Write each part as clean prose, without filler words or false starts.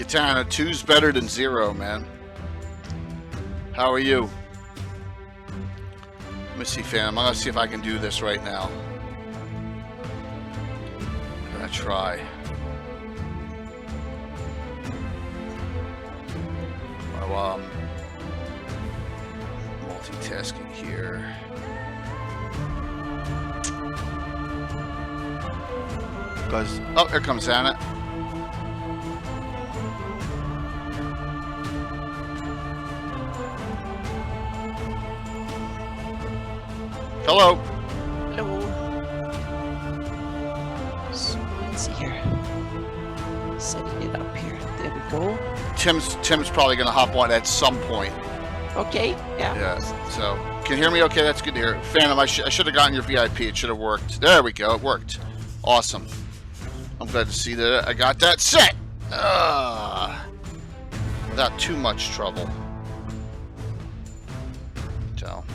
Katana, 2's better than 0, man. How are you? Let me see, fam. I'm gonna see if I can do this right now. I'm gonna try. Well, multitasking here. Because, oh, here comes Anna. Hello. Hello. So let's see here. Setting it up here. There we go. Tim's probably gonna hop on at some point. Okay. Yeah. Yeah. So can you hear me? Okay, that's good to hear. Phantom, I should have gotten your VIP. It should have worked. There we go. It worked. Awesome. I'm glad to see that I got that set. Without too much trouble. So.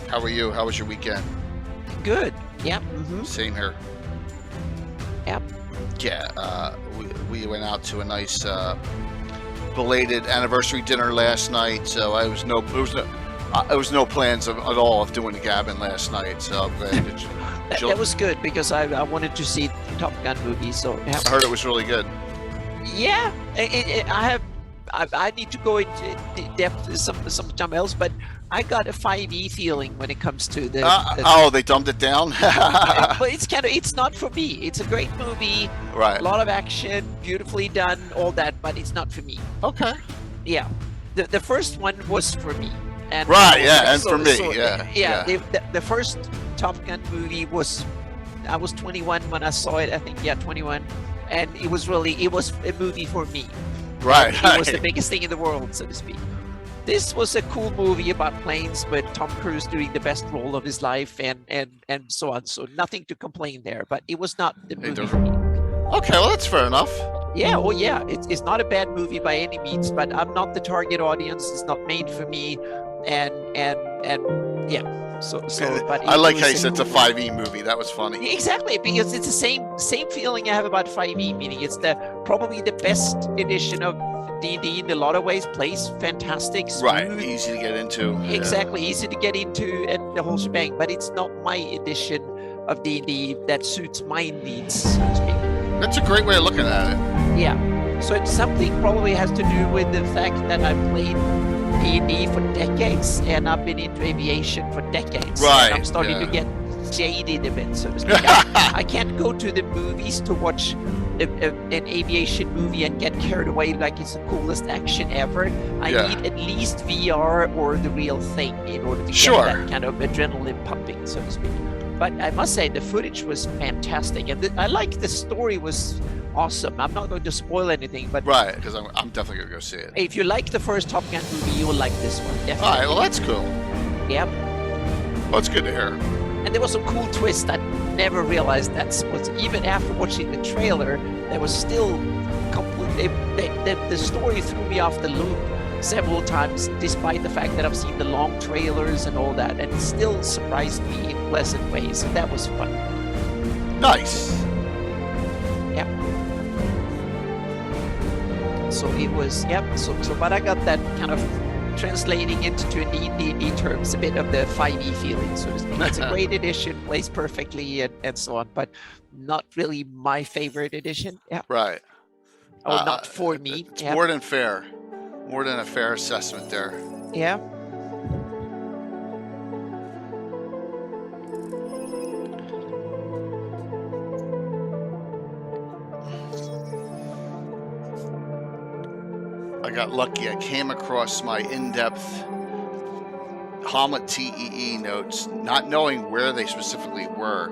How are you? How was your weekend? Good. Yep. Same here. Yep. Yeah. We went out to a nice belated anniversary dinner last night. So there was no plans at all of doing the Gabbin last night. So I'm glad that was good because I wanted to see Top Gun movie. So yeah. I heard it was really good. Yeah. I need to go into depth sometime else, but I got a 5e feeling when it comes to the oh, they dumbed it down. But it's not for me. It's a great movie, right? A lot of action, beautifully done, all that, but it's not for me. Okay. Yeah, the first one was for me, and right, yeah, and for me, yeah. The first Top Gun movie was, I was 21 when I saw it. I think 21, and it was a movie for me. Right. It was the biggest thing in the world, so to speak. This was a cool movie about planes with Tom Cruise doing the best role of his life and so on. So nothing to complain there, but it was not the movie for me. Okay, well that's fair enough. Yeah, well, yeah, it's not a bad movie by any means, but I'm not the target audience. It's not made for me, and yeah. So but I like how you said it's a 5e movie. That was funny. Exactly, because it's the same feeling I have about 5e, meaning it's probably the best edition of D&D in a lot of ways. Plays fantastic, smooth, right? Easy to get into. Exactly, easy to get into, and the whole shebang. But it's not my edition of D&D that suits my needs, so to speak. That's a great way of looking at it. Yeah. So it's something probably has to do with the fact that I've played D&D for decades, and I've been into aviation for decades. Right. And I'm starting to get jaded a bit, so to speak. I can't go to the movies to watch an aviation movie and get carried away like it's the coolest action ever. I need at least VR or the real thing in order to get that kind of adrenaline pumping, so to speak. But I must say the footage was fantastic, and I like the story was awesome. I'm not going to spoil anything, but right, because I'm definitely gonna go see it. If you like the first Top Gun movie, you will like this one. Definitely. All right, well that's cool. Yep. Well, it's good to hear. And there was some cool twist I never realized was even after watching the trailer. There was still completely the story threw me off the loop several times, despite the fact that I've seen the long trailers and all that, and it still surprised me in pleasant ways. So that was fun. Nice. Yeah. So it was, so but I got that kind of translating into D&D terms, a bit of the 5e feeling, so to speak. It's a great edition, plays perfectly and so on, but not really my favorite edition. Yeah. Right. Oh, not for me. It's more than fair. More than a fair assessment there. Yeah. I got lucky. I came across my in-depth Hommlet TEE notes, not knowing where they specifically were.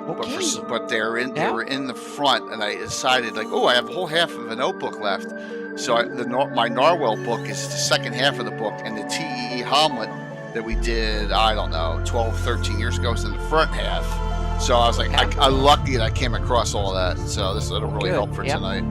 Okay. But they were in the front, and I decided I have a whole half of a notebook left. So my Narwhal book is the second half of the book, and the TEE Hommlet that we did, I don't know, 12, 13 years ago is in the front half. So I was like, I'm lucky that I came across all that. So it'll really help for tonight.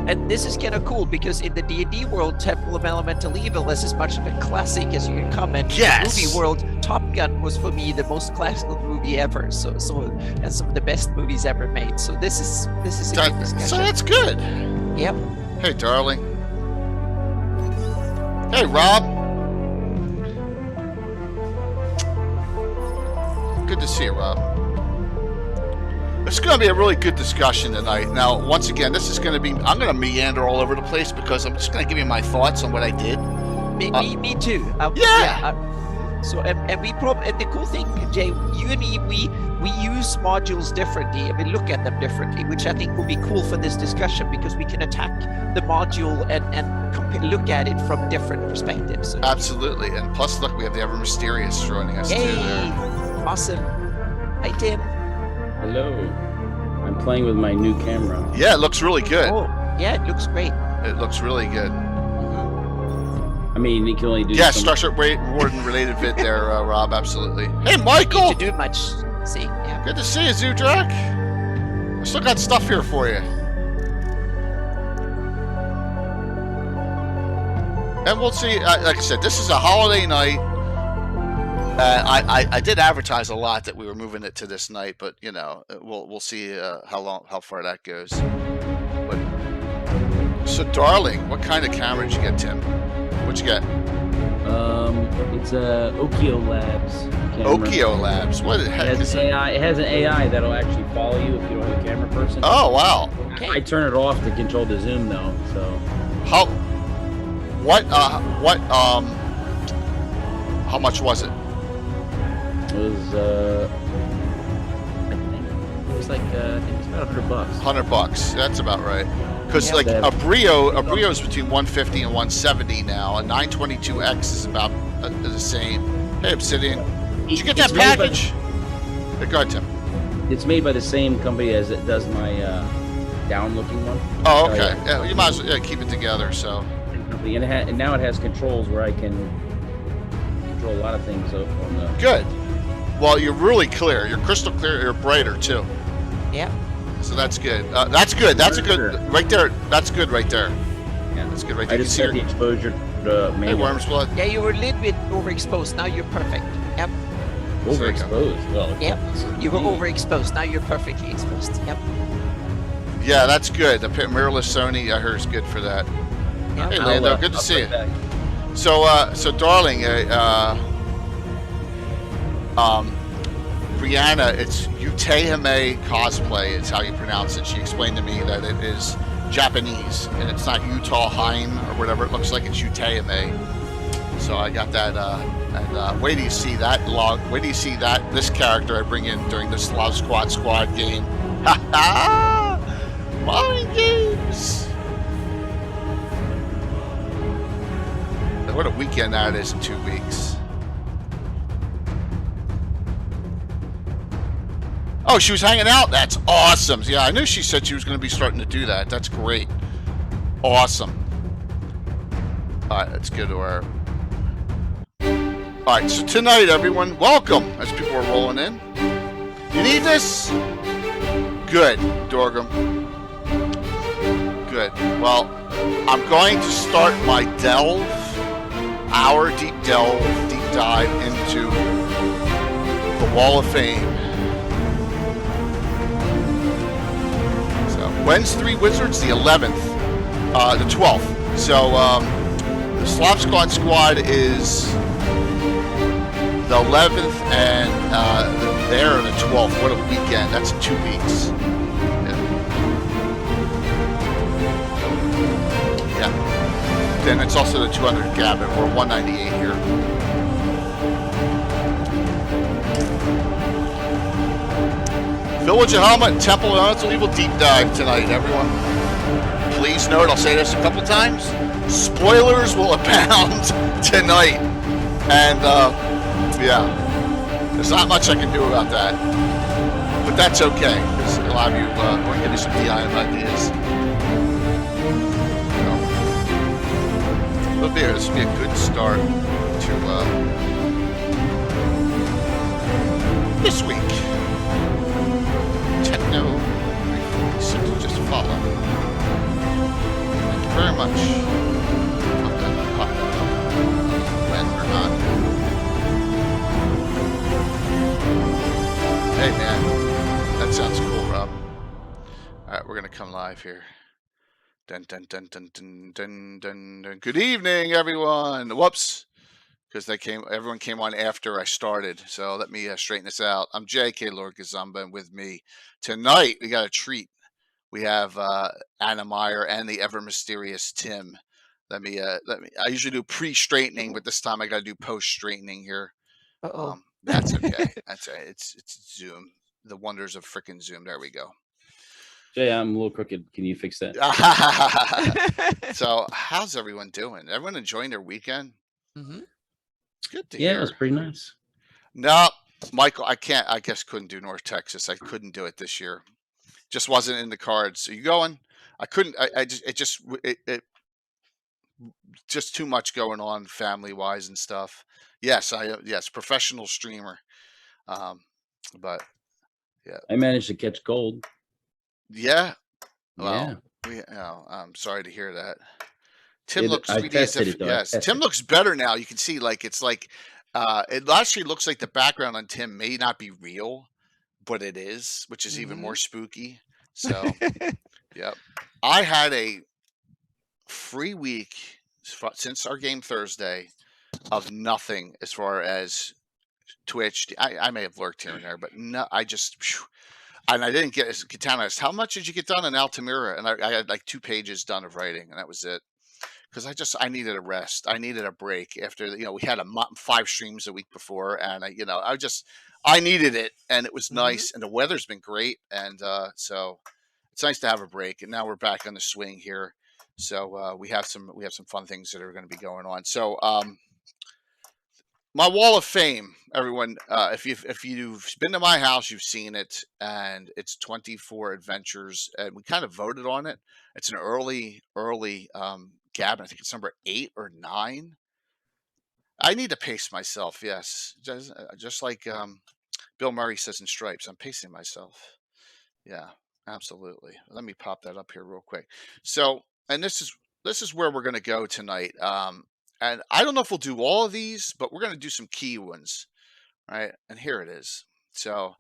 And this is kind of cool because in the D&D world, Temple of Elemental Evil is as much of a classic as you can come. And Yes. the movie world, Top Gun was for me the most classical movie ever. So and some of the best movies ever made. So this is a good discussion. So that's good. Yep. Hey, darling. Hey, Rob. Good to see you, Rob. It's going to be a really good discussion tonight. Now, once again, this is going to be... I'm going to meander all over the place because I'm just going to give you my thoughts on what I did. Me too. So and we probably, and the cool thing, Jay, you and me, we use modules differently and we look at them differently, which I think will be cool for this discussion because we can attack the module and look at it from different perspectives. So, Absolutely, and plus, look, we have the ever mysterious joining us too. There. Awesome. Hi, Tim. Hello. I'm playing with my new camera. Yeah, it looks really good. Oh, yeah, it looks great. It looks really good. I mean, you can only do. Yeah, Starship Warden related vid there, Rob. Absolutely. Hey, Michael. Need to do much. See, yeah. Good to see you, Zudrak. I still got stuff here for you. And we'll see. Like I said, this is a holiday night. I did advertise a lot that we were moving it to this night, but you know, we'll see how far that goes. But so, darling, what kind of camera did you get, Tim? What'd you get? It's a Okio Labs camera. Okio Labs. What the heck is it? It has an AI that'll actually follow you if you don't have a camera person. Oh wow! Okay. I turn it off to control the zoom though. So how much was it? it was I think it was like I think it was about $100. $100. That's about right. Because Yeah, like that- a Brio is between 150 and 170 now. A 922X is about the same. Hey, Obsidian, did you get that It's made by- package? Go ahead, Tim. It's made by the same company as it does my down-looking one. Oh, So, okay. Yeah, you might as well keep it together. So. And now it has controls where I can control a lot of things on the. Good. Well, you're really clear. You're crystal clear. You're brighter too. Yeah. So that's good. That's good. That's a good. Right there. That's good. Right there. Yeah, That's good. Right I there. You just can set see the exposure to Hey, manual. Worm's Blood. Yeah, you were a little bit overexposed. Now you're perfect. Yep. Overexposed. Well, Yep. You were overexposed. Now you're perfectly exposed. Yep. Yeah, that's good. The mirrorless Sony, I heard, is good for that. Yep. Hey, Lando, good to see you. So, darling, Brianna, it's Utahime cosplay. It's how you pronounce it. She explained to me that it is Japanese and it's not Utah Heim or whatever it looks like. It's Utahime. So I got that. And wait till you see that log. Wait till you see this character I bring in during this Love Squad game. Ha ha! Mind games. What a weekend that is in 2 weeks. Oh, she was hanging out? That's awesome. Yeah, I knew she said she was going to be starting to do that. That's great. Awesome. All right, let's go to our... All right, so tonight, everyone, welcome as people are rolling in. You need this? Good, Dorgum. Good. Well, I'm going to start my deep dive into the Wall of Fame. So, when's Three Wizards? The 11th. The 12th. So, the Slav Squad is the 11th and there on the 12th. What a weekend. That's 2 weeks. Yeah. Then it's also the 200 Gabbin. We're 198 here. Village of Hommlet, Temple of Elemental Evil deep dive tonight, everyone. Please note, I'll say this a couple times. Spoilers will abound tonight. And, yeah. There's not much I can do about that. But that's okay, because a lot of you want to give me some DIM ideas. This will be a good start to this week. Techno 346, just follow. Hey, man. That sounds cool, Rob. All right, we're going to come live here. Dun, dun, dun, dun, dun, dun, dun, dun. Good evening, everyone. Whoops. Because everyone came on after I started. So let me straighten this out. I'm J.K. Lord Gazumba, and with me tonight, we got a treat. We have Anna Meyer and the ever mysterious Tim. Let me. I usually do pre-straightening, but this time I got to do post-straightening here. That's okay. That's it's Zoom. The wonders of frickin' Zoom. There we go. Jay, I'm a little crooked. Can you fix that? So, how's everyone doing? Everyone enjoying their weekend? Mm-hmm. It's good to hear. Yeah, it was pretty nice. No, Michael, I can't. I guess couldn't do North Texas. I couldn't do it this year. Just wasn't in the cards. Are you going? I couldn't. I just just too much going on family wise and stuff. Yes, yes, professional streamer. But yeah, I managed to catch gold. yeah. Yeah. Well, I'm sorry to hear that. Tim looks I 3D tested it, though. yes. Tim looks better now. You can see it's like it actually looks like the background on Tim may not be real, but it is, which is even more spooky. So, yep. I had a free week since our game Thursday of nothing as far as Twitch. I may have lurked here and there, but no, I just and I didn't get Katana. How much did you get done in Altamira? And I had like 2 pages done of writing, and that was it. Because I needed a rest. I needed a break after we had 5 streams a week before, and I needed it, and it was nice, and the weather's been great, and so it's nice to have a break. And now we're back on the swing here, so we have some fun things that are going to be going on. So my wall of fame, everyone. If you've been to my house, you've seen it, and it's 24 adventures, and we kind of voted on it. It's an early Gabbin. I think it's number 8 or 9. I need to pace myself. Yes, just like Bill Murray says in Stripes, I'm pacing myself. Yeah, absolutely. Let me pop that up here real quick. So, and this is where we're going to go tonight. And I don't know if we'll do all of these, but we're going to do some key ones, right? And here it is. So,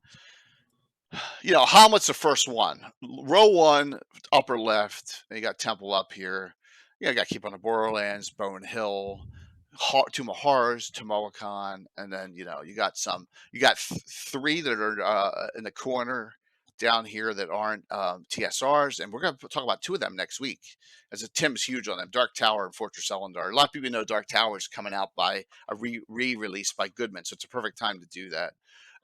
Hommlet's the first one. Row 1, upper left. You got Temple up here. You got Keep on the Borderlands, Bone Hill, Tomb of Horrors, Tomoacon, and then you got 3 that are in the corner down here that aren't TSRs, and we're going to talk about 2 of them next week. As Tim's huge on them, Dark Tower and Fortress Elendar. A lot of people know Dark Tower is coming out by a re-release by Goodman, so it's a perfect time to do that.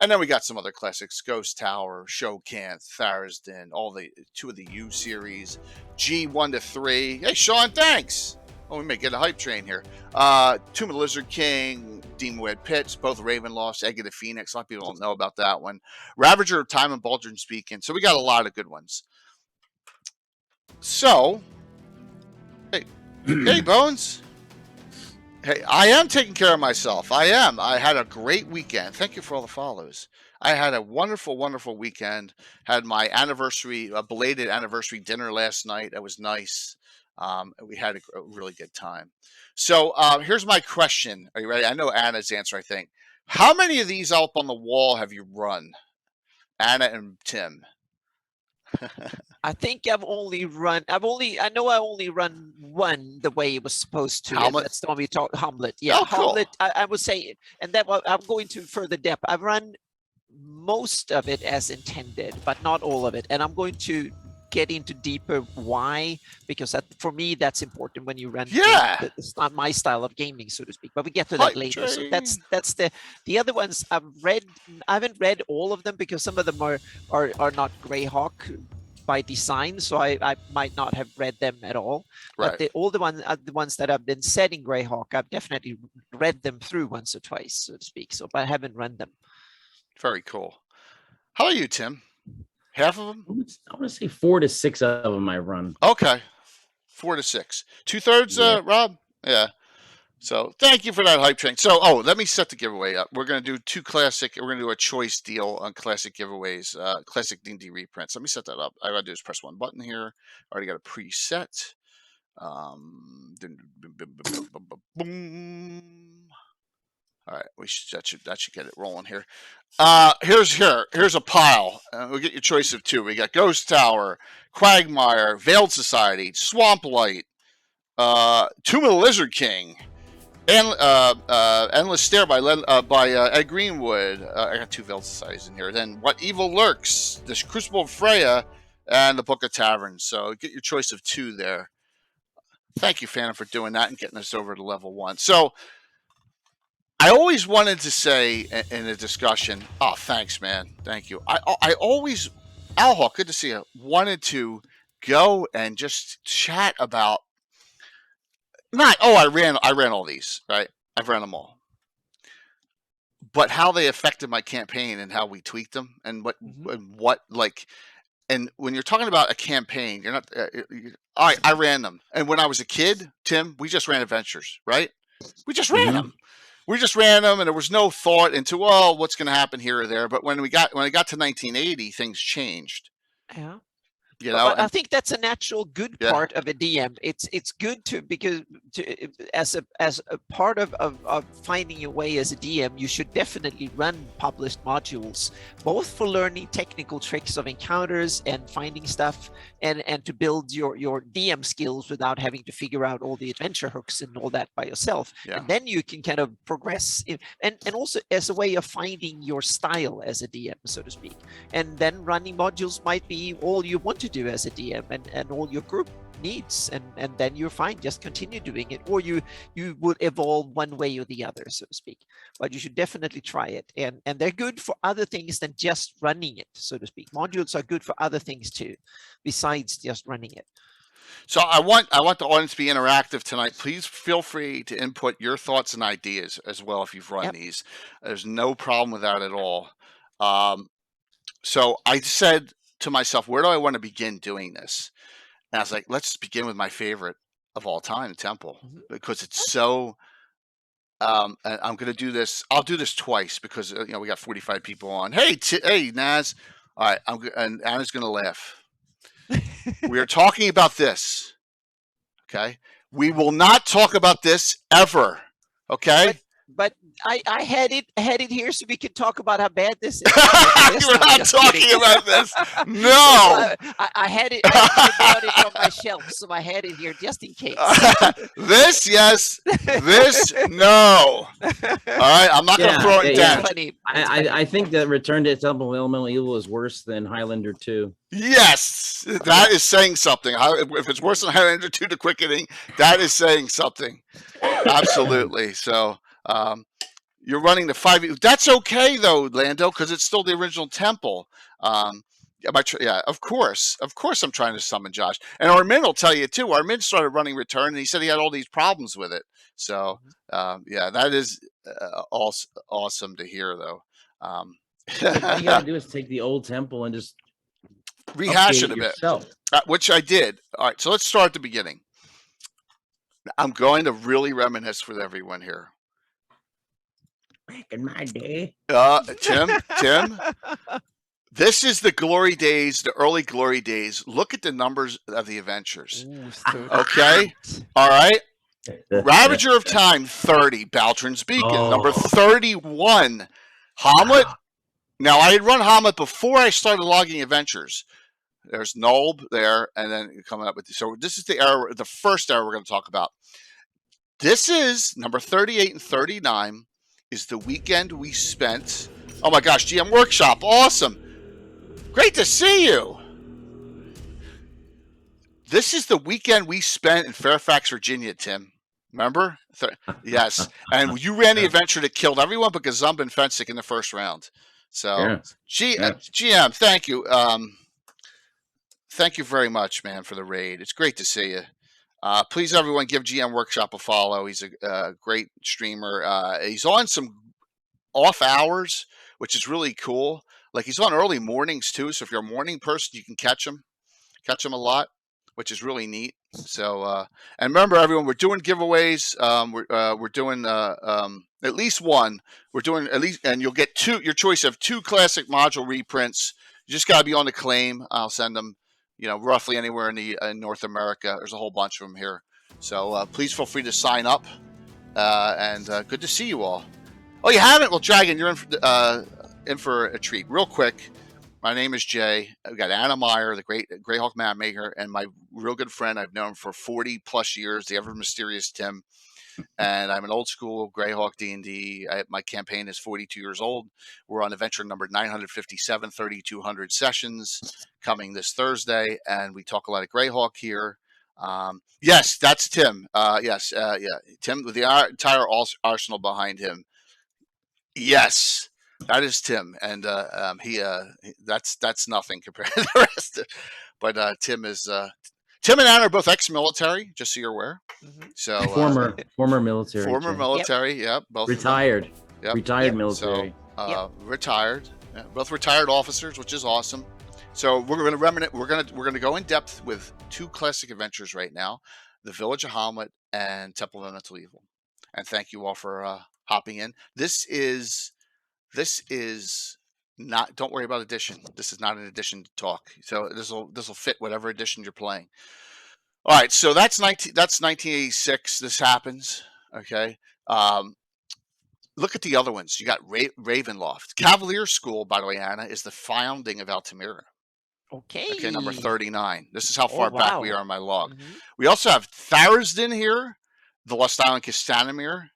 And then we got some other classics: Ghost Tower, Shokanth, Tharisden, all the 2 of the U series, G1 to 3. Hey, Sean, thanks. Oh, we may get a hype train here. Tomb of the Lizard King, Demon Pits, both Ravenloft, Egg of the Phoenix. A lot of people don't know about that one. Ravager of Time and Baldur's Beacon. So we got a lot of good ones. So, hey, Bones. Hey, I am taking care of myself. I am. I had a great weekend. Thank you for all the follows. I had a wonderful, wonderful weekend. Had my belated anniversary dinner last night. That was nice. We had a really good time. So here's my question. Are you ready? I know Anna's answer, I think. How many of these up on the wall have you run? Anna and Tim. I think I only run one the way it was supposed to. Hommlet? That's the one we talked, Hommlet. Yeah, oh, cool. Hommlet, I would say, and that I'm going to further depth. I've run most of it as intended, but not all of it. And I'm going to get into deeper why, because for me, that's important when you run. Yeah. It's not my style of gaming, so to speak, but we get to that later. So that's the other ones I've read. I haven't read all of them because some of them are not Greyhawk by design, so I might not have read them at all. Right. But all the ones that have been said in Greyhawk, I've definitely read them through once or twice, so to speak. So, but I haven't run them. Very cool. How are you, Tim? Half of them? I want to say 4 to 6 of them I run. Okay, 4 to 6. 2/3, Yeah. Rob? Yeah. So thank you for that hype train. So, let me set the giveaway up. We're going to do 2 classic. We're going to do a choice deal on classic giveaways, classic D&D reprints. Let me set that up. All I got to do is press 1 button here. I already got a preset. Boom. All right, that should get it rolling here. Here's a pile. We'll get your choice of two. We got Ghost Tower, Quagmire, Veiled Society, Swamp Light, Tomb of the Lizard King, and Endless Stare by Ed Greenwood. I got 2 Veiled Societies in here. Then What Evil Lurks, The Crucible of Freya, and the Book of Taverns. So get your choice of 2 there. Thank you, Phantom, for doing that and getting us over to level 1. So I always wanted to say in a discussion, oh, thanks, man. Thank you. I always, Alhawk, good to see you, wanted to go and just chat about, I ran all these, right? I've ran them all. But how they affected my campaign and how we tweaked them and and when you're talking about a campaign, you're not, I ran them. And when I was a kid, Tim, we just ran adventures, right? We just ran them. We just ran them, and there was no thought into, well, what's going to happen here or there. But when I got to 1980, things changed. Yeah. You know, I think that's a natural good part of a DM. It's good as a part of finding your way as a DM, you should definitely run published modules, both for learning technical tricks of encounters and finding stuff, and to build your DM skills without having to figure out all the adventure hooks and all that by yourself. Yeah. And then you can kind of progress, and also as a way of finding your style as a DM, so to speak. And then running modules might be all you want to do as a DM and all your group needs, and then you're fine, just continue doing it, or you will evolve one way or the other, so to speak. But you should definitely try it, and they're good for other things than just running it, so to speak. Modules are good for other things too, besides just running it. So I want the audience to be interactive tonight. Please feel free to input your thoughts and ideas as well if you've run these. There's no problem with that at all. So I said to myself, where do I want to begin doing this? And I was like, let's begin with my favorite of all time, the Temple, because it's so. And I'm going to do this. I'll do this twice because we got 45 people on. Hey, Naz. All right, and Anna's going to laugh. We are talking about this. Okay, we will not talk about this ever. Okay. But I had it here so we could talk about how bad this is. We're not talking about this. No. I had it. I brought it on my shelf, so I had it here just in case. This, yes. This, no. All right, I'm not going to throw it down. I think that Return to Temple of Elemental Evil is worse than Highlander 2. Yes, that is saying something. If it's worse than Highlander 2 to Quickening, that is saying something. Absolutely. So. You're running the 5. That's okay though, Lando, because it's still the original Temple. Yeah, of course, I'm trying to summon Josh, and Armin will tell you too. Armin started running Return, and he said he had all these problems with it. So, yeah, that is awesome to hear, though. All you gotta do is take the old Temple and just rehash it a bit, which I did. All right, so let's start at the beginning. I'm going to really reminisce with everyone here. Back in my day. Tim, this is the glory days, the early glory days. Look at the numbers of the adventures. Okay? All right? Ravager of Time, 30. Baltron's Beacon, number 31. Hommlet. Now, I had run Hommlet before I started logging adventures. There's Nulb there, and then coming up with this. So this is the first era we're going to talk about. This is number 38 and 39. Is the weekend we spent. Oh my gosh, GM Workshop, awesome. Great to see you. This is the weekend we spent in Fairfax, Virginia, Tim. Remember? Yes. And you ran the adventure that killed everyone but Gazumba and Fensick in the first round. So, GM, thank you. Thank you very much, man, for the raid. It's great to see you. Please, everyone, give GM Workshop a follow. He's a great streamer. He's on some off hours, which is really cool. Like, he's on early mornings, too. So if you're a morning person, you can catch him a lot, which is really neat. So, and remember, everyone, we're doing giveaways. We're doing at least one. We're doing at least, and you'll get your choice of 2 classic module reprints. You just got to be on the claim. I'll send them. Roughly anywhere in North America. There's a whole bunch of them here. So please feel free to sign up. And good to see you all. Oh, you haven't? Well, Dragon, you're in for a treat. Real quick, my name is Jay. I've got Anna Meyer, the great Greyhawk map maker, and my real good friend I've known for 40 plus years, the ever mysterious Tim. And I'm an old school Greyhawk D&D. My campaign is 42 years old. We're on adventure number 957, 3,200 sessions coming this Thursday, and we talk a lot of Greyhawk here. Yes, that's Tim. Yes, Tim with the entire arsenal behind him. Yes, that is Tim, and that's nothing compared to the rest. But Tim and Anna are both ex-military, just so you're aware. Mm-hmm. So former military. Former military, yep. Both retired. Yep. Retired military. So retired. Yeah, both retired officers, which is awesome. So we're going to reminisce. We're going to go in depth with two classic adventures right now: The Village of Hommlet and Temple of Elemental Evil. And thank you all for hopping in. This is not. Don't worry about edition. This is not an edition talk. So this will fit whatever edition you're playing. All right, so that's 1986. This happens. Okay. Look at the other ones. You got Ravenloft. Cavalier School, by the way, Anna, is the founding of Altamira. Okay. Okay, number 39. This is how far back we are in my log. Mm-hmm. We also have Tharisden here, the Lost Island Castanamir,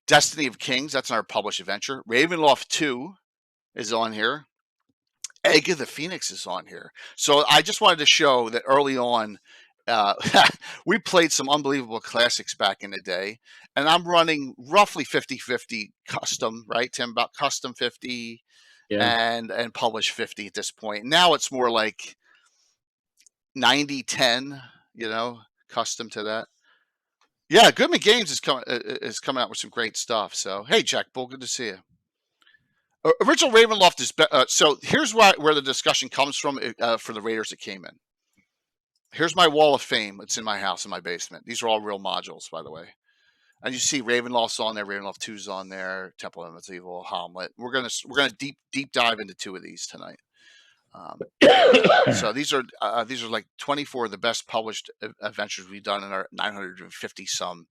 Destiny of Kings. That's our published adventure. Ravenloft 2 is on here. Egg of the Phoenix is on here. So I just wanted to show that early on, we played some unbelievable classics back in the day, and I'm running roughly 50-50 custom, right, Tim? About custom 50 and published 50 at this point. Now it's more like 90-10, custom to that. Yeah, Goodman Games is coming out with some great stuff. So hey, Jack Bull, good to see you. Original Ravenloft is so here's where the discussion comes from for the Raiders that came in. Here's my wall of fame. It's in my house, in my basement. These are all real modules, by the way. And you see Ravenloft's on there, Ravenloft 2's on there, Temple of Elemental Evil, Hommlet. We're gonna deep dive into two of these tonight. So these are like 24 of the best published adventures we've done in our 950 some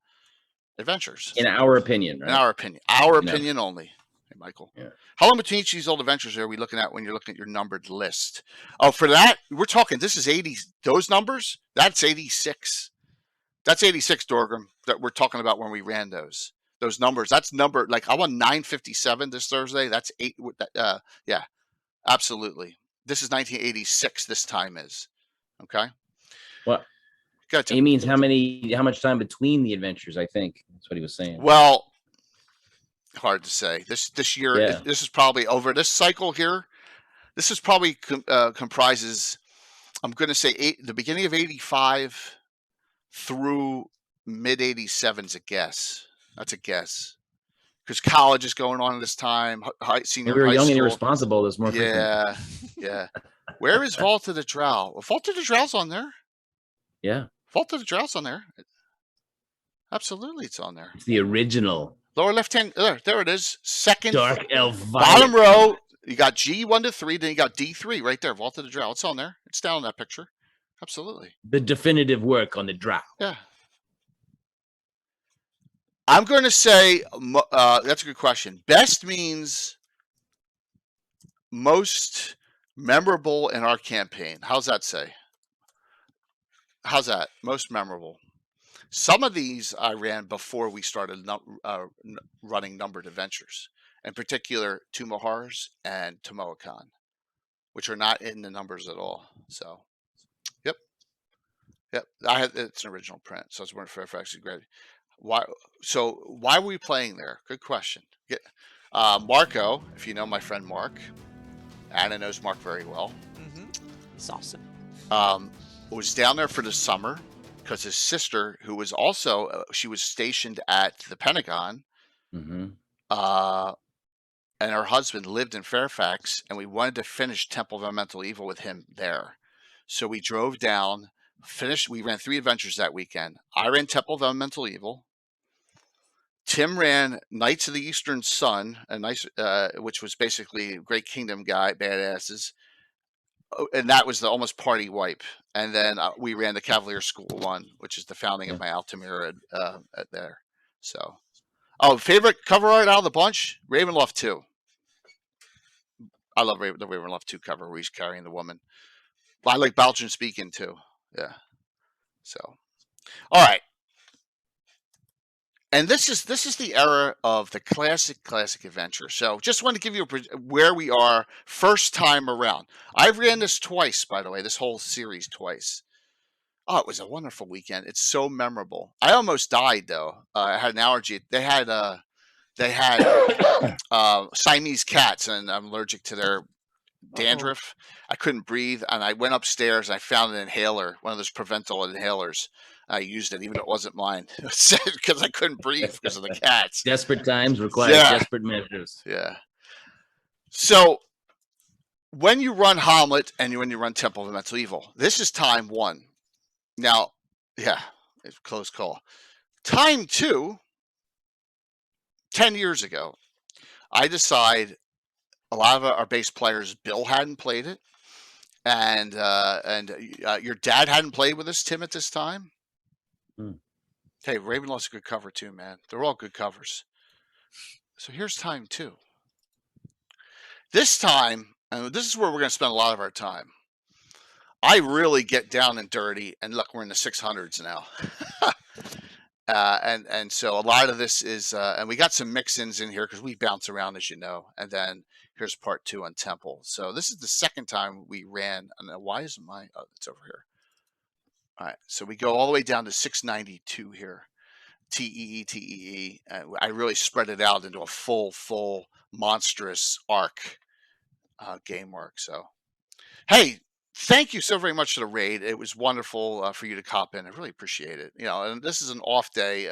adventures. In our opinion, right? In our opinion. Our opinion only. Hey, Michael. Yeah. How long between each of these old adventures are we looking at when you're looking at your numbered list? Oh, for that, we're talking, this is 80. Those numbers, that's 86. That's 86, Dorgram, that we're talking about when we ran those numbers. That's number, like I'm on 957 this Thursday. That's 8. Yeah, absolutely. This is 1986. This time is. Okay. What? Gotcha. He means how much time between the adventures, I think. That's what he was saying. Well, hard to say. This year, this is probably over this cycle here. This is probably comprises, I'm going to say the beginning of 85 through mid 87 is a guess. That's a guess. Because college is going on at this time. Senior we were high young school. and irresponsible. There's more. Yeah, yeah. Where is Vault of the Drow? Well, Vault of the Drow's on there. Yeah. Vault of the Drow's on there. Absolutely, it's on there. It's the original. Lower left hand. There it is. Second. Dark Elf. Bottom row. You got G1 to 3. Then you got D3 right there. Vault of the Drow. It's on there. It's down in that picture. Absolutely. The definitive work on the Drow. Yeah. I'm going to say that's a good question. Best means most memorable in our campaign. How's that say? How's that? Most memorable. Some of these I ran before we started running numbered adventures. In particular, Tumahars and Tomoakan, which are not in the numbers at all. So, yep. It's an original print, so it's more Fairfax great. Why were we playing there? Good question. Marco, if you know my friend Mark, Anna knows Mark very well. Mm-hmm. It's awesome. Was down there for the summer because his sister, who was also she was stationed at the Pentagon, and her husband lived in Fairfax, and we wanted to finish Temple of Elemental Evil with him there. So we drove down, we ran 3 adventures that weekend. I ran Temple of Elemental Evil. Tim ran Knights of the Eastern Sun, which was basically Great Kingdom guy, badasses. And that was the almost party wipe. And then we ran the Cavalier School 1, which is the founding of my Altamira there. So Oh, favorite cover art out of the bunch? Ravenloft 2. I love the Ravenloft 2 cover where he's carrying the woman. I like Balchin speaking too. Yeah. So, all right. And this is the era of the classic adventure. So just want to give you where we are first time around. I ran this twice, by the way, this whole series twice. Oh, it was a wonderful weekend. It's so memorable. I almost died though. I had an allergy. They had Siamese cats, and I'm allergic to their dandruff. I couldn't breathe, and I went upstairs and I found an inhaler, one of those Preventol inhalers. I used it, even though it wasn't mine, because I couldn't breathe because of the cats. Desperate times require desperate measures. Yeah. So when you run Hommlet and when you run Temple of Mental Evil, this is time 1. Now, yeah, it's a close call. Time 2, 10 years ago, I decide a lot of our base players, Bill hadn't played it, and your dad hadn't played with us, Tim, at this time. Hey, Ravenloft's a good cover too, man. They're all good covers. So here's time 2. This time, and this is where we're going to spend a lot of our time. I really get down and dirty, and look, we're in the 600s now. And so a lot of this is, and we got some mix-ins in here because we bounce around, as you know. And then here's part 2 on Temple. So this is the second time we ran. And why isn't my? Oh, it's over here. All right. So we go all the way down to 692 here. TEE. I really spread it out into a full monstrous arc game work. So, hey, thank you so very much for the raid. It was wonderful for you to cop in. I really appreciate it. And this is an off day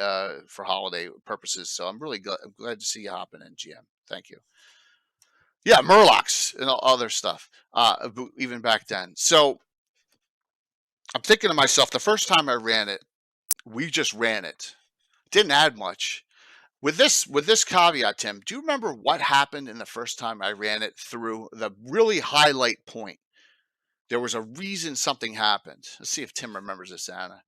for holiday purposes, so I'm really glad to see you hopping in, GM. Thank you. Yeah, Murlocs and other stuff, even back then. So I'm thinking to myself, the first time I ran it, we just ran it. Didn't add much. With this caveat, Tim, do you remember what happened in the first time I ran it through the really highlight point? There was a reason something happened. Let's see if Tim remembers this, Anna.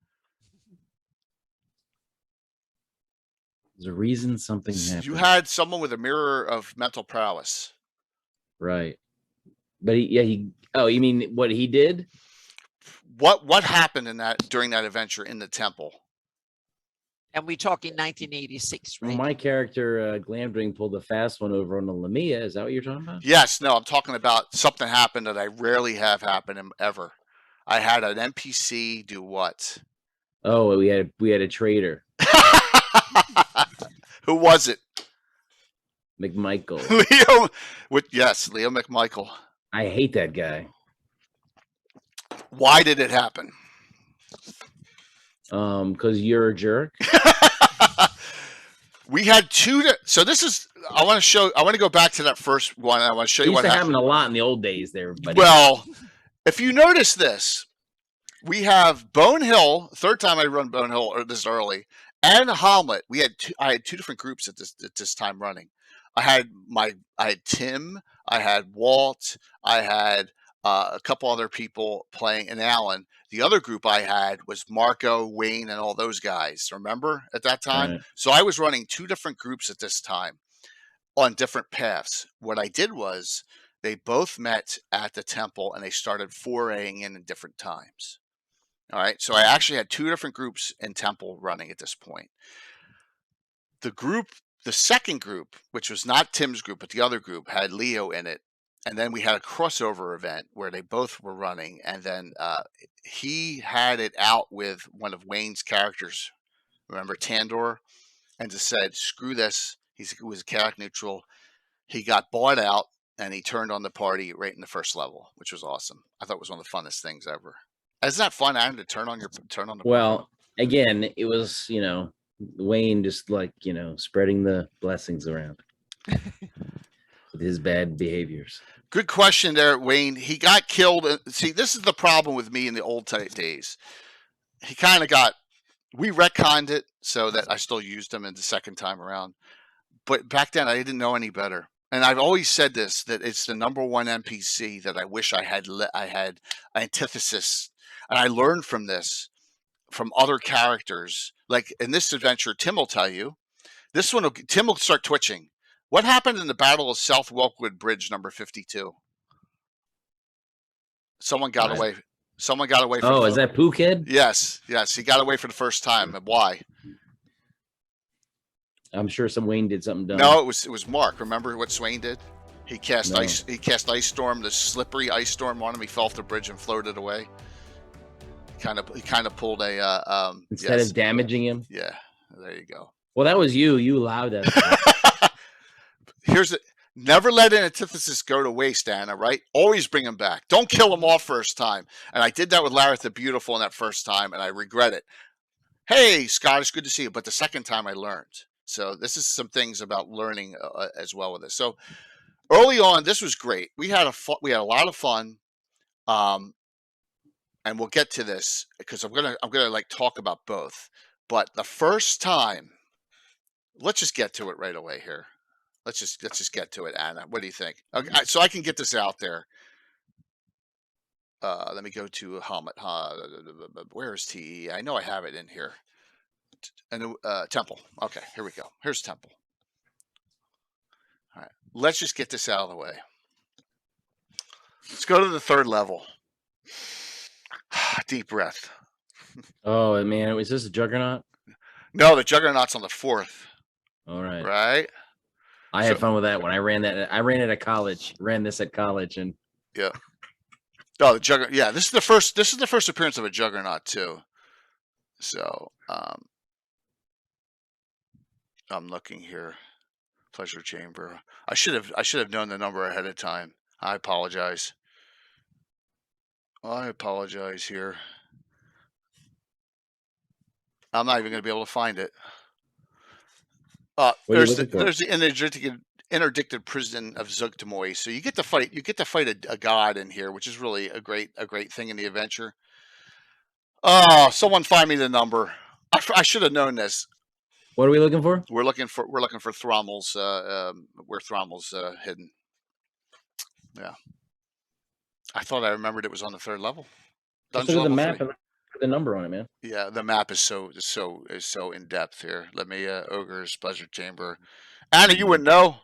There's a reason something happened. You had someone with a mirror of mental prowess. Right. But you mean what he did? What happened during that adventure in the temple? And we talk in 1986, right? Well, my character, Glamdring, pulled the fast one over on the Lamia. Is that what you're talking about? Yes. No, I'm talking about something happened that I rarely have happen ever. I had an NPC do what? Oh, we had a traitor. Who was it? McMichael. Leo McMichael. I hate that guy. Why did it happen? Because you're a jerk. We had 2. So this is. I want to go back to that first one. I want to show you what happened. A lot in the old days there. Buddy. Well, if you notice this, we have Bone Hill. Third time I run Bone Hill this early, and Hommlet. I had 2 different groups at this time running. I had Tim. I had Walt. I had a couple other people playing, and Alan. The other group I had was Marco, Wayne, and all those guys. Remember at that time? Right. So I was running 2 different groups at this time on different paths. What I did was they both met at the temple and they started foraying in different times. All right. So I actually had 2 different groups in temple running at this point. The second group, which was not Tim's group, but the other group, had Leo in it. And then we had a crossover event where they both were running. And then he had it out with one of Wayne's characters. Remember Tandor? And just said, screw this. He was character neutral. He got bought out and he turned on the party right in the first level, which was awesome. I thought it was one of the funnest things ever. Isn't that fun, Aaron, to turn on the Well, party? Again, it was, Wayne just spreading the blessings around with his bad behaviors. Good question there, Wayne. He got killed. See, this is the problem with me in the old days. He kind of we retconned it so that I still used him in the second time around. But back then, I didn't know any better. And I've always said this, that it's the number one NPC that I wish I had antithesis. And I learned from this, from other characters. Like in this adventure, Tim will tell you, This one, Tim will start twitching. What happened in the Battle of South Welkwood Bridge, number 52? Someone got away. Someone got away. Oh, is that Pooh Kid? Yes, yes. He got away for the first time. And why? I'm sure some Wayne did something dumb. No, it was Mark. Remember what Swain did? He cast ice. He cast ice storm, the slippery ice storm on him. He fell off the bridge and floated away. He kind of pulled a instead of damaging him. Yeah, there you go. Well, that was you. You allowed that. Never let an antithesis go to waste, Anna, right? Always bring him back. Don't kill him off first time. And I did that with Lareth the Beautiful in that first time, and I regret it. Hey, Scott, it's good to see you. But the second time I learned. So this is some things about learning as well with this. So early on, this was great. We had a lot of fun. And we'll get to this because I'm gonna like talk about both. But the first time, let's just get to it right away here. Let's just get to it, Anna. What do you think? Okay, so I can get this out there. Let me go to Hommlet. Where is TE? I know I have it in here. And Temple. Okay, here we go. Here's Temple. All right, let's just get this out of the way. Let's go to the third level. Deep breath. Oh man, was this a Juggernaut? No, the Juggernaut's on the fourth. All right. Right. I had fun with that one. I ran it at college. Ran this at college, and yeah. Oh, the Juggernaut. Yeah, this is the first appearance of a Juggernaut too. So I'm looking here. Pleasure Chamber. I should have known the number ahead of time. I apologize. I apologize here. I'm not even going to be able to find it. There's the interdicted prison of Zugtamoy. So you get to fight a god in here, which is really a great thing in the adventure. Oh, someone find me the number. I should have known this. What are we looking for? We're looking for Thrommel's where Thrommel's hidden. Yeah. I thought I remembered it was on the third level. Look at the map and the number on it, man. Yeah, the map is so in depth here. Let me Ogre's Pleasure Chamber. Anna, you wouldn't know,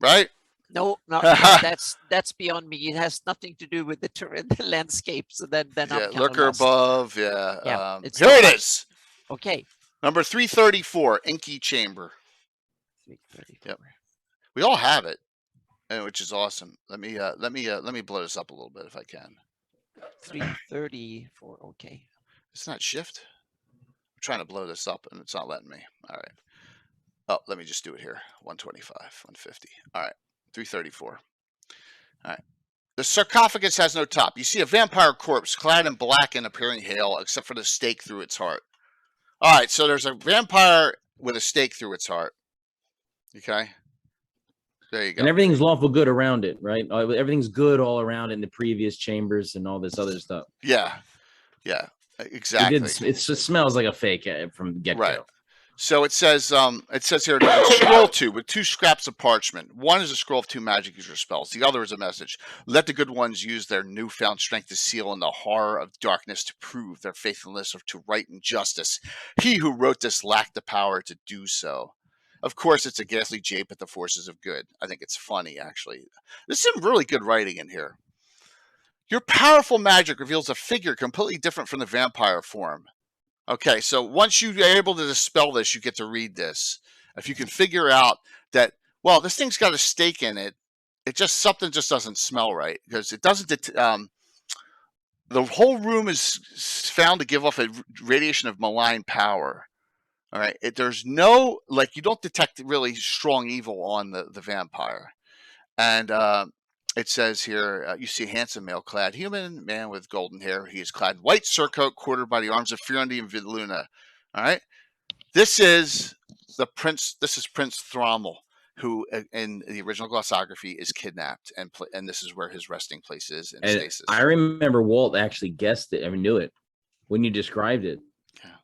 right? No, that's beyond me. It has nothing to do with the landscape. So then I'm looker above. Yeah. Yeah. Here it is. Okay. Number 334, Inky Chamber. 334. Yep. We all have it, which is awesome. Let me blow this up a little bit if I can. 334. Okay. It's not shift. I'm trying to blow this up and it's not letting me. All right. Oh, let me just do it here. 125, 150. All right. 334. All right. The sarcophagus has no top. You see a vampire corpse clad in black and appearing hail, except for the stake through its heart. All right. So there's a vampire with a stake through its heart. Okay. There you go. And everything's lawful good around it, right? Everything's good all around in the previous chambers and all this other stuff. Yeah. Yeah. Exactly. It smells like a fake from get-go. Right. So it says here, scroll 2 with 2 scraps of parchment. One is a scroll of 2 magic user spells. The other is a message. Let the good ones use their newfound strength to seal in the horror of darkness to prove their faithfulness to right and justice. He who wrote this lacked the power to do so. Of course, it's a ghastly jape at the forces of good. I think it's funny, actually. There's some really good writing in here. Your powerful magic reveals a figure completely different from the vampire form. Okay, so once you're able to dispel this, you get to read this. If you can figure out that, well, this thing's got a stake in it, something just doesn't smell right because it doesn't. The whole room is found to give off a radiation of malign power. All right, there's no you don't detect really strong evil on the vampire, and it says here, you see a handsome male-clad human man with golden hair. He is clad in white surcoat, quartered by the arms of Fiorandi and Vidluna. All right, this is Prince Thrommel, who in the original glossography is kidnapped, and this is where his resting place is in stasis. I remember Walt actually guessed it. I mean, knew it when you described it. Yeah.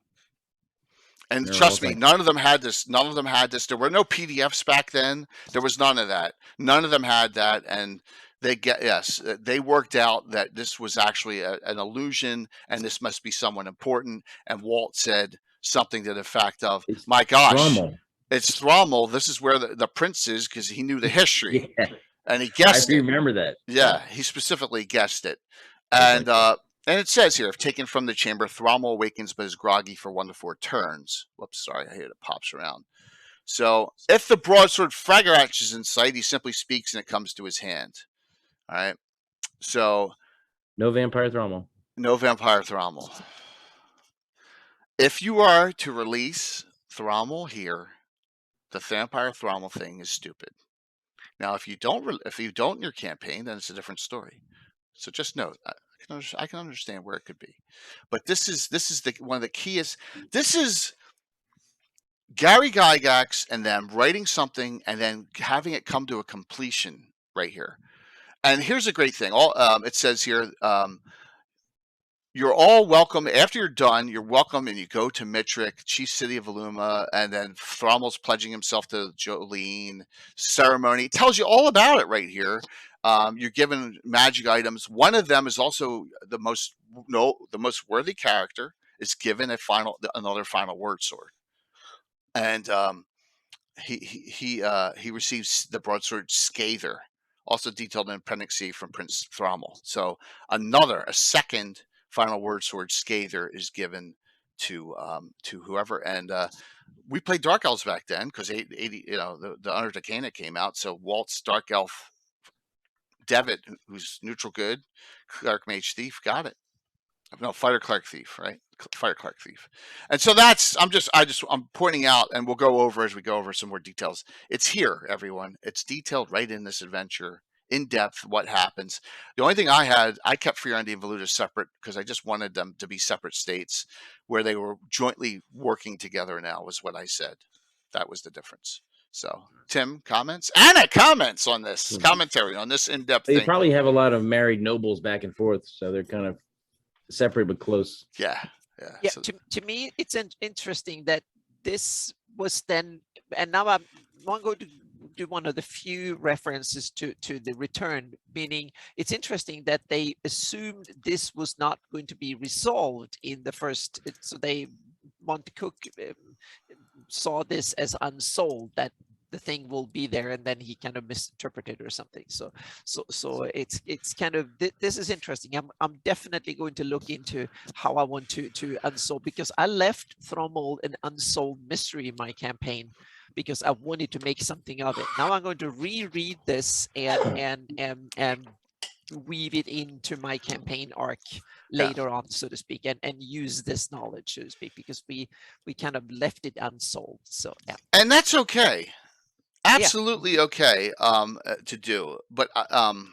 And trust me, none of them had this. None of them had this. There were no PDFs back then. There was none of that. None of them had that, and they worked out that this was actually an illusion, and this must be someone important. And Walt said something to the effect of, "My gosh, it's Thrommel. This is where the prince is because he knew the history Yeah, and he I guessed do it. remember that. Yeah, he specifically guessed it. Okay. And it says here, if taken from the chamber, Thrommel awakens but is groggy for 1 to 4 turns. Whoops, sorry, I hate it pops around. So if the broadsword Fragarax is in sight, he simply speaks and it comes to his hand. All right. So No vampire Thrommel. no vampire Thrommel. If you are to release Thrommel here, the vampire Thrommel thing is stupid. Now, if you don't in your campaign, then it's a different story. So just note, I can understand where it could be, but this is one of the keyest. This is Gary Gygax and them writing something and then having it come to a completion right here. And here's a great thing. It says here, you're all welcome. After you're done, you're welcome, and you go to Mitric, chief city of Illuma, and then Thrommel's pledging himself to Jolene. Ceremony. It tells you all about it right here. You're given magic items. One of them is also the most worthy character is given another final word sword, and he receives the broadsword Scather, also detailed in Appendix C from Prince Thrommel. So a second final word sword Scather is given to whoever. And we played Dark Elves back then because 80, the Under Decana came out. So Walt's Dark Elf Devitt, who's neutral good, Cleric Mage Thief, got it. No, Fighter Cleric Thief, right? Fighter Cleric Thief. And so I'm pointing out, and we'll go over as we go over some more details. It's here, everyone. It's detailed right in this adventure, in depth, what happens. The only thing I kept Fiorendi and Voluta separate because I just wanted them to be separate states where they were jointly working together now, was what I said. That was the difference. So, Tim, comments? Anna, comments on this, commentary on this in-depth thing. They probably have a lot of married nobles back and forth, so they're kind of separate but close. Yeah. So, to me, it's interesting that this was then, and now I'm going to do one of the few references to the return, meaning it's interesting that they assumed this was not going to be resolved in the first, so Montecook saw this as unsolved, that the thing will be there, and then he kind of misinterpreted or something. So it's kind of, this is interesting. I'm definitely going to look into how I want to unsolve, because I left Thrommel an unsolved mystery in my campaign because I wanted to make something of it. Now I'm going to reread this and weave it into my campaign arc later on, so to speak, and use this knowledge, so to speak, because we kind of left it unsolved. So yeah, and that's okay. Absolutely okay to do, but and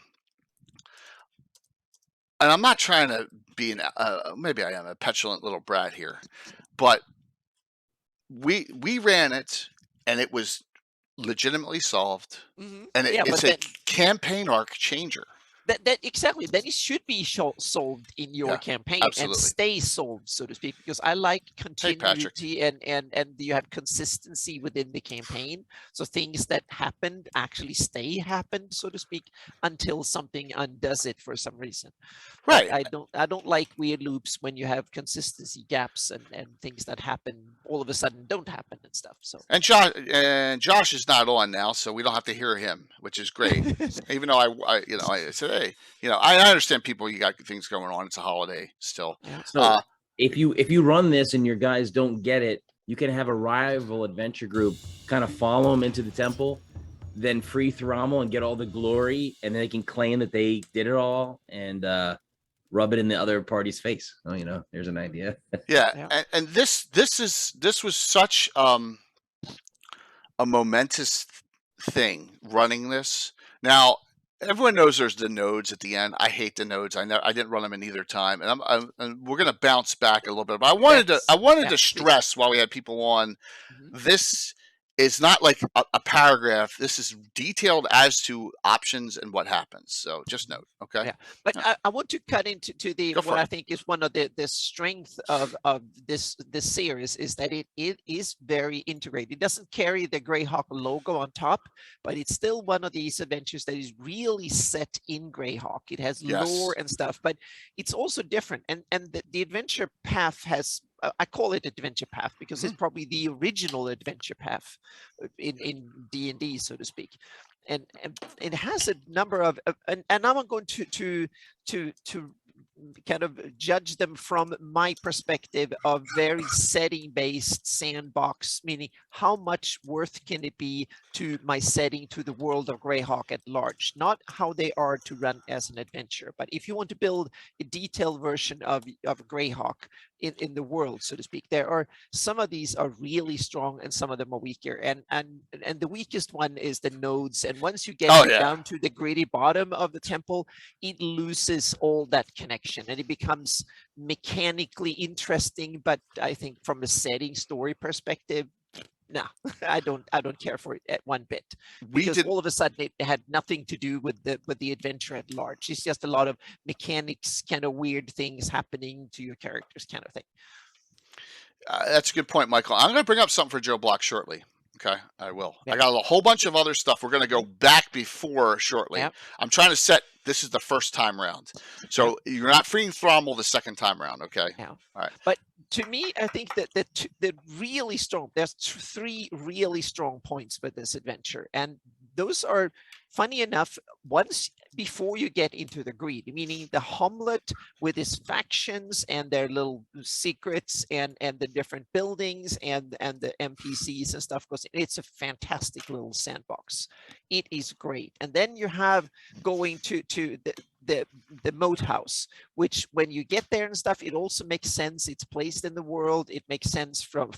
I'm not trying to be maybe I am a petulant little brat here, but we ran it and it was legitimately solved, and it's a campaign arc changer. That exactly. Then it should be solved in your campaign, absolutely, and stay solved, so to speak, because I like continuity and you have consistency within the campaign. So things that happened actually happened, so to speak, until something undoes it for some reason. Right. But I don't like weird loops when you have consistency gaps and things that happen all of a sudden don't happen and stuff. So and Josh is not on now, so we don't have to hear him, which is great. Even though I said, hey, I understand people, you got things going on. It's a holiday still. Yeah. So if you run this and your guys don't get it, you can have a rival adventure group kind of follow them into the temple, then free Thrommel and get all the glory, and they can claim that they did it all and rub it in the other party's face. Oh, there's an idea. Yeah. And this was such a momentous thing running this. Now, everyone knows there's the nodes at the end. I hate the nodes. I didn't run them in either time, and we're gonna bounce back a little bit. But I wanted to stress while we had people on, this is not like a paragraph. This is detailed as to options and what happens. So just note, okay? Yeah, but I want to cut into what I think is one of the strength of this series is that it is very integrated. It doesn't carry the Greyhawk logo on top, but it's still one of these adventures that is really set in Greyhawk. It has lore and stuff, but it's also different. And the adventure path has I call it adventure path because it's probably the original adventure path in D&D, so to speak. And it has a number of, and I'm going to kind of judge them from my perspective of very setting based sandbox, meaning how much worth can it be to my setting, to the world of Greyhawk at large, not how they are to run as an adventure. But if you want to build a detailed version of Greyhawk in the world, so to speak, there are some of these are really strong and some of them are weaker, and the weakest one is the nodes. And once you get down to the gritty bottom of the temple, it loses all that connection and it becomes mechanically interesting, but I think from a setting story perspective, no, I don't care for it at one bit, because all of a sudden it had nothing to do with the adventure at large. It's just a lot of mechanics, kind of weird things happening to your characters, kind of thing. That's a good point, Michael. I'm going to bring up something for Joe Block shortly. Okay, I will. Yeah. I got a whole bunch of other stuff we're going to go back before shortly. Yep. I'm trying to set, this is the first time round. So you're not freeing Thrommel the second time round, okay? Yeah. All right. But to me, I think that the really strong, there's 3 really strong points with this adventure. And those are, funny enough, once before you get into the greed, meaning the Hommlet with its factions and their little secrets and the different buildings and the NPCs and stuff goes, it's a fantastic little sandbox. It is great. And then you have going to the moat house, which when you get there and stuff, it also makes sense. It's placed in the world. It makes sense from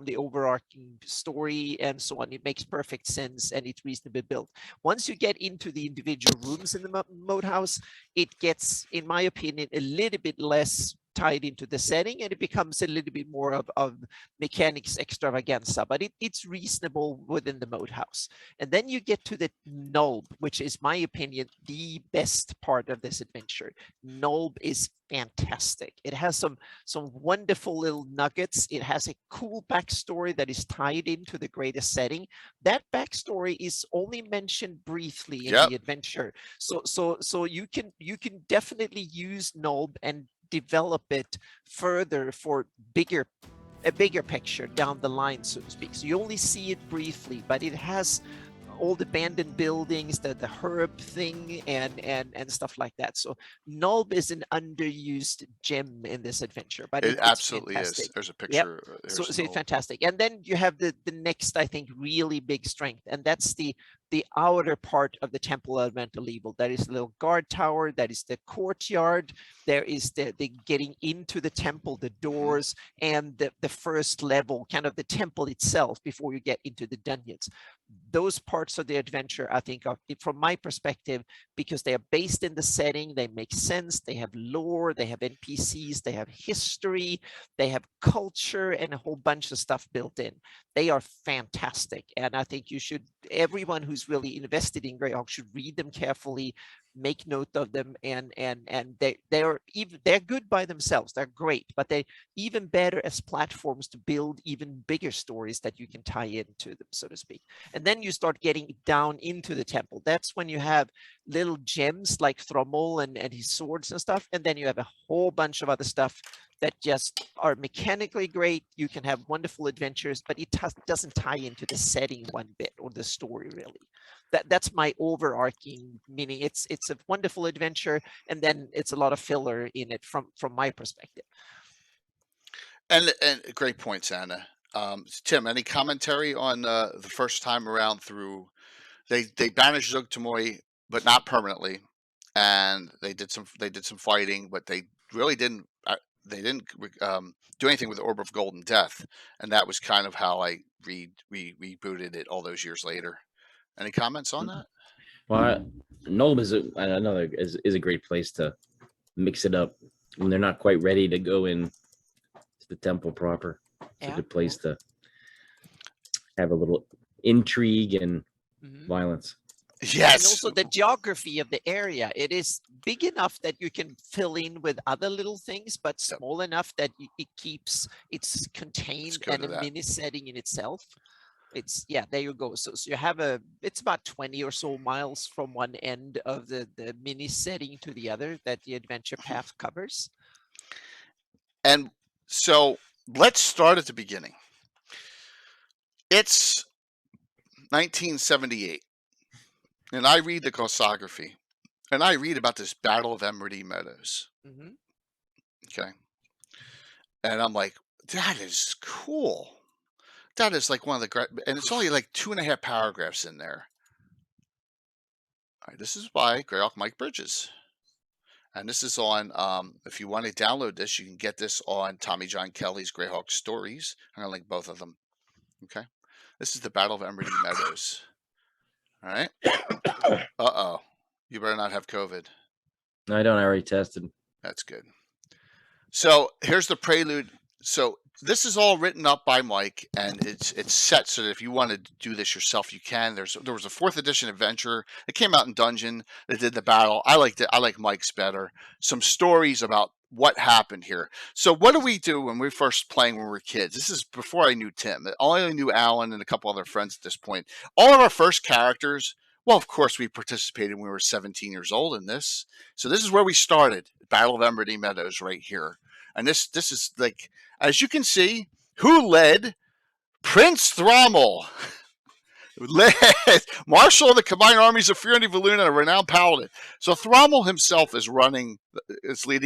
the overarching story and so on. It makes perfect sense and it's reasonably built. Once you get into the individual rooms in the moat house, it gets, in my opinion, a little bit less tied into the setting, and it becomes a little bit more of mechanics extravaganza, but it's reasonable within the moat house. And then you get to the Nulb, which is, my opinion, the best part of this adventure. Nulb is fantastic. It has some wonderful little nuggets. It has a cool backstory that is tied into the greater setting. That backstory is only mentioned briefly in the adventure. So you can definitely use Nulb and develop it further for a bigger picture down the line, so to speak. So you only see it briefly, but it has all the abandoned buildings, the herb thing, and stuff like that. So Nulb is an underused gem in this adventure, but it absolutely is. There's a picture. Yep. So it's fantastic. And then you have the next, I think, really big strength, and that's the outer part of the Temple Elemental Evil. That is the little guard tower. That is the courtyard. There is the getting into the temple, the doors, and the first level, kind of the temple itself before you get into the dungeons. Those parts of the adventure, I think, are, from my perspective, because they are based in the setting, they make sense, they have lore, they have NPCs, they have history, they have culture, and a whole bunch of stuff built in. They are fantastic. And I think everyone who's really invested in Greyhawk should read them carefully, make note of them, and they're good by themselves. They're great, but they're even better as platforms to build even bigger stories that you can tie into them, so to speak. And then you start getting down into the temple. That's when you have little gems like Thrommel and his swords and stuff, and then you have a whole bunch of other stuff that just are mechanically great. You can have wonderful adventures, but it doesn't tie into the setting one bit or the story, really. That's my overarching meaning. It's a wonderful adventure, and then it's a lot of filler in it from my perspective. And great points, Anna. Tim, any commentary on the first time around through? They banished Zugtamoy, but not permanently, and they did some fighting, but they really didn't. They didn't do anything with the Orb of Golden Death, and that was kind of how I rebooted it all those years later. Any comments on that? Well, Nulb is a great place to mix it up when they're not quite ready to go in to the temple proper. It's a good place to have a little intrigue and violence. Yes. And also the geography of the area. It is big enough that you can fill in with other little things, but small enough that it's contained and a mini setting in itself. There you go. So you have it's about 20 or so miles from one end of the mini setting to the other that the adventure path covers. And so let's start at the beginning. It's 1978, and I read the glossography, and I read about this Battle of Emory Meadows. Mm-hmm. Okay. And I'm like, that is cool. That is like one of the great, and it's only like 2.5 paragraphs in there. All right, this is by Greyhawk Mike Bridges. And this is on, if you want to download this, you can get this on Tommy John Kelly's Greyhawk Stories. I'm going to link both of them. Okay. This is the Battle of Emory Meadows. All right. Uh-oh. You better not have COVID. No, I don't. I already tested. That's good. So here's the prelude. So this is all written up by Mike, and it's set so that if you want to do this yourself, you can. There was a 4th edition adventure. It came out in Dungeon. They did the battle. I liked it. I like Mike's better. Some stories about what happened here. So what do we do when we first playing when we were kids? This is before I knew Tim. I only knew Alan and a couple other friends at this point. All of our first characters, well, of course, we participated when we were 17 years old in this. So this is where we started. Battle of Emory Meadows right here. And this is like, as you can see, who led? Prince Thrommel. Led Marshal of the combined armies of Fury and Valoon and a renowned paladin. So Thrommel himself is leading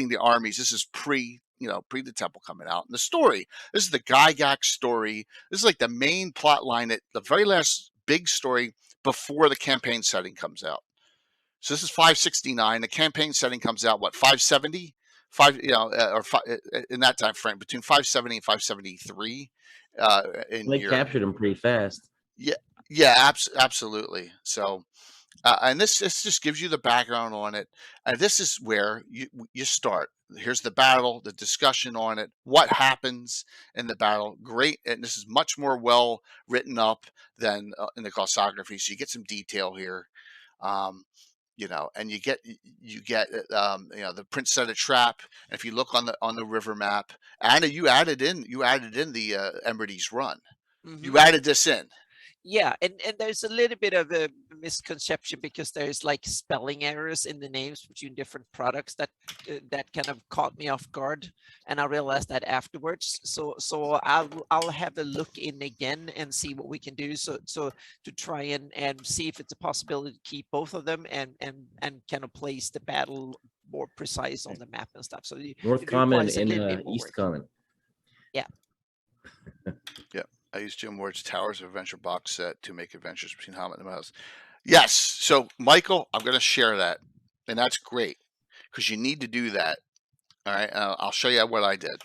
the armies. This is pre the temple coming out. And the story, this is the Gygax story. This is like the main plot line at the very last big story before the campaign setting comes out. So this is 569. The campaign setting comes out, what, 570? In that time frame, between 570 and 573. They captured him pretty fast. Yeah, absolutely. So, and this just gives you the background on it. And this is where you start. Here's the battle, the discussion on it, what happens in the battle. Great, and this is much more well written up than in the glossography. So you get some detail here. And you get the prince set a trap. And if you look on the river map, Anna, you added in the Emberdy's Run. Mm-hmm. You added this in. Yeah, and there's a little bit of a misconception because there's like spelling errors in the names between different products that kind of caught me off guard, and I realized that afterwards. So I'll have a look in again and see what we can do. So to try and see if it's a possibility to keep both of them and kind of place the battle more precise on the map and stuff. So North Common and East Common. Yeah. Yeah. I used Jim Ward's Towers of Adventure box set to make adventures between Hommlet and Meadows. Yes. So, Michael, I'm going to share that. And that's great because you need to do that. All right. I'll show you what I did.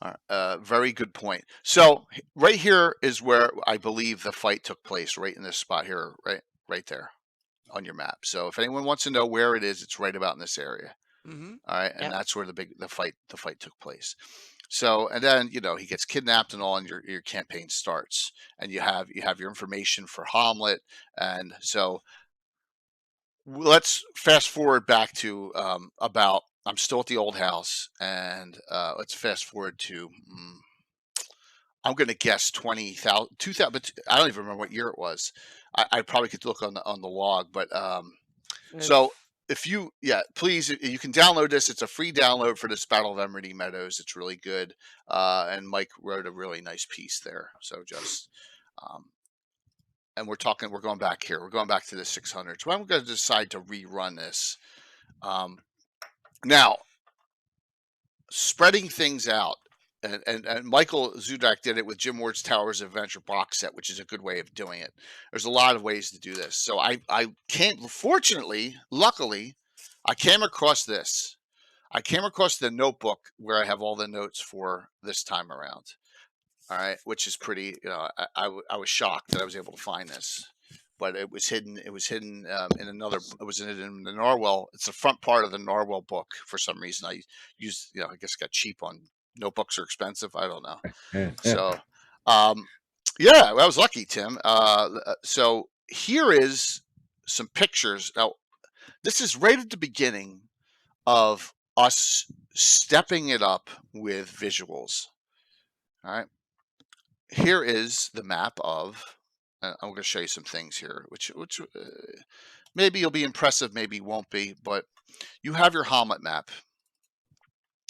All right. Very good point. So, right here is where I believe the fight took place, right in this spot here, right there on your map. So, if anyone wants to know where it is, it's right about in this area. Mm-hmm. All right. And that's where the fight took place. So, and then, he gets kidnapped and all, and your campaign starts, and you have your information for Hommlet. And so let's fast forward back to I'm still at the old house, and let's fast forward to, I'm going to guess 20,000, 2,000, but I don't even remember what year it was. I probably could look on the log, but so please, you can download this. It's a free download for this Battle of Emory Meadows. It's really good. And Mike wrote a really nice piece there. So just, and we're going back here. We're going back to the 600s. Well, I'm going to decide to rerun this. Now, spreading things out. And Michael Zudak did it with Jim Ward's Towers of Adventure box set, which is a good way of doing it. There's a lot of ways to do this. So I luckily, I came across this. I came across the notebook where I have all the notes for this time around. All right, which is pretty. I was shocked that I was able to find this, but it was hidden. It was hidden in another. It was in the Narwhal. It's the front part of the Narwhal book for some reason. I used. I guess got cheap on. Notebooks are expensive. I don't know. So, I was lucky, Tim. So here is some pictures. Now, this is right at the beginning of us stepping it up with visuals. All right. Here is the map of. I'm going to show you some things here, which maybe you'll be impressive, maybe won't be, but you have your Hommlet map.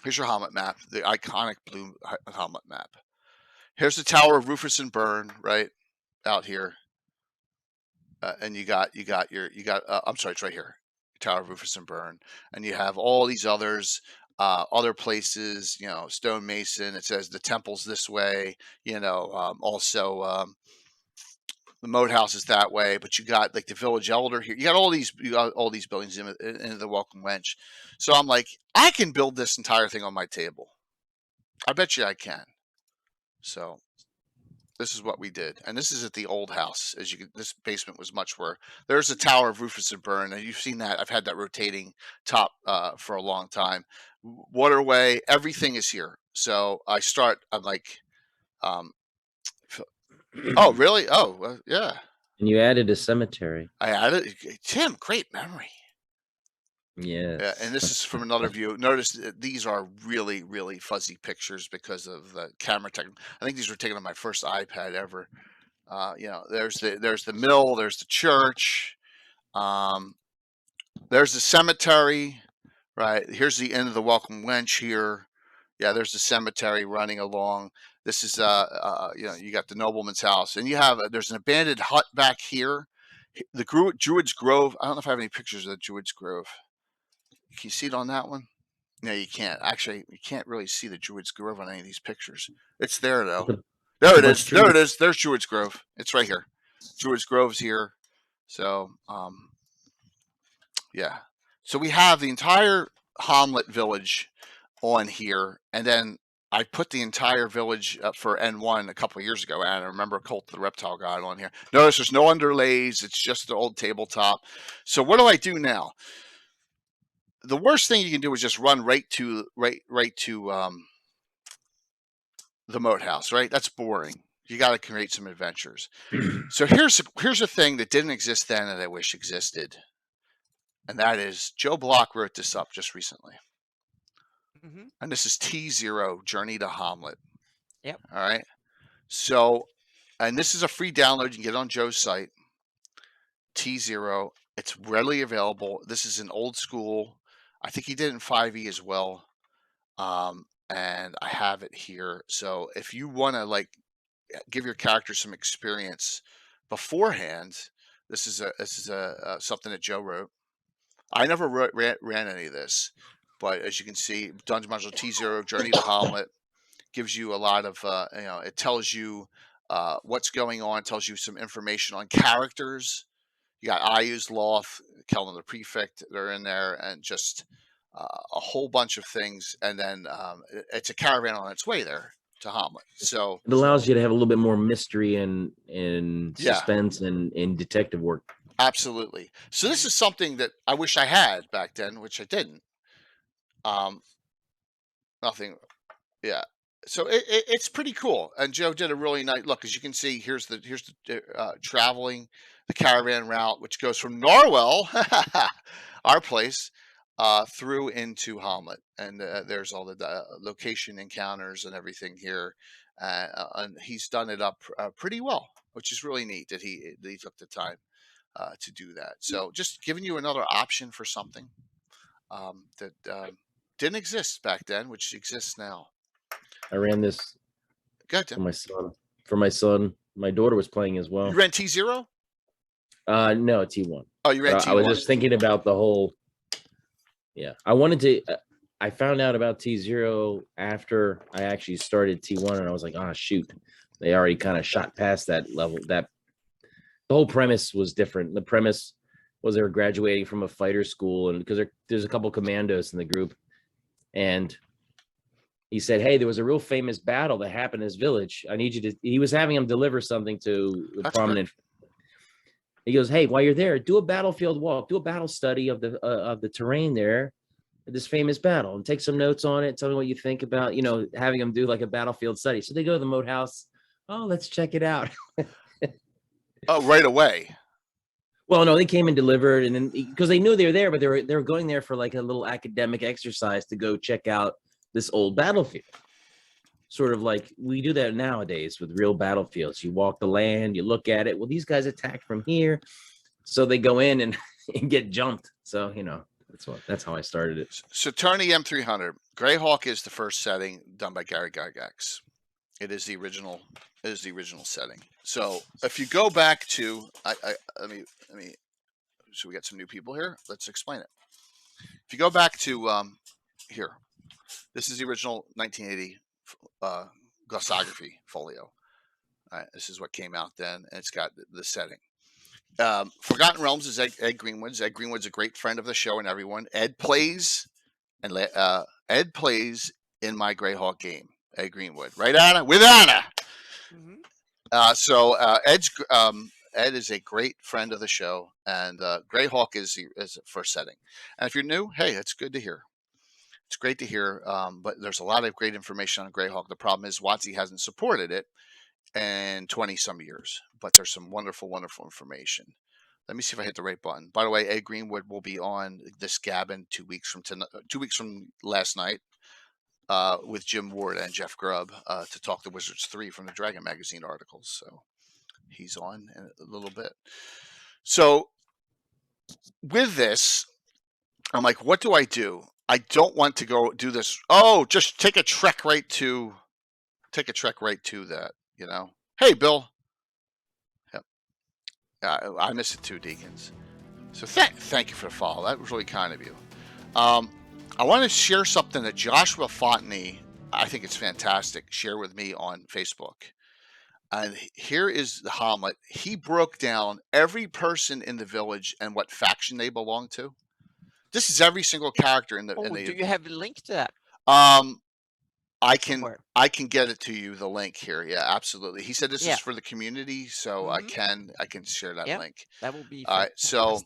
Here's your Hommlet map, the iconic blue Hommlet map. Here's the Tower of Rufus and Burn, right out here, and you got I'm sorry, it's right here, Tower of Rufus and Burn, and you have all these others, other places, you know, Stonemason. It says the temple's this way, you know, also the moat house is that way, but you got like the village elder here. You got all these buildings in the Welcome Wench. So I'm like, I can build this entire thing on my table. I bet you I can. So this is what we did, and this is at the old house. As you can, this basement was much where there's a Tower of Rufus and Burn, and you've seen that. I've had that rotating top for a long time. Waterway, everything is here. So I'm like, oh really? Oh yeah. And you added a cemetery. I added Tim. Great memory. Yes. Yeah, and this is from another view. Notice that these are really, really fuzzy pictures because of the camera tech. I think these were taken on my first iPad ever. You know, there's the mill, there's the church, there's the cemetery, right? Here's the end of the Welcome Wench here. Yeah, there's the cemetery running along. This is you know, you got the nobleman's house, and you have there's an abandoned hut back here. The Druid's Grove. I don't know if I have any pictures of the Druid's Grove. Can you see it on that one? No, you can't. Actually, you can't really see the Druid's Grove on any of these pictures. It's there though. There it is. There it is. There's Druid's Grove. It's right here. Druid's Grove's here. So, yeah. So we have the entire Hommlet village on here, and then I put the entire village up for N1 a couple of years ago, and I remember Cult of the Reptile God on here. Notice there's no underlays. It's just the old tabletop. So what do I do now? The worst thing you can do is just run right to the moat house, right? That's boring. You got to create some adventures. So here's a thing that didn't exist then that I wish existed, and that is Joe Block wrote this up just recently. And this is T0 Journey to Hommlet. Yep. All right. So, and this is a free download. You can get it on Joe's site. T0. It's readily available. This is an old school. I think he did it in 5e as well. And I have it here. So if you want to like give your character some experience beforehand, this is something that Joe wrote. I never ran any of this, but as you can see, Dungeon Module T0 Journey to Hommlet gives you a lot of you know, it tells you what's going on, tells you some information on characters. You got Ayu's Loth, Kelvin the Prefect, they're in there, and just a whole bunch of things. And then it's a caravan on its way there to Hommlet. So it allows you to have a little bit more mystery and suspense and detective work. Absolutely. So this is something that I wish I had back then, which I didn't. Nothing. Yeah. So it's pretty cool. And Joe did a really nice look. As you can see, here's the traveling the caravan route, which goes from Norwell, our place, through into Hommlet. And there's all the location encounters and everything here. And he's done it up pretty well, which is really neat that he took the time to do that. So just giving you another option for something that didn't exist back then, which exists now. I ran this for my son. For my son, my daughter was playing as well. You ran T0? No, T1. Oh, you ran T1. I was just thinking about the whole. Yeah, I wanted to. I found out about T0 after I actually started T1, and I was like, oh shoot, they already kind of shot past that level. That the whole premise was different. The premise was they were graduating from a fighter school, and because there's a couple commandos in the group, and he said, hey, there was a real famous battle that happened in his village. I need you to, he was having him deliver something to a prominent. He goes, hey, while you're there, do a battlefield walk, do a battle study of the terrain there, this famous battle, and take some notes on it. Tell me what you think about, you know, having them do like a battlefield study. So they go to the moat house. Oh, let's check it out. Oh, right away. Well, no, they came and delivered, and then because they knew they were there, but they were going there for like a little academic exercise to go check out this old battlefield. Sort of like we do that nowadays with real battlefields. You walk the land, you look at it. Well, these guys attacked from here, so they go in and get jumped. So you know that's how I started it. So Tony M300, Greyhawk is the first setting done by Gary Gygax. It is the original. It is the original setting. So if you go back to, let me. So we got some new people here. Let's explain it. If you go back to here, this is the original 1980 glossography folio. All right, this is what came out then, and it's got the setting. Forgotten Realms is Ed Greenwood's. Ed Greenwood's a great friend of the show and everyone. Ed plays in my Greyhawk game. Ed Greenwood, right, Anna? With Anna. Mm-hmm. Ed is a great friend of the show, and Greyhawk is the first setting. And if you're new, hey, it's good to hear. It's great to hear, but there's a lot of great information on Greyhawk. The problem is WotC hasn't supported it in 20-some years, but there's some wonderful, wonderful information. Let me see if I hit the right button. By the way, Ed Greenwood will be on this Gabbin 2 weeks from tonight, 2 weeks from last night, with Jim Ward and Jeff Grubb to talk to Wizards 3 from the Dragon Magazine articles. So he's on in a little bit. So with this, I'm like, what do I do? I don't want to go do this. Oh, just take a trek right to that, you know. Hey, Bill. Yep. I miss it too, Deacons. So thank you for the follow. That was really kind of you. I want to share something that Joshua Fontenay, I think it's fantastic, share with me on Facebook. And here is the Hommlet. He broke down every person in the village and what faction they belong to. This is every single character in the. Do you have a link to that? I can get it to you, the link here. Yeah, absolutely. He said this is for the community, so mm-hmm. I can share that link. That will be all right. So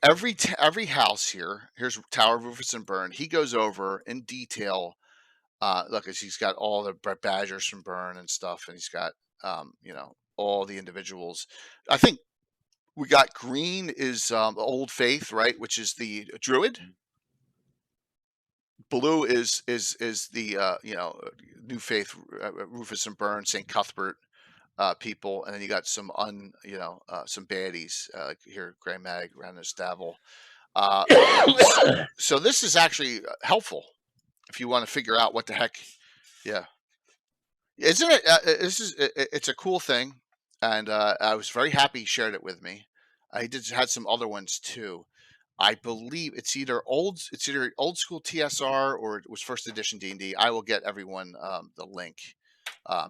every house here's Tower of Rufus and Byrne. He goes over in detail. Look, he's got all the badgers from Byrne and stuff, and he's got all the individuals. I think we got green is Old Faith, right, which is the druid. Blue is the New Faith, Rufus and Byrne, St. Cuthbert people, and then you got some some baddies like here, Grey Mag, Ranus Davil. So this is actually helpful if you want to figure out what the heck. Yeah, isn't it? It's a cool thing, and I was very happy he shared it with me. I had some other ones too. I believe it's either old school TSR or it was first edition D&D. I will get everyone the link.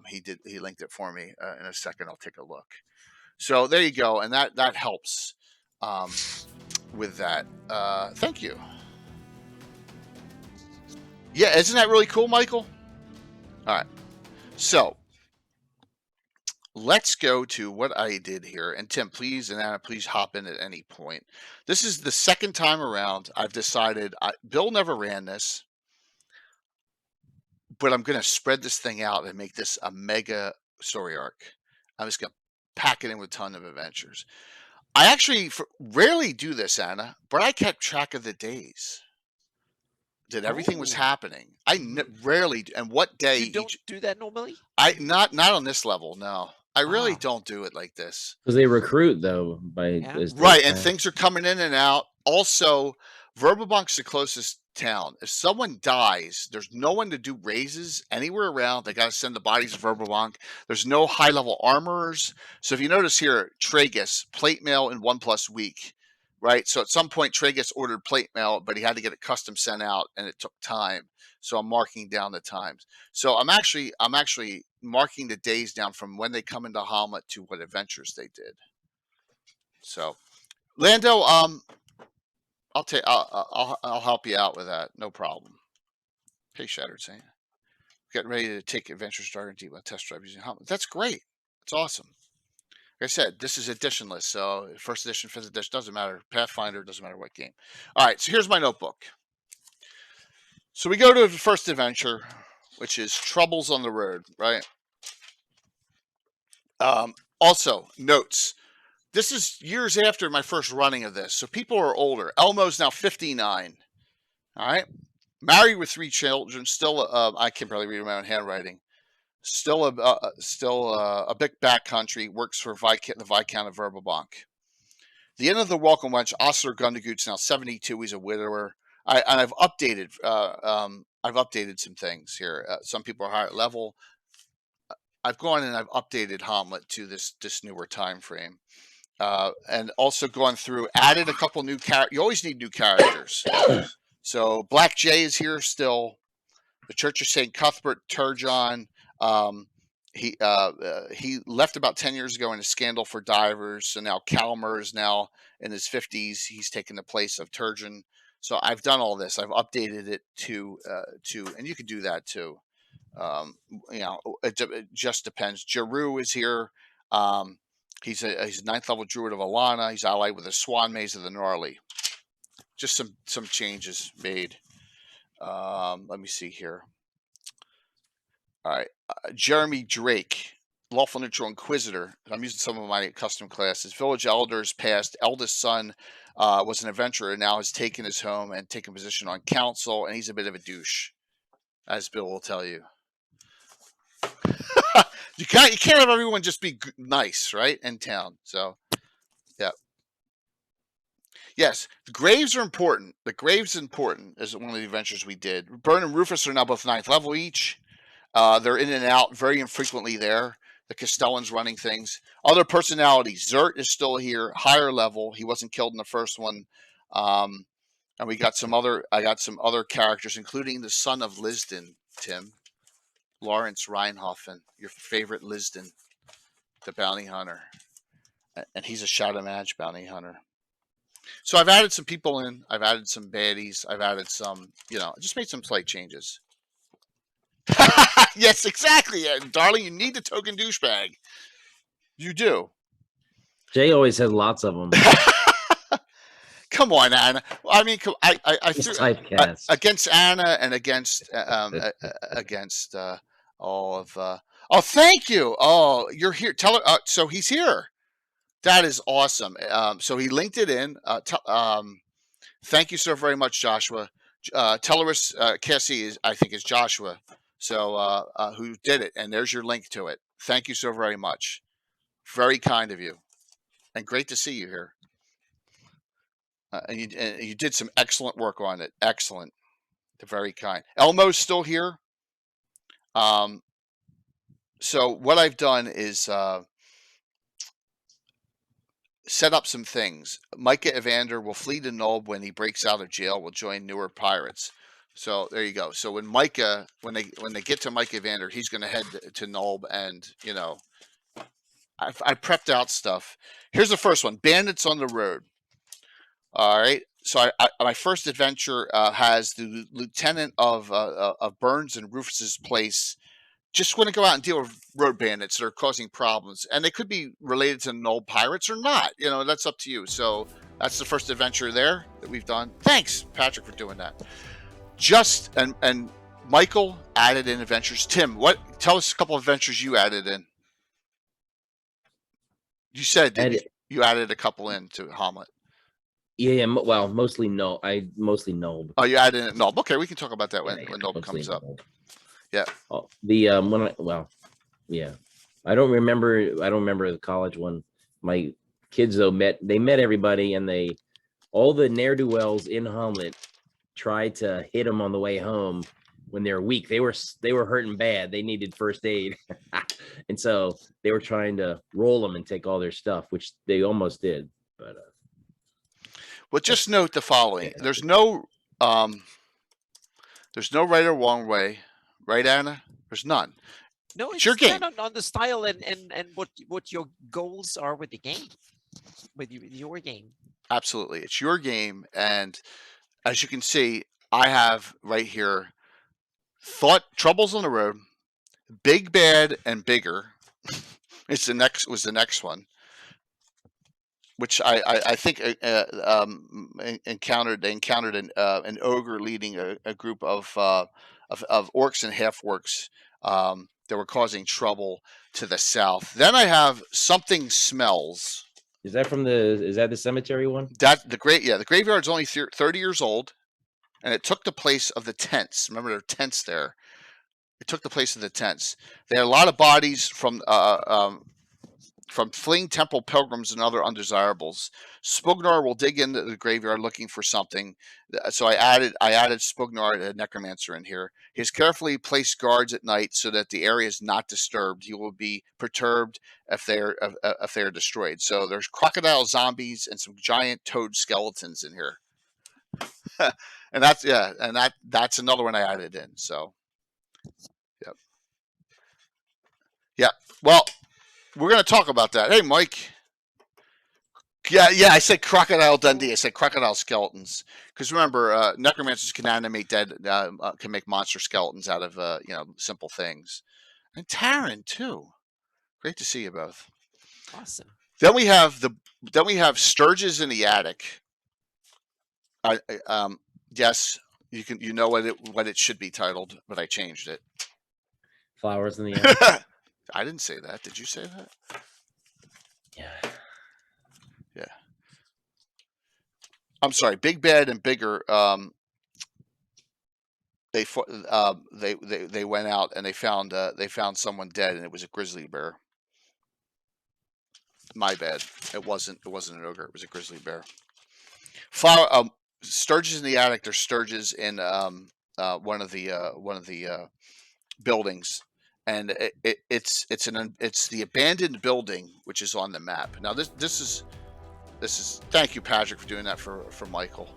He linked it for me in a second. I'll take a look. So there you go, and that helps with that. Thank you. Yeah, isn't that really cool, Michael? All right, so let's go to what I did here. And Tim, please, and Anna, please hop in at any point. This is the second time around I've decided, Bill never ran this, but I'm going to spread this thing out and make this a mega story arc. I'm just going to pack it in with a ton of adventures. I actually rarely do this, Anna, but I kept track of the days that everything was happening. I rarely, and what day. You don't do that normally? Not on this level, no. I really don't do it like this. Because they recruit, though. Right, and things are coming in and out. Also, Verbobank's the closest town. If someone dies, there's no one to do raises anywhere around. They got to send the bodies to Verbobank. There's no high-level armorers. So if you notice here, Tragus, plate mail in 1+ week, right? So at some point, Tragus ordered plate mail, but he had to get it custom sent out, and it took time. So I'm marking down the times. So I'm actually marking the days down from when they come into Hommlet to what adventures they did. So, Lando, I'll help you out with that. No problem. Hey, Shattered Saint, getting ready to take adventure starter deep on test drive using Hommlet. That's great. It's awesome. Like I said, this is editionless, so first edition, fifth edition doesn't matter. Pathfinder doesn't matter what game. All right, so here's my notebook. So we go to the first adventure, which is Troubles on the Road, right? Also, notes. This is years after my first running of this, so people are older. Elmo's now 59. All right? Married with 3 children, still, I can barely read my own handwriting. Still a big backcountry, works for the Viscount of Verbobank. The end of the Welcome Wench, Osler Gundegood's now 72. He's a widower. I've updated. I've updated some things here. Some people are higher level. I've gone and I've updated Hommlet to this newer time frame, and also gone through, added a couple new characters. You always need new characters. So Black Jay is here still. The Church of Saint Cuthbert, Turgon. He left about 10 years ago in a scandal for divers. So now Calmer is now in his 50s. He's taken the place of Turgon. So I've done all this. I've updated it to, and you can do that too. It just depends. Jeru is here. He's a ninth level druid of Alana. He's allied with the Swan Maze of the Gnarly. Just some changes made. Let me see here. All right, Jeremy Drake, Lawful Neutral Inquisitor. I'm using some of my custom classes. Village Elders passed. Eldest son was an adventurer, and now has taken his home and taken position on council, and he's a bit of a douche, as Bill will tell you. You can't have everyone just be nice, right? In town. So, yeah. Yes, the graves are important. The graves is important is one of the adventures we did. Bern and Rufus are now both 9th level each. They're in and out very infrequently there. The Castellans running things. Other personalities. Zert is still here, higher level. He wasn't killed in the first one. And we got some other. I got some other characters, including the son of Lisden, Tim, Lawrence Reinhofen, your favorite Lisden, the bounty hunter, and he's a Shadow Mage bounty hunter. So I've added some people in. I've added some baddies. I've added some. I just made some slight changes. Yes, exactly, darling. You need the token douchebag. You do. Jay always has lots of them. Come on, Anna. I mean, I threw against Anna and against all of. Oh, thank you. Oh, you're here. Tell her. So he's here. That is awesome. So he linked it in. Thank you so very much, Joshua. Tellerus Cassie I think is Joshua. So who did it? And there's your link to it. Thank you so very much. Very kind of you, and great to see you here. And you did some excellent work on it. Excellent. Very kind. Elmo's still here. So what I've done is set up some things. Micah Evander will flee to Nulb when he breaks out of jail. Will join newer pirates. So there you go. So when they get to Micah Evander, he's going to head to Nulb, and I prepped out stuff. Here's the first one: Bandits on the Road. All right. So my first adventure has the lieutenant of Burns and Rufus's place. Just want to go out and deal with road bandits that are causing problems, and they could be related to Nulb pirates or not. That's up to you. So that's the first adventure there that we've done. Thanks, Patrick, for doing that. And Michael added in adventures. Tim, tell us a couple of adventures you added in. You said you added a couple into Hommlet. Yeah. Well, mostly no. I mostly Nulb. Oh, you added in Nulb. Okay, we can talk about that when Nulb comes up. Yeah. Oh, yeah. I don't remember the college one. My kids though met everybody, and all the ne'er-do-wells in Hommlet tried to hit them on the way home when they were weak. They were hurting bad. They needed first aid. And so they were trying to roll them and take all their stuff, which they almost did. But well, just note the following. Yeah. There's no right or wrong way. Right, Anna? There's none. No, it's your game. On the style and what your goals are with the game, with your game. Absolutely. It's your game. And as you can see, I have right here Troubles on the Road, Big, Bad, and Bigger. was the next one, which I think encountered an ogre leading a group of orcs and half-orcs that were causing trouble to the south. Then I have Something Smells. Is that the cemetery one? The graveyard's only 30 years old, and it took the place of the tents. Remember, there are tents there. It took the place of the tents. They had a lot of bodies from from fleeing temple pilgrims and other undesirables. Spugnar will dig into the graveyard looking for something. So I added Spugnar, a necromancer, in here. He has carefully placed guards at night so that the area is not disturbed. He will be perturbed if they are destroyed. So there's crocodile zombies and some giant toad skeletons in here. And that's another one I added in. So yep. Well, we're going to talk about that. Hey, Mike. Yeah, I said Crocodile Dundee. I said crocodile skeletons. Because remember, necromancers can animate dead, can make monster skeletons out of, simple things. And Taryn, too. Great to see you both. Awesome. Then we have Sturges in the Attic. Yes, you know what it should be titled, but I changed it. Flowers in the Attic. I didn't say that. Did you say that? Yeah. Yeah. I'm sorry. Big Bad and Bigger. They went out and they found someone dead, and it was a grizzly bear. My bad. It wasn't an ogre. It was a grizzly bear. Sturges in the Attic. There's Sturges in one of the buildings. And it's the abandoned building, which is on the map. Now this is thank you, Patrick, for doing that for Michael.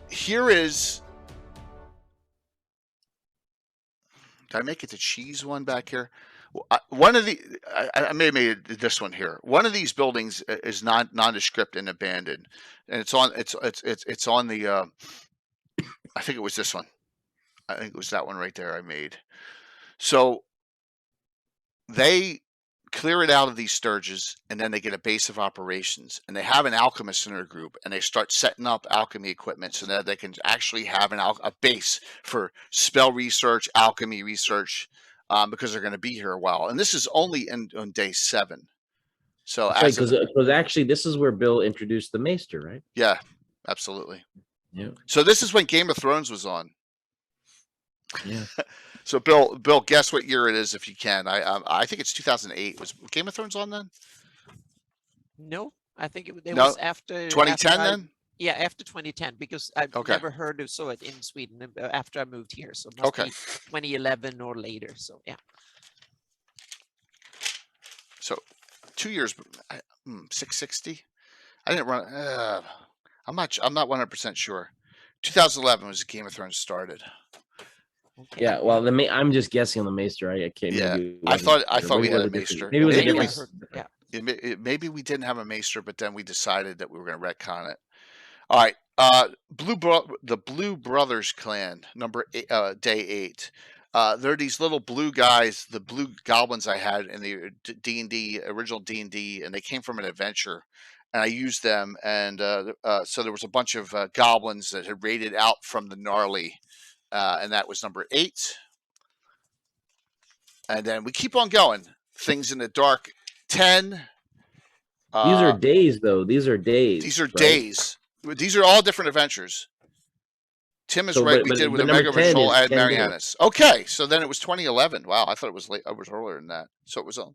Here is, did I make it the cheese one back here? I may have made it this one here. One of these buildings is nondescript and abandoned, and it's on the I think it was this one. I think it was that one right there I made. So they clear it out of these Sturges, and then they get a base of operations, and they have an alchemist in their group, and they start setting up alchemy equipment so that they can actually have a base for spell research, alchemy research, because they're going to be here a while. And this is only on day 7. So because actually this is where Bill introduced the Maester, right? Yeah, absolutely. Yeah. So this is when Game of Thrones was on. Yeah. So Bill, guess what year it is if you can. I think it's 2008. Was Game of Thrones on then? No, I think it was after 2010 then. Yeah, after 2010, because I've never heard or saw it in Sweden after I moved here. So it must be 2011 or later. So yeah. So 2 years, 660. I didn't run. I'm not 100% sure. 2011 was Game of Thrones started. Okay. Yeah, well, I'm just guessing on the Maester. I can't. Yeah, I thought we had a Maester. Maybe it was a different. Yeah. Maybe we didn't have a Maester, but then we decided that we were going to retcon it. All right, the Blue Brothers clan, day 8. They're these little blue guys, the blue goblins I had in the D&D original D&D, and they came from an adventure, and I used them. And so there was a bunch of goblins that had raided out from the gnarly. And that was number 8. And then we keep on going. Things in the Dark, 10. These are days, though. These are days. These are days. These are all different adventures. Tim is right. We did with the Mega Original at Marianas. Okay, so then it was 2011. Wow, I thought it was late. I was earlier than that. So it was on.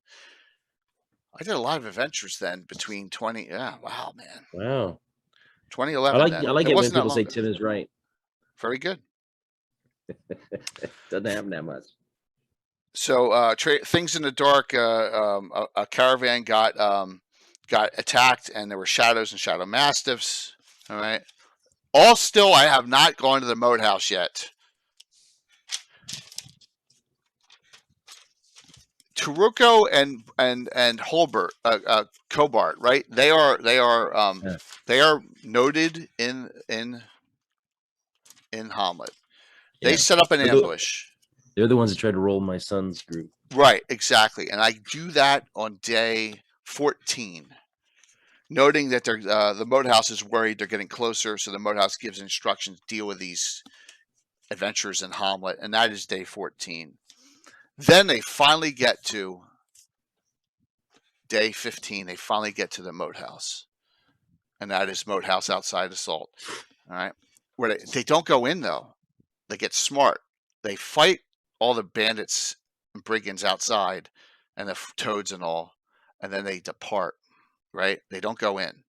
I did a lot of adventures then between 20. Yeah, wow, man. Wow. 2011. I like it when people say Tim is right. Very good. Doesn't happen that much. So Things in the Dark, a caravan got attacked, and there were shadows and shadow mastiffs. All right. All still, I have not gone to the moat house yet. Taruko and Holbert, Cobart, right? They are noted in Hommlet. They set up an ambush. They're the ones that tried to roll my son's group. Right, exactly. And I do that on day 14, noting that the moat house is worried they're getting closer, so the moat house gives instructions to deal with these adventures in Hommlet, and that is day 14. Then they finally get to day 15. They finally get to the moat house, and that is moat house outside assault. All right, where they don't go in though. They get smart. They fight all the bandits and brigands outside, and the toads and all, and then they depart. Right? They don't go in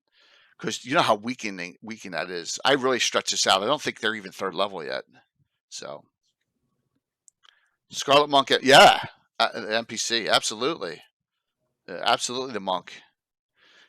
because you know how weakening that is. I really stretch this out. I don't think they're even third level yet. So Scarlet Monk, yeah, NPC, absolutely, absolutely the monk.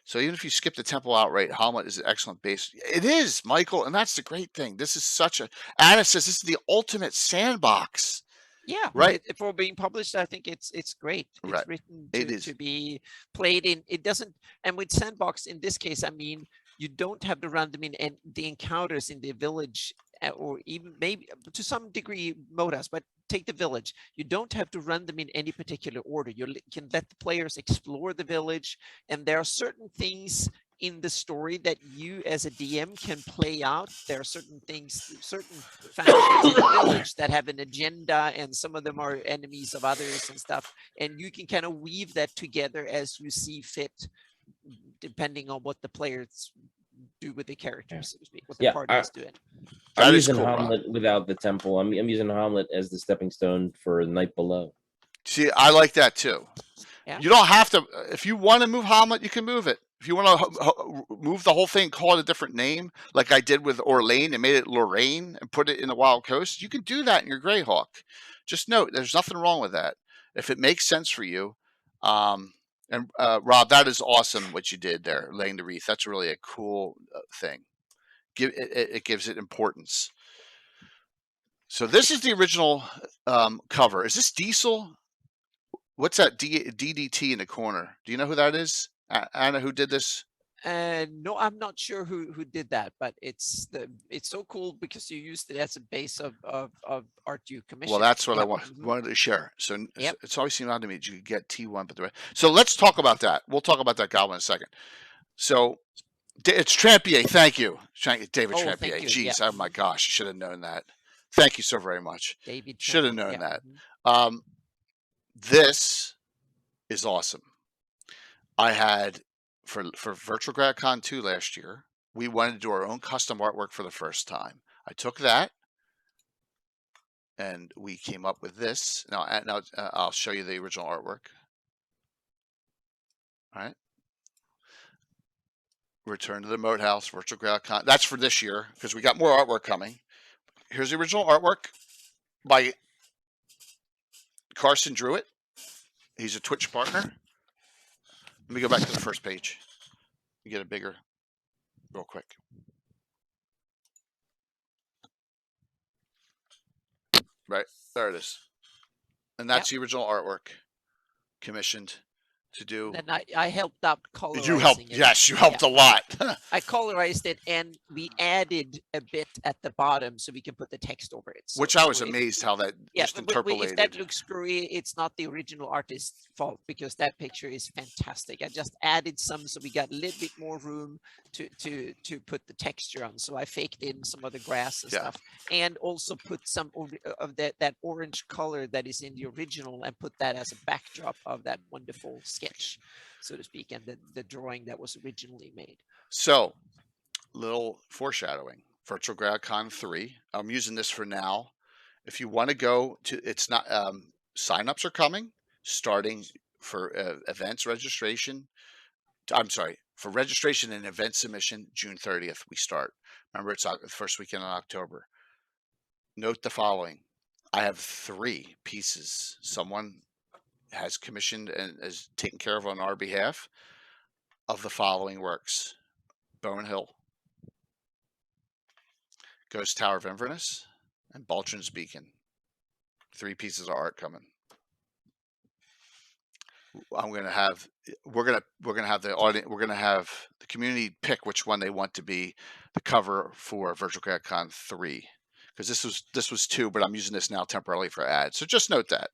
So even if you skip the temple outright, Hommlet is an excellent base. It is, Michael, and that's the great thing. This is such a. Anna says this is the ultimate sandbox. Yeah, right. For being published, I think it's great. Right. It's written It is. to be played in. It doesn't, and with sandbox in this case, I mean, you don't have to run them in, and the encounters in the village, or even maybe to some degree modas, but take the village. You don't have to run them in any particular order. You can let the players explore the village, and there are certain things in the story that you as a DM can play out. There are certain things, certain factions in the village that have an agenda, and some of them are enemies of others and stuff. And you can kind of weave that together as you see fit, depending on what the players do with the characters, so to speak, what the party is doing. I'm using Hommlet without the temple. I'm using Hommlet as the stepping stone for Night Below. See, I like that too. Yeah. You don't have to. If you want to move Hommlet, you can move it. If you want to move the whole thing, call it a different name, like I did with Orlane and made it Lorraine and put it in the Wild Coast, you can do that in your Greyhawk. Just note, there's nothing wrong with that. If it makes sense for you. And Rob, that is awesome what you did there, laying the wreath. That's really a cool thing. It gives it importance. So this is the original cover. Is this Diesel? What's that DDT in the corner? Do you know who that is? Anna, who did this? No, I'm not sure who did that, but it's so cool because you used it as a base of art you commissioned. Well, that's what I wanted to share. So it's always seemed odd to me that you could get T1, but so let's talk about that. We'll talk about that Goblin in a second. So it's Trampier. Thank you, David Trampier. Jeez, oh my gosh, I should have known that. Thank you so very much. David should have known that. This is awesome. I had for Virtual GradCon 2 last year, we wanted to do our own custom artwork for the first time. I took that and we came up with this. Now I'll show you the original artwork. All right. Return to the Moat House, Virtual GradCon. That's for this year because we got more artwork coming. Here's the original artwork by Carson Druitt. He's a Twitch partner. Let me go back to the first page. You get it bigger real quick. Right, there it is. And that's the original artwork commissioned to do. And I helped out colorizing You helped, it. yes, you helped a lot. I colorized it, and we added a bit at the bottom so we can put the text over it. So, which I was amazed how that just interpolated. If that looks screwy, it's not the original artist's fault because that picture is fantastic. I just added some so we got a little bit more room to put the texture on. So I faked in some of the grass and stuff, and also put some of that orange color that is in the original and put that as a backdrop of that wonderful sketch, so to speak, and the drawing that was originally made. So, little foreshadowing. Virtual GradCon 3. I'm using this for now. If you want to go to, it's not, signups are coming, starting for events registration. I'm sorry, for registration and event submission, June 30th, we start. Remember, it's the first weekend in October. Note the following. I have 3 pieces. Someone has commissioned and is taken care of on our behalf of the following works. Bone Hill, Ghost Tower of Inverness, and Baltron's Beacon. 3 pieces of art coming. I'm gonna have we're gonna have the audience, we're gonna have the community pick which one they want to be the cover for Virtual GradCon 3, because this was 2, but I'm using this now temporarily for ads. So just note that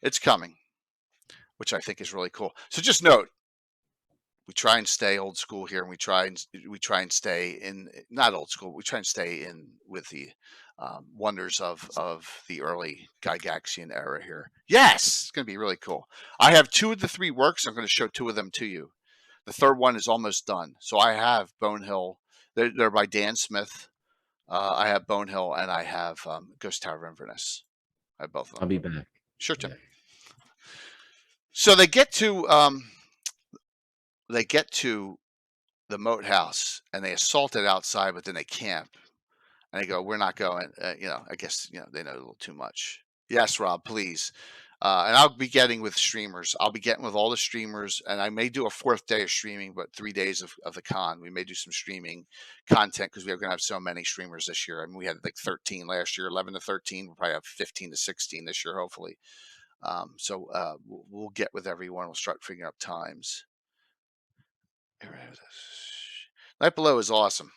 it's coming, which I think is really cool. So just note, we try and stay old school here, and we try and stay in, not old school. We try and stay in with the wonders of the early Gygaxian era here. Yes, it's going to be really cool. I have 2 of the 3 works. I'm going to show 2 of them to you. The third one is almost done. So I have Bone Hill. They're by Dan Smith. I have Bone Hill, and I have Ghost Tower of Inverness. I have both of them. I'll be back. Sure, Tim. Yeah. So they get to the moat house and they assault it outside, but then they camp and they go, "We're not going." I guess they know a little too much. Yes, Rob, please. And I'll be getting with streamers. I'll be getting with all the streamers, and I may do a fourth day of streaming, but 3 days of the con. We may do some streaming content because we're going to have so many streamers this year. I mean, we had like 13 last year, 11 to 13. We'll probably have 15 to 16 this year, hopefully. So we'll get with everyone. We'll start figuring out times. Night Below is awesome.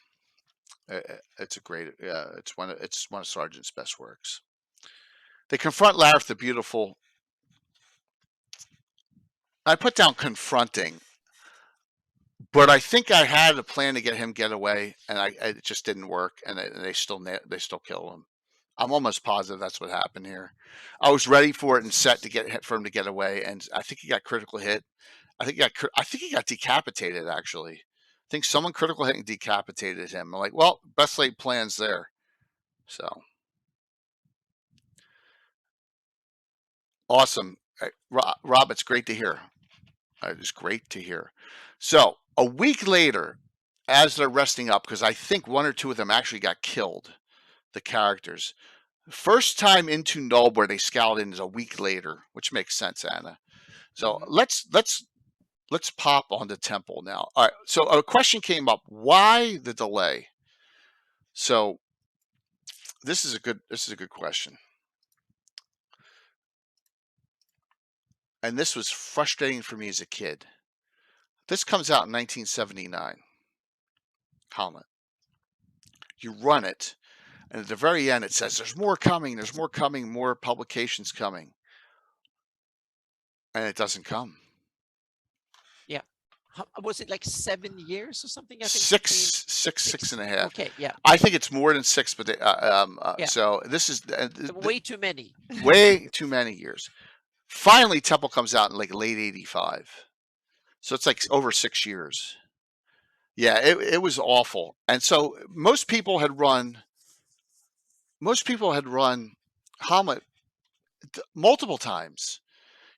It's a great. It's one of Sargent's best works. They confront Lareth the Beautiful. I put down confronting, but I think I had a plan to get him get away, and it just didn't work, and they still kill him. I'm almost positive that's what happened here. I was ready for it and set for him to get away, and I think he got critical hit. I think he got decapitated. Actually, I think someone critical hit and decapitated him. I'm like, well, best laid plans there. So awesome, Rob. It's great to hear. It is great to hear. So a week later, as they're resting up, because I think one or two of them actually got killed, the characters. First time into Null where they scowled in is a week later, which makes sense, Anna. So let's pop on the temple now. All right. So a question came up: why the delay? So this is a good question, and this was frustrating for me as a kid. This comes out in 1979. Hommlet. You run it, and at the very end it says there's more coming, more publications coming, and it doesn't come. Yeah. Was it like 7 years or something? I think six and a half. Okay, yeah. I think it's more than six, but so this is way too many. Way too many years. Finally, Temple comes out in like late '85, so it's like over 6 years. Yeah, it was awful, and so most people had run Hommlet multiple times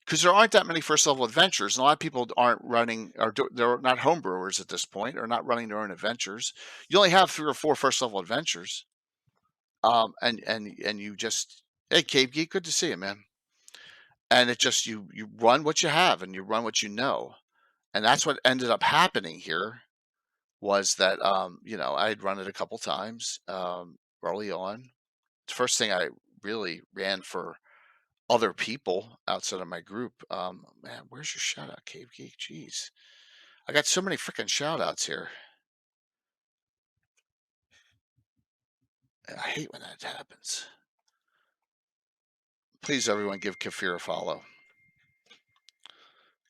because there aren't that many first level adventures, and a lot of people aren't running, or they're not homebrewers at this point, or not running their own adventures. You only have 3 or 4 first level adventures, and you just, hey, Cave Geek, good to see you, man. And it just you run what you have and you run what you know, and that's what ended up happening here. Was that I had run it a couple times early on. The first thing I really ran for other people outside of my group. Man, where's your shout out, Cave Geek? Jeez, I got so many freaking shout outs here. I hate when that happens. Please, everyone, give Kafir a follow.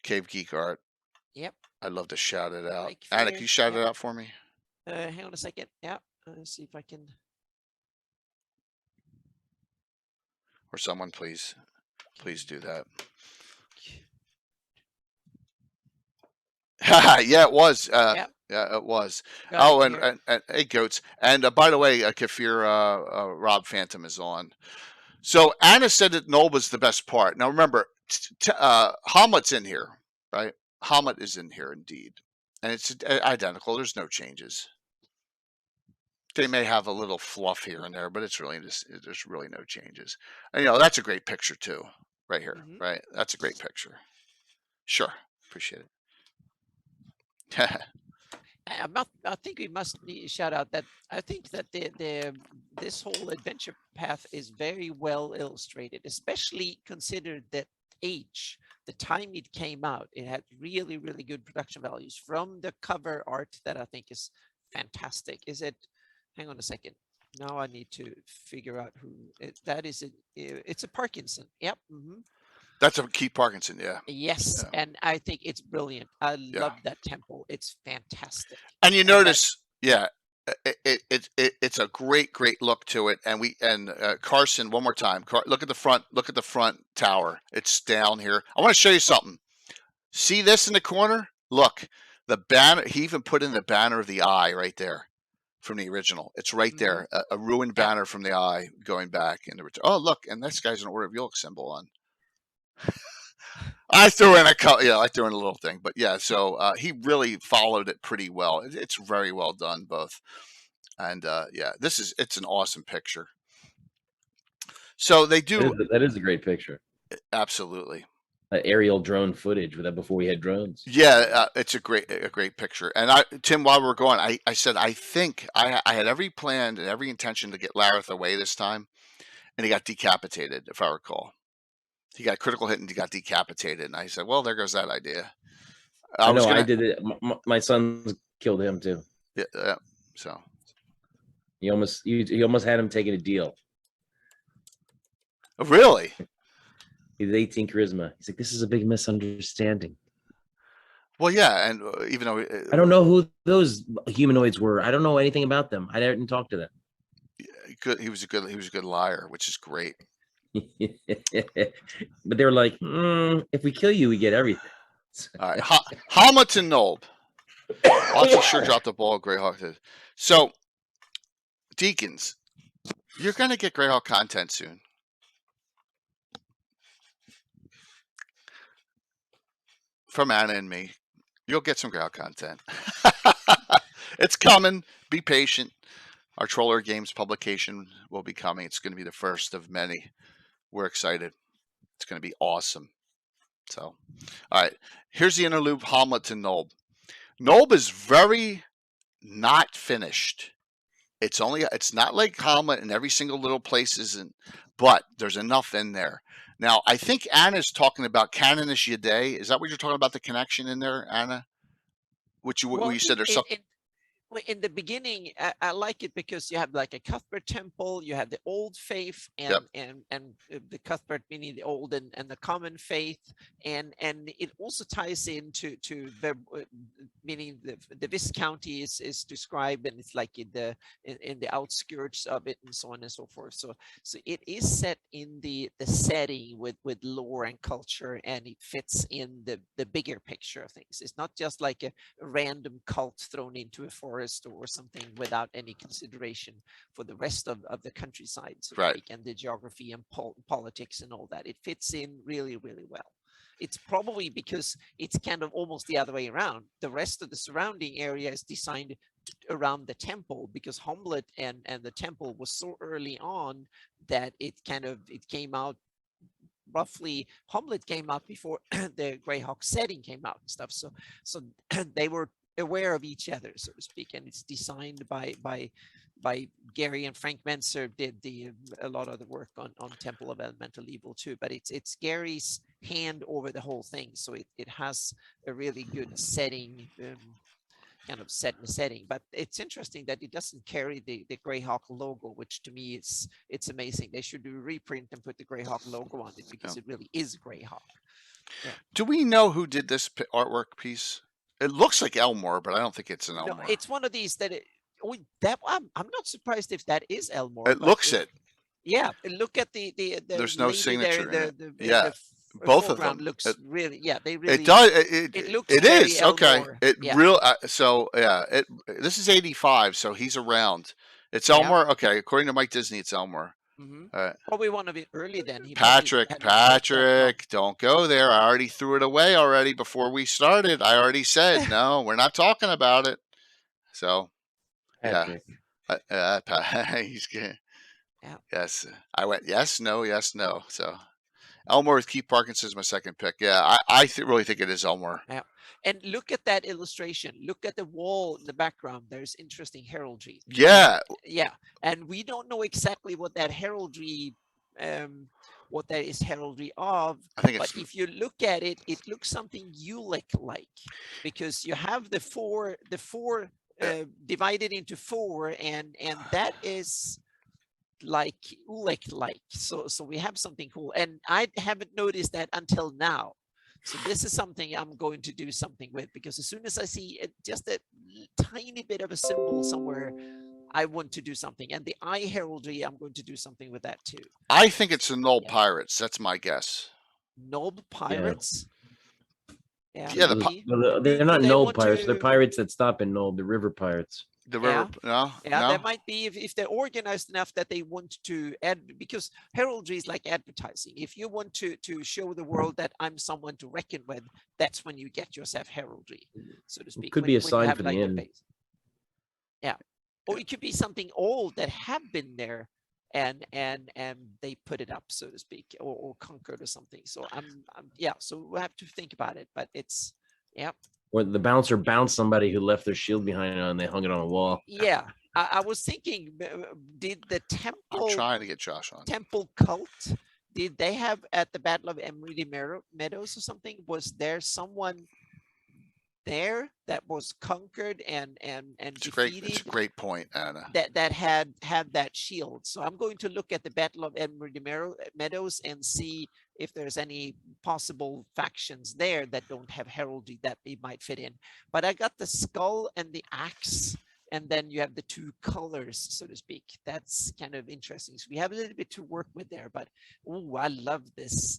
Cave Geek Art. Yep. I'd love to shout it out. Anna, can you shout it out for me? Hang on a second. Yeah. Let's see if I can. Or someone, please do that. Yeah, it was. Yeah, it was. And hey, goats. And by the way, Kafir, Rob Phantom is on. So Anna said that Null was the best part. Now remember, Hommlet's in here, right? Hommlet is in here indeed, and it's identical. There's no changes. They may have a little fluff here and there, but it's really there's really no changes. And that's a great picture too, right here, right? That's a great picture. Sure, appreciate it. I think we must shout out that I think that this whole adventure path is very well illustrated, especially considered that age, the time it came out. It had really, really good production values from the cover art that I think is fantastic. Hang on a second. Now I need to figure out who that is. It's a Parkinson. Yep. That's a Keith Parkinson, yeah. Yes, yeah. And I think it's brilliant. I love that temple. It's fantastic. And you notice, it's a great look to it. And Carson, one more time. Look at the front tower. It's down here. I want to show you something. See this in the corner? Look, the banner. He even put in the banner of the eye right there from the original. It's right there, a ruined banner from the eye going back in the return. Oh, look, and this guy's an Order of Yolk symbol on. I threw in a couple, I threw in a little thing, but yeah. So he really followed it pretty well. It's very well done, both, and yeah, it's an awesome picture. So they do That is a great picture. absolutely. Aerial drone footage with that before we had drones. Yeah, it's a great picture. And Tim, while we're going, I said I think I had every plan and every intention to get Lareth away this time, and he got decapitated, if I recall. He got critical hit and he got decapitated, and I said, well, there goes that idea. I know. I did it. My son killed him too. Yeah. So he almost had him taking a deal. Really? He's 18 charisma. He's like, this is a big misunderstanding. Well, yeah, and even though I don't know who those humanoids were, I don't know anything about them. I didn't talk to them. He was a good liar, which is great. But they were like, if we kill you, we get everything. All right, Hommlet and Nob. Archie sure dropped the ball. Greyhawk did. So, Deacons, you're going to get Greyhawk content soon. From Anna and me, you'll get some Greyhawk content. It's coming. Be patient. Our Troller Games publication will be coming. It's going to be the first of many. We're excited. It's going to be awesome. So, all right. Here's the interlude. Hommlet to Nob. Nob is very not finished. It's not like Hommlet in every single little place isn't, but there's enough in there. Now, I think Anna's talking about Canonish Yade. Is that what you're talking about, the connection in there, Anna? Which you said there's something. In the beginning, I like it because you have like a Cuthbert temple, you have the old faith, and the Cuthbert meaning the old and the common faith, and it also ties into the meaning the Viscounty is described, and it's like in the outskirts of it, and so on and so forth. So it is set in the setting with lore and culture, and it fits in the bigger picture of things. It's not just like a random cult thrown into a forest or something without any consideration for the rest of the countryside, so to speak, and the geography and politics and all that. It fits in really, really well. It's probably because it's kind of almost the other way around. The rest of the surrounding area is designed around the temple, because Hommlet and the temple was so early on that it came out roughly. Hommlet came out before the Greyhawk setting came out and stuff. So they were aware of each other, so to speak, and it's designed by Gary and Frank Menser did a lot of the work on Temple of Elemental Evil too, but it's Gary's hand over the whole thing, so it has a really good setting, kind of setting. But it's interesting that it doesn't carry the Greyhawk logo, which to me it's amazing. They should do a reprint and put the Greyhawk logo on it, because it really is Greyhawk. Yeah. Do we know who did this artwork piece? It looks like Elmore, but I don't think it's an Elmore. No, it's one of these that I'm not surprised if that is Elmore. It looks it. Yeah, look at the there's no signature there, in it. Both of them looks really. Yeah, they really. It does. It looks. It is Elmore. okay. So yeah. This is 85, so he's around. It's Elmore. Yeah. Okay, according to Mike Disney, it's Elmore. Mm-hmm. Probably one of it early then. Patrick, don't go there. I already threw it away already before we started. I already said no. We're not talking about it. So, Patrick. He's good. Yeah. Yes, I went yes, no. So, Elmore with Keith Parkinson is my second pick. Yeah, I really think it is Elmore. Yeah. And look at that illustration. Look at the wall in the background. There's interesting heraldry. Yeah. Yeah. And we don't know exactly what that heraldry, what that is heraldry of. But if you look at it, it looks something Ulick-like, because you have the four divided into four, and that is like Ulick-like. So we have something cool, and I haven't noticed that until now. So this is something I'm going to do something with, because as soon as I see just a tiny bit of a symbol somewhere, I want to do something. And the eye heraldry, I'm going to do something with that too. I think it's the Nob Pirates. That's my guess. Nob Pirates? Yeah, they're not Nob Pirates. They're pirates that stop in Nob, the river pirates. The river, no, Yeah, no. there might be if they're organized enough that they want to add, because heraldry is like advertising. If you want to show the world that I'm someone to reckon with, that's when you get yourself heraldry, so to speak. Could be a when you sign have for like the a inn. base. Yeah, or it could be something old that have been there, and they put it up, so to speak, or conquered or something. So I'm yeah. So we'll have to think about it, but it's yeah. Or the bouncer bounced somebody who left their shield behind and they hung it on a wall. Yeah, I was thinking, did the I'm trying to get Josh on. temple cult, did they have at the Battle of Emory Meadows or something? Was there someone there that was conquered and defeated? It's a great point, Anna. That had that shield. So I'm going to look at the Battle of Emory Meadows and see if there's any possible factions there that don't have heraldry that they might fit in. But I got the skull and the axe, and then you have the two colors, so to speak. That's kind of interesting. So we have a little bit to work with there, but oh, I love this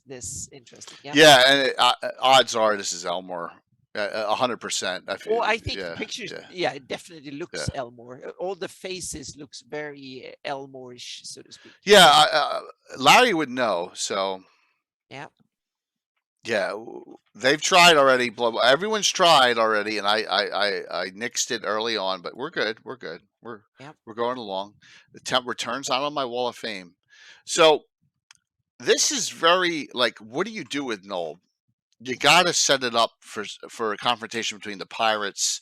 interesting. Yeah, and odds are this is Elmore. 100%. I think the pictures, it definitely looks Elmore. All the faces looks very Elmore-ish, so to speak. Yeah, Larry would know. So yeah, they've tried already. Everyone's tried already, and I nixed it early on, but we're good. We're good. We're going along. The temp returns out on my wall of fame. So this is very like, what do you do with Noel? You got to set it up for a confrontation between the pirates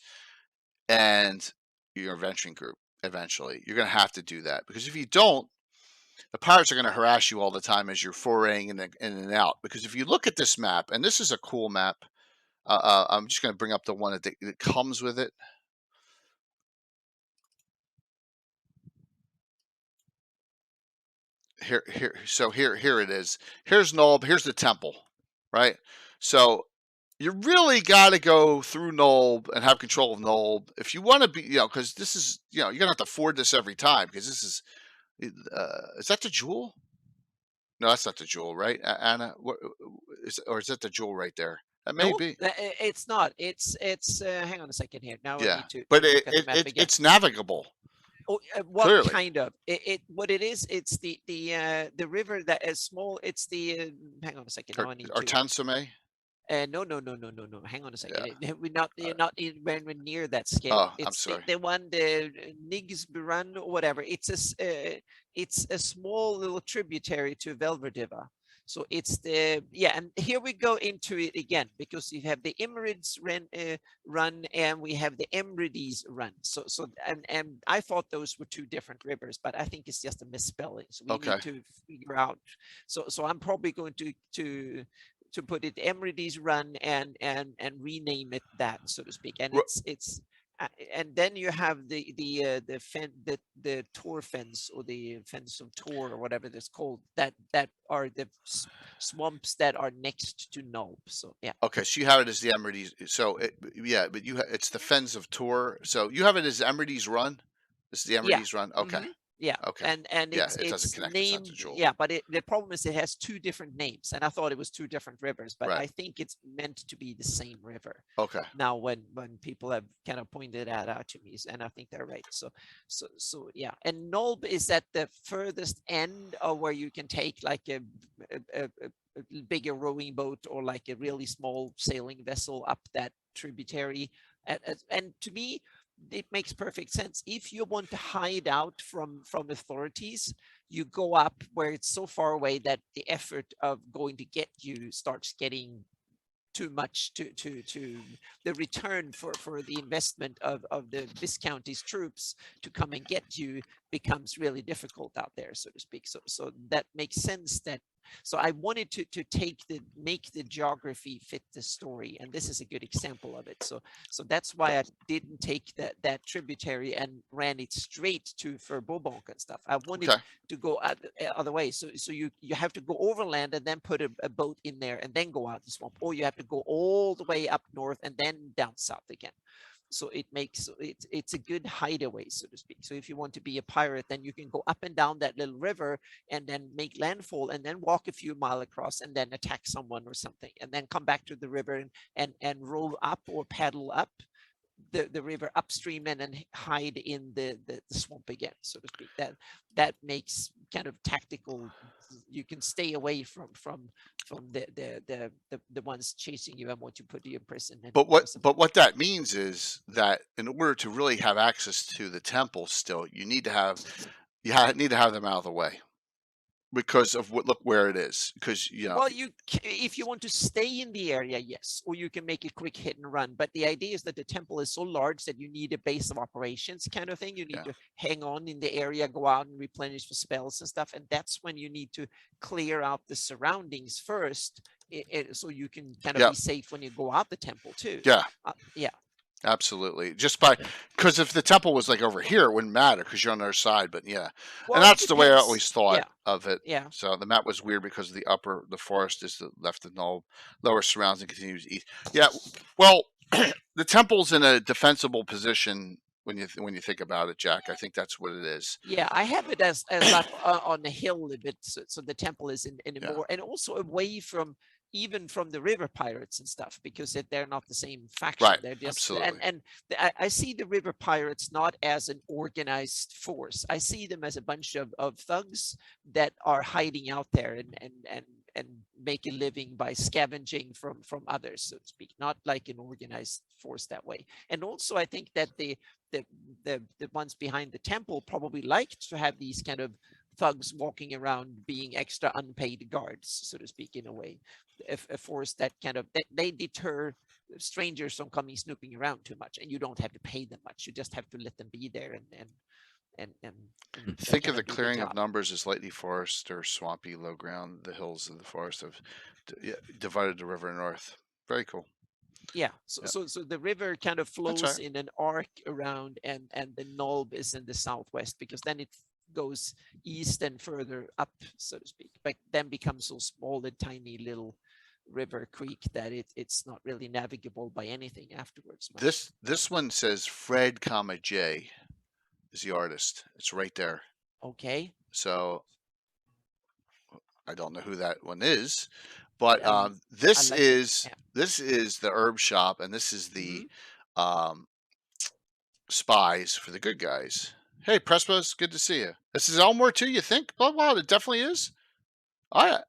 and your adventuring group. Eventually, you're going to have to do that, because if you don't, the pirates are going to harass you all the time as you're foraying in and out. Because if you look at this map, and this is a cool map, I'm just going to bring up the one that comes with it. Here it is. Here's Nulb. Here's the temple, right? So you really got to go through Nulb and have control of Nulb if you want to be, because this is, you're going to have to afford this every time, because this is that the jewel? No, that's not the jewel, right, Anna? Or is that the jewel right there? That may be. It's not. It's hang on a second here. Now I need to but look at the map again. It's navigable. Oh, well, clearly. Kind of. What it is, it's the river that is small. It's the hang on a second. Now I need to. Artansame? No. Hang on a second. We're not anywhere near that scale. I'm sorry. The one, the Nigsburan or whatever. It's a small little tributary to Velverdiva. So it's and here we go into it again, because you have the Emerids run and we have the Emerides run. So and I thought those were two different rivers, but I think it's just a misspelling. So we need to figure out. So I'm probably going to put it Emerides run and rename it that, so to speak. And it's and then you have the Tor fence, or the fence of Tor, or whatever it's called, that are the swamps that are next to Nulb. So okay, so you have it as the Emerides. So but it's the fens of Tor. So you have it as Emerides run. This is the Emerides run. Okay. Mm-hmm. Yeah. Okay. And it doesn't connect named. To Jewel. Yeah, but the problem is it has two different names, and I thought it was two different rivers, but I think it's meant to be the same river. Okay. Now, when people have kind of pointed that out to me, and I think they're right. So yeah. And Nulb is at the furthest end of where you can take like a bigger rowing boat, or like a really small sailing vessel up that tributary. And to me, it makes perfect sense. If you want to hide out from authorities, you go up where it's so far away that the effort of going to get you starts getting too much to the return for the investment of the Viscounty's troops to come and get you becomes really difficult out there, so to speak. So that makes sense. So I wanted to make the geography fit the story, and this is a good example of it. So that's why I didn't take that tributary and ran it straight for Bobonk and stuff. I wanted to go other way. So you have to go overland and then put a boat in there and then go out the swamp, or you have to go all the way up north and then down south again. So it makes it's a good hideaway, so to speak. So if you want to be a pirate, then you can go up and down that little river and then make landfall and then walk a few miles across and then attack someone or something, and then come back to the river and row up or paddle up the river upstream and then hide in the swamp again, so to speak. That makes kind of tactical. You can stay away from the ones chasing you and want to put you in prison. But what that means is that in order to really have access to the temple, still you need to have them out of the way. Because of look where it is. Because well, if you want to stay in the area, yes, or you can make a quick hit and run. But the idea is that the temple is so large that you need a base of operations kind of thing. You need to hang on in the area, go out and replenish for spells and stuff. And that's when you need to clear out the surroundings first, so you can kind of be safe when you go out the temple too. Yeah. Absolutely. Because if the temple was like over here, it wouldn't matter because you're on the other side. But well, and that's the way I always thought of it. Yeah. So the map was weird because the forest is the left and lower surrounds and continues east. Yeah. Well, the temple's in a defensible position when you think about it, Jack. I think that's what it is. Yeah, I have it as up on the hill a bit, so the temple is in a more, and also away from even from the river pirates and stuff, because they're not the same faction. Right. They're just Absolutely. and I see the river pirates not as an organized force. I see them as a bunch of thugs that are hiding out there and make a living by scavenging from others, so to speak, not like an organized force that way. And also I think that the ones behind the temple probably like to have these kind of thugs walking around being extra unpaid guards, so to speak, in a way. A force that kind of they deter strangers from coming snooping around too much, and you don't have to pay them much. You just have to let them be there and think of the clearing of numbers as lightly forest or swampy low ground. The hills of the forest have divided the river north. Very cool. Yeah. So the river kind of flows in an arc around, and the Nulb is in the southwest, because then it goes east and further up, so to speak, but then becomes so small and tiny little river creek that it's not really navigable by anything afterwards. This one says Fred, J is the artist. It's right there. Okay. So I don't know who that one is, but this is the herb shop, and this is the spies for the good guys. Hey, Prespos, good to see you. This is Elmore too, you think? But wow, it definitely is. I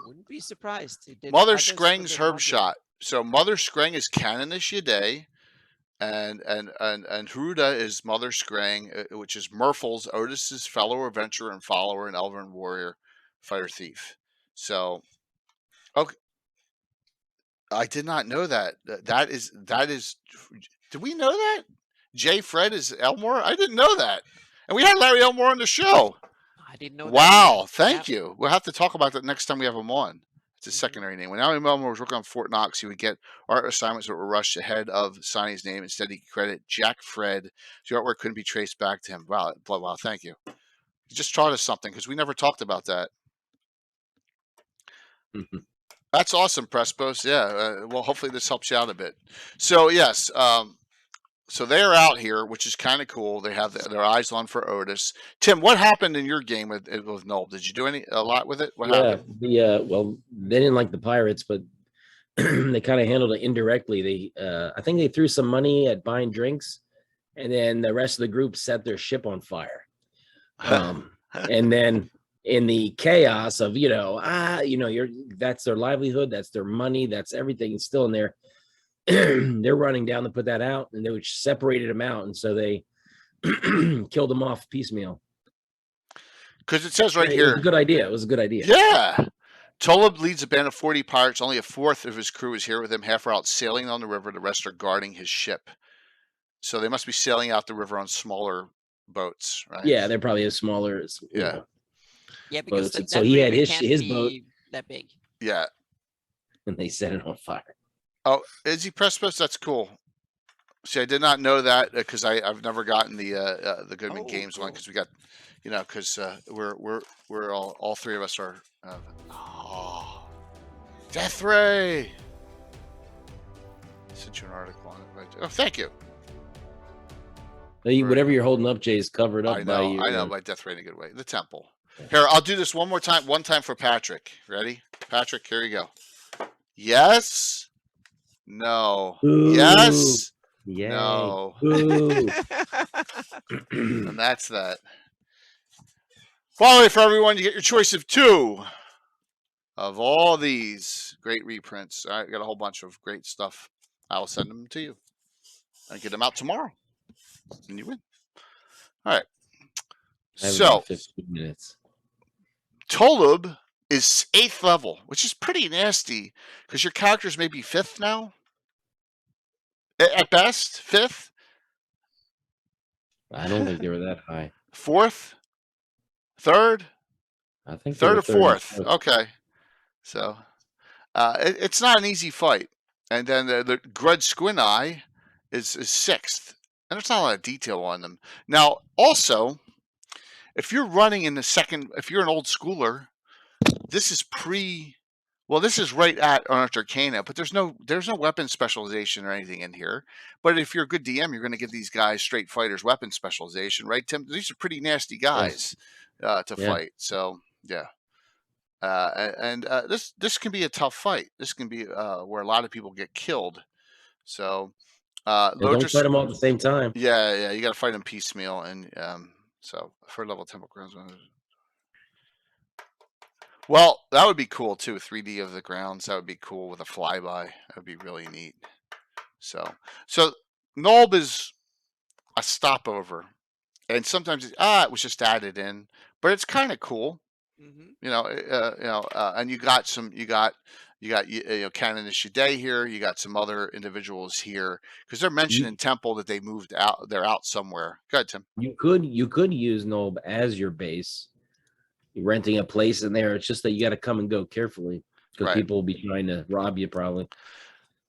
wouldn't be surprised. Mother Skreng's herb shot. So Mother Skreng is Canonish Yday, and Hruda is Mother Skreng, which is Merfol's, Otis's fellow adventurer and follower, and elven warrior, fighter thief. So, okay, I did not know that. That is. Did we know that? J. Fred is Elmore? I didn't know that. And we had Larry Elmore on the show. I didn't know that. Wow, thank you. We'll have to talk about that next time we have him on. It's a secondary name. When Larry Elmore was working on Fort Knox, he would get art assignments that were rushed ahead of signing his name. Instead, he could credit Jack Fred. The artwork couldn't be traced back to him. Wow, thank you. You just taught us something, because we never talked about that. That's awesome, Prespos. Yeah, well, hopefully this helps you out a bit. So, yes, so they're out here, which is kind of cool. They have their eyes on for Otis. Tim, what happened in your game with Nulb? Did you do a lot with it? What happened? Well, they didn't like the pirates, but they kind of handled it indirectly. I think they threw some money at buying drinks, and then the rest of the group set their ship on fire. And then in the chaos of that's their livelihood, that's their money, that's everything. It's still in there. They're running down to put that out, and they separated them out, and so they killed them off piecemeal. Because it says right here, it was a good idea. Yeah. Tolub leads a band of 40 pirates. Only a fourth of his crew is here with him. Half are out sailing on the river. The rest are guarding his ship. So they must be sailing out the river on smaller boats, right? Yeah, they're probably as smaller as yeah, because so he had his boat that big. Yeah, and they set it on fire. Oh, is he Prespos? That's cool. See, I did not know that, because I've never gotten the Goodman Games one, because we got, because we're all three of us are. Death Ray. Sent you an article on it, right? Oh, thank you. Whatever you're holding up, Jay, is covered up by you. I know, by Death Ray in a good way. The temple. Here, I'll do this one time for Patrick. Ready? Patrick, here you go. Yes. No. Boo. Yes. Yay. No. Boo. And that's that. Finally, for everyone, you get your choice of 2 of all these great reprints. I got a whole bunch of great stuff. I'll send them to you. I get them out tomorrow, and you win. All right. I have So about 15 minutes. Tolub is 8th level, which is pretty nasty because your characters may be 5th now. At best, 5th. I don't think they were that high. 4th, 3rd, I think 3rd or third 4th. Okay, so it's not an easy fight. And then the Grud Squint Eye is 6th, and there's not a lot of detail on them. Now, also, if you're running in the second, if you're an old schooler, this is well, this is right at Unearthed Arcana, but there's no weapon specialization or anything in here. But if you're a good DM, you're going to give these guys straight fighters weapon specialization, right, Tim? These are pretty nasty guys to fight. So yeah, and this can be a tough fight. This can be where a lot of people get killed. So don't fight them all at the same time. Yeah, you got to fight them piecemeal, and so for level temple grounds. Well, that would be cool too. 3D of the grounds. That would be cool with a flyby. That would be really neat. So Nulb is a stopover, and sometimes it was just added in, but it's kind of cool. You know, and you got Canon Ishide here. You got some other individuals here because they're mentioned in Temple that they moved out. They're out somewhere. Go ahead, Tim. You could use Nulb as your base. You're renting a place in there. It's just that you got to come and go carefully because people will be trying to rob you probably.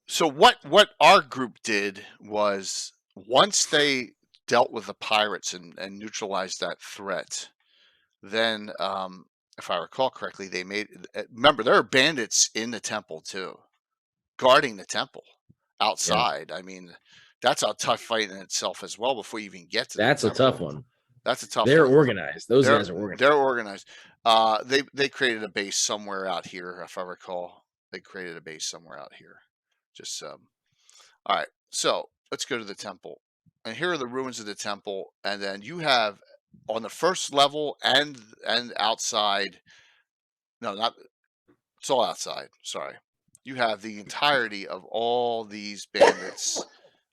So what our group did was once they dealt with the pirates and neutralized that threat, then if I recall correctly, they remember there are bandits in the temple too, guarding the temple outside. Yeah. I mean, that's a tough fight in itself as well before you even get to that's a tough one. That's a tough They're one. organized. Those guys are organized. They're organized. They created a base somewhere out here, if I recall. They created a base somewhere out here. Just all right. So let's go to the temple. And here are the ruins of the temple. And then you have on the first level and outside. No, not it's all outside. Sorry. You have the entirety of all these bandits.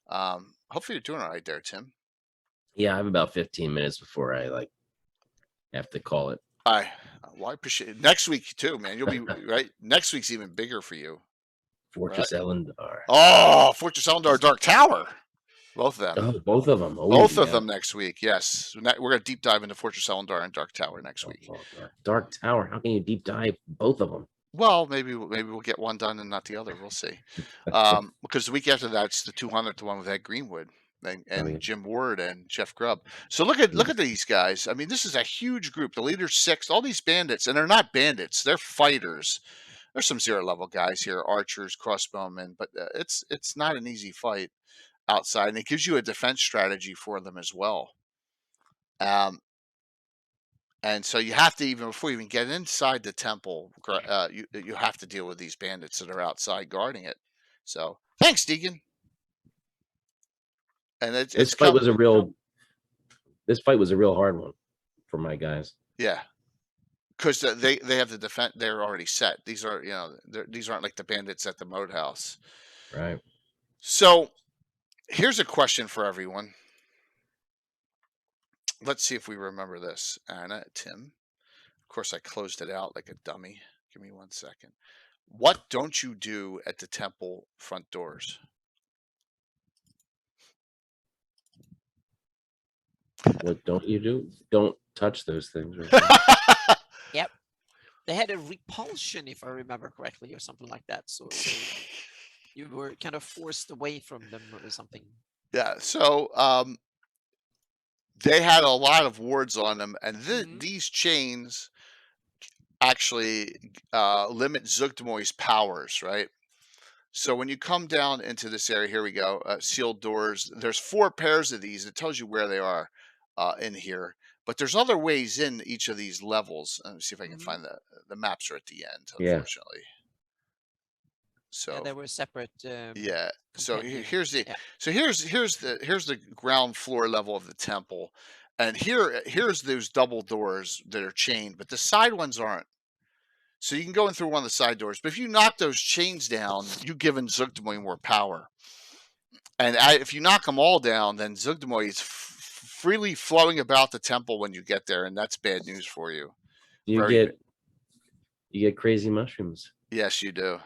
Hopefully you're doing all right there, Tim. Yeah, I have about 15 minutes before I have to call it. I appreciate it. Next week too, man. You'll be right. Next week's even bigger for you. Fortress Elendar. Oh, Fortress Elendar, Dark Tower. Both of them. Oh, both of them. Both of them next week. Yes, we're going to deep dive into Fortress Elendar and Dark Tower next week. Dark Tower. How can you deep dive both of them? Well, maybe we'll get one done and not the other. We'll see. Because the week after that's the 200th one with Ed Greenwood and Jim Ward and Jeff Grubb. So look at these guys. I mean, this is a huge group. The leader's 6th. All these bandits, and they're not bandits. They're fighters. There's some 0 level guys here, archers, crossbowmen, but it's not an easy fight outside, and it gives you a defense strategy for them as well. And so you have to, even before you even get inside the temple, you have to deal with these bandits that are outside guarding it. So thanks, Deegan. And this fight was a real hard one for my guys. Yeah, because they have the defense. They're already set. These are these aren't like the bandits at the Moat House, right? So here's a question for everyone. Let's see if we remember this. Anna, Tim. Of course, I closed it out like a dummy. Give me 1 second. What don't you do at the temple front doors? What don't you do? Don't touch those things. Yep. They had a repulsion, if I remember correctly, or something like that. So you were kind of forced away from them or something. Yeah. So they had a lot of wards on them, and these chains actually limit Zugdemoy's powers, right? So when you come down into this area, here we go, sealed doors. There's 4 pairs of these. It tells you where they are in here. But there's other ways in each of these levels. Let me see if I can find the maps are at the end, unfortunately. So there were separate. yeah. So Compendium. here's the Yeah. so here's the ground floor level of the temple, and here's those double doors that are chained, but the side ones aren't. So you can go in through one of the side doors, but if you knock those chains down, you've given Zuggtmoy more power. And if you knock them all down, then Zuggtmoy is freely flowing about the temple when you get there, and that's bad news for you. You get crazy mushrooms. Yes, you do.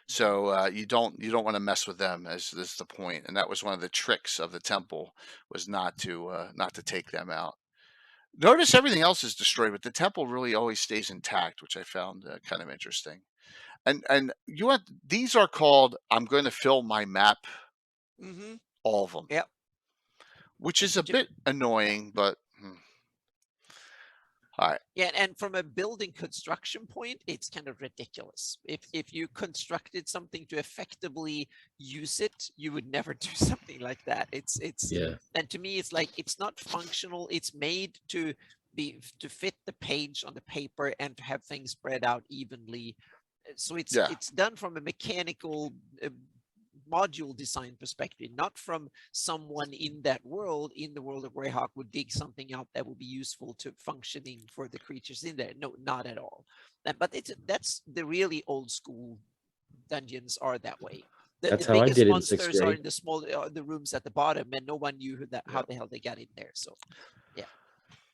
So you don't want to mess with them, as is the point. And that was one of the tricks of the temple, was not to take them out. Notice everything else is destroyed, but the temple really always stays intact, which I found kind of interesting. And you want these are called, I'm going to fill my map. Mm-hmm. All of them. Yep. Which is a bit annoying, but all right. Yeah, and from a building construction point, it's kind of ridiculous. If you constructed something to effectively use it, you would never do something like that. It's yeah. And to me, it's like, it's not functional. It's made to fit the page on the paper and to have things spread out evenly. So it's done from a mechanical module design perspective, not from someone in that world, in the world of Greyhawk, would dig something out that would be useful to functioning for the creatures in there. No, not at all. But that's the really old school dungeons are that way. That's how I did it in 6th grade. Are in the small the rooms at the bottom, and no one knew how the hell they got in there. So yeah.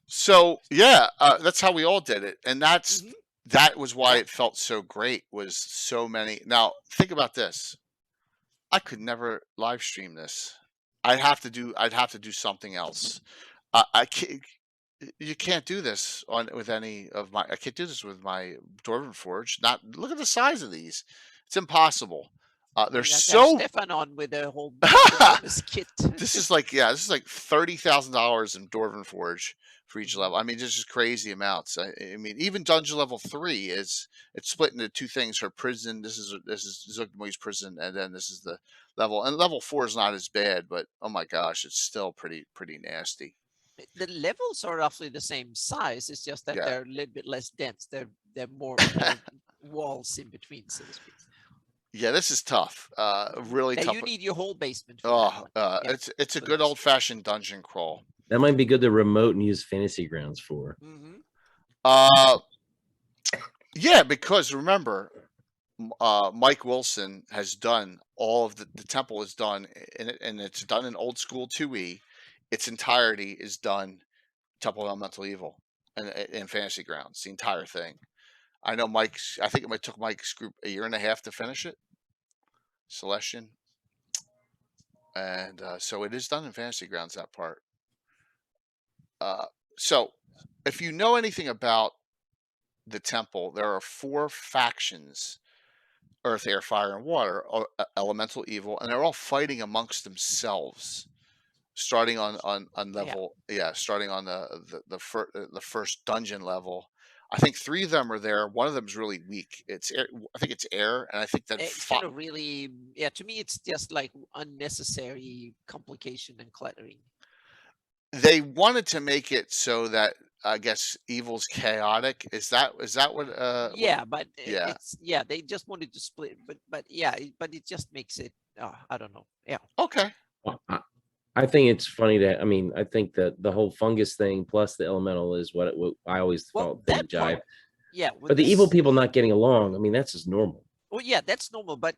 So yeah, that's how we all did it, and that was why it felt so great. Was so many. Now think about this. I could never live stream this. I'd have to do something else. I can't. You can't do this with any of my. I can't do this with my Dwarven Forge. Not look at the size of these. It's impossible. They're so. Stefan on with a whole kit. This is like $30,000 in Dwarven Forge for each level. I mean, this is crazy amounts. I mean, even dungeon level 3 it's split into two things. Her prison. This is Zuggtmoy's prison, and then this is the level. And level 4 is not as bad, but oh my gosh, it's still pretty nasty. The levels are roughly the same size. It's just that they're a little bit less dense. They're more walls in between, so to speak. Yeah, this is tough. Really tough. You need your whole basement. It's a good old fashioned dungeon crawl. That might be good to remote and use Fantasy Grounds for. Yeah, because remember, Mike Wilson has done all of the temple is done and it's done in old school 2E. Its entirety is done Temple of Elemental Evil and Fantasy Grounds, the entire thing. I know I think it took Mike's group a year and a half to finish it. Celestian. And so it is done in Fantasy Grounds, that part. So if you know anything about the temple, there are 4 factions: Earth, Air, Fire, and Water, Elemental Evil, and they're all fighting amongst themselves. Starting on level, starting on the first dungeon level. I think 3 of them are there. One of them is really weak. I think it's air, and I think that it's kind of really, to me, it's just like unnecessary complication and cluttering. They wanted to make it so that I guess evil's chaotic. Is that what? They just wanted to split, but it just makes it. I don't know. Yeah. Okay. Well, I think it's funny that I think that the whole fungus thing plus the elemental is what I always felt didn't jive. Yeah, but the evil people not getting along, that's just normal. Well, yeah, that's normal, but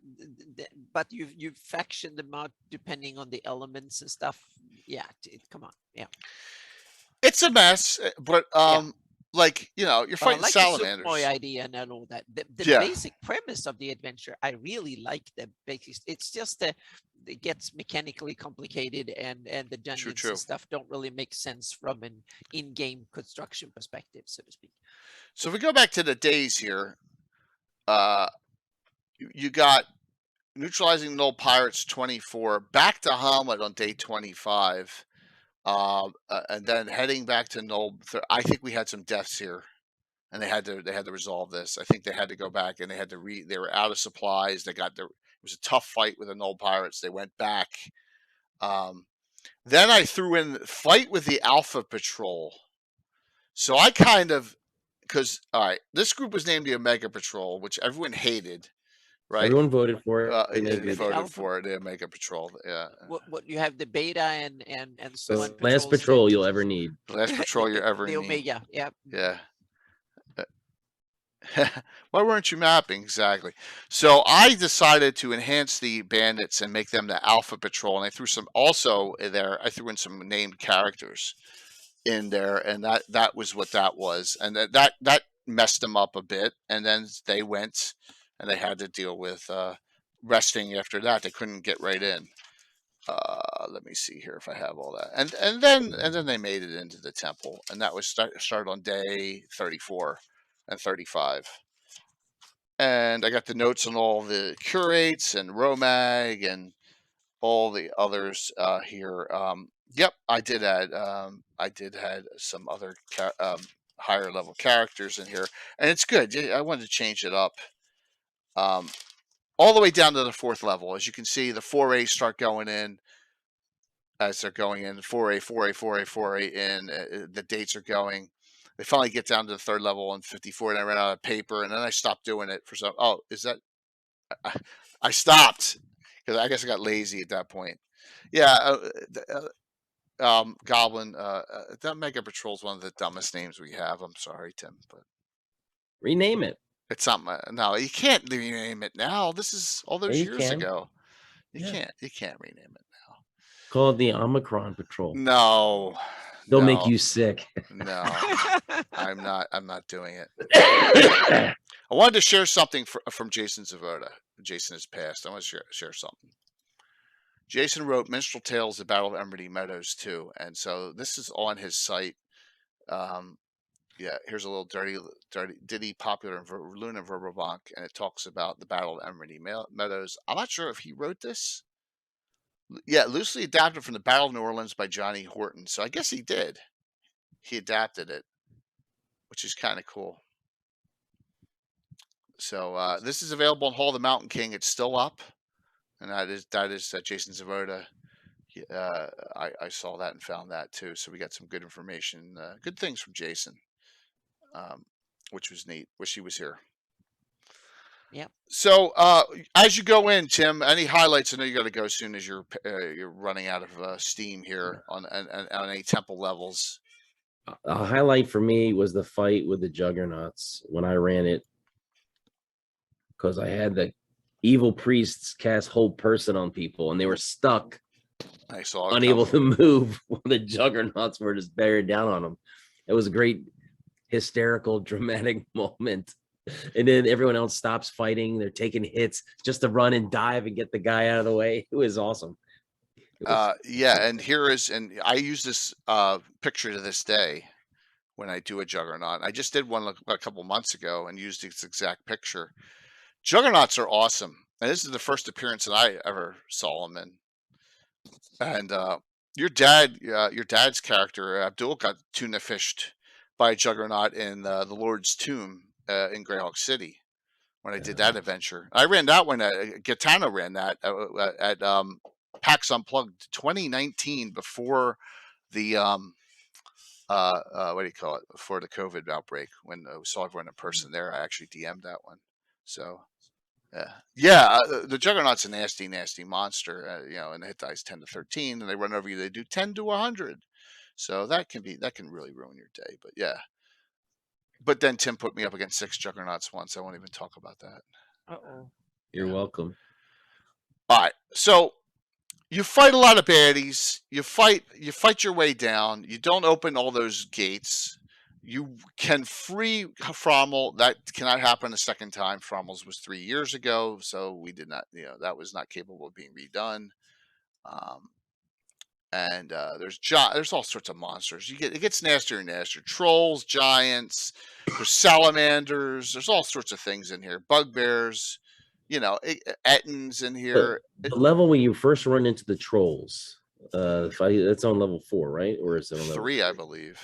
you've factioned them out depending on the elements and stuff. Yeah, come on, yeah. It's a mess, but you're fighting salamanders. My idea and all that. The basic premise of the adventure, I really like the basic. It's just that it gets mechanically complicated, and the dungeons and stuff don't really make sense from an in-game construction perspective, so to speak. So if we go back to the days here, you got neutralizing null pirates 24, back to Hommlet on day 25. And then heading back to null. I think we had some deaths here, and they had to resolve this. I think they had to go back and they were out of supplies. It was a tough fight with the null pirates. They went back. Then I threw in fight with the Alpha Patrol. So I kind of, because all right, this group was named the Omega Patrol, which everyone hated right? Everyone voted for it. They and they The agreed. voted alpha, for it. The Mega Patrol. Yeah. what you have the beta and so This- on The last patrols. patrol you'll ever need. Last patrol you ever the need. Omega. Yeah. Yeah. Why weren't you mapping exactly? So I decided to enhance the bandits and make them the Alpha Patrol, and I threw some also there. I threw in some named characters in there, and that was what that was, and that messed them up a bit. And then they went, and they had to deal with resting after that. They couldn't get right in. Let me see here if I have all that, and then they made it into the temple, and that was started on day 34 and 35. And I got the notes on all the curates and Romag and all the others here. Yep, I did add some other higher level characters in here, and it's good. I wanted to change it up. All the way down to the 4th level. As you can see, the 4A start going in as they're going in. 4A, 4A, 4A, 4A in. The dates are going. They finally get down to the 3rd level on 54, and I ran out of paper, and then I stopped doing it for some. Oh, is that? I stopped because I guess I got lazy at that point. Yeah, Goblin. That Mega Patrol is one of the dumbest names we have. I'm sorry, Tim, but Rename it. it's something. No, you can't rename it now. This is all those Yeah, you years can. ago. You Yeah. can't. You can't rename it now. Call it the Omicron Patrol. No. They'll no, make you sick. No, I'm not doing it. I wanted to share something from Jason Zavoda. Jason has passed. I want to share something. Jason wrote Minstrel Tales: The Battle of Emerald Meadows too, and so this is on his site. Yeah, here's a little dirty ditty popular in Luna Verbobank, and it talks about the Battle of Emerald Meadows. I'm not sure if he wrote this. Yeah, loosely adapted from the Battle of New Orleans by Johnny Horton. So I guess he did. He adapted it, which is kind of cool. So this is available on Hall of the Mountain King. It's still up, and that is Jason Zavoda. I saw that and found that too. So we got some good information, good things from Jason, which was neat. Wish he was here. Yeah. So as you go in, Tim, any highlights? I know you got to go as soon as you're running out of steam here on any temple levels. A highlight for me was the fight with the Juggernauts when I ran it, because I had the evil priests cast hold person on people, and they were stuck, I saw unable to move while the Juggernauts were just bearing down on them. It was a great hysterical, dramatic moment. And then everyone else stops fighting. They're taking hits just to run and dive and get the guy out of the way. It was awesome. Yeah, and I use this picture to this day when I do a Juggernaut. I just did one a couple months ago and used this exact picture. Juggernauts are awesome, and this is the first appearance that I ever saw them in. And your dad's character Abdul got tuna fished by a Juggernaut in the Lord's Tomb in Greyhawk City when I did that adventure. I ran that one. Gitano ran that at PAX Unplugged 2019 before the what do you call it? Before the COVID outbreak, when we saw everyone in person there. I actually DM'd that one. So the Juggernaut's a nasty, nasty monster. And the hit die is 10 to 13, and they run over you. They do 10 to 100. So that can really ruin your day. But yeah. But then Tim put me up against 6 Juggernauts once. I won't even talk about that. Uh-oh. You're welcome. All right. So you fight a lot of baddies. You fight your way down. You don't open all those gates. You can free Frommel. That cannot happen a second time. Frommel's was 3 years ago, so we did not. That was not capable of being redone. And there's all sorts of monsters. It gets nastier and nastier. Trolls, giants, there's salamanders. There's all sorts of things in here. Bugbears, Ettins in here. The level when you first run into the trolls, that's on level 4, right? Or is it on level 3, I believe.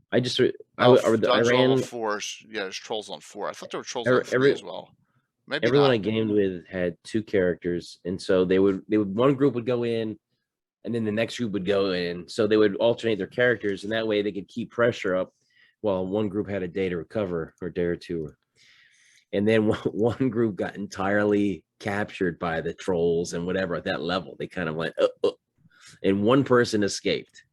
I just I ran level 4. Yeah, there's trolls on 4. I thought there were trolls on 3 as well. Maybe everyone not. I gamed with had 2 characters, and so they would one group would go in, and then the next group would go in. So they would alternate their characters, and that way they could keep pressure up while one group had a day to recover, or a day or 2. And then one group got entirely captured by the trolls and whatever at that level. They kind of went, and one person escaped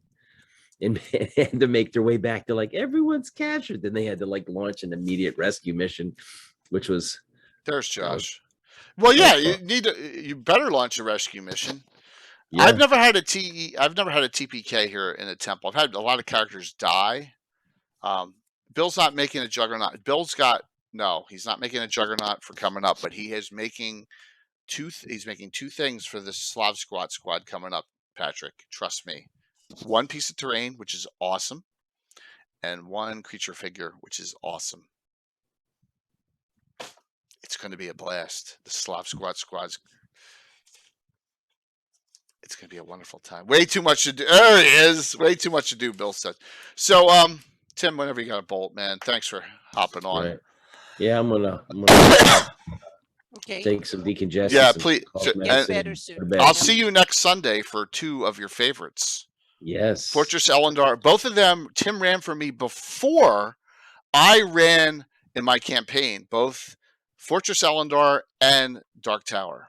and had to make their way back to like everyone's captured. Then they had to like launch an immediate rescue mission, which was There's Josh. Well, yeah, you better launch a rescue mission. Yeah. I've never had a TPK here in the temple. I've had a lot of characters die. Bill's not making a juggernaut. He's not making a juggernaut for coming up, but he is making he's making two things for the Slav squad coming up, Patrick. Trust me. One piece of terrain, which is awesome, and one creature figure, which is awesome. It's going to be a blast. The Slav squads. It's going to be a wonderful time. Way too much to do. There he is. Way too much to do, Bill said. So, Tim, whenever you got a bolt, man, thanks for hopping on. Right. Yeah, I'm gonna Okay. take some decongestion. Yeah, please. Get better soon. I'll see you next Sunday for two of your favorites. Yes. Fortress Elendar. Both of them, Tim ran for me before I ran in my campaign. Both Fortress Elendar and Dark Tower.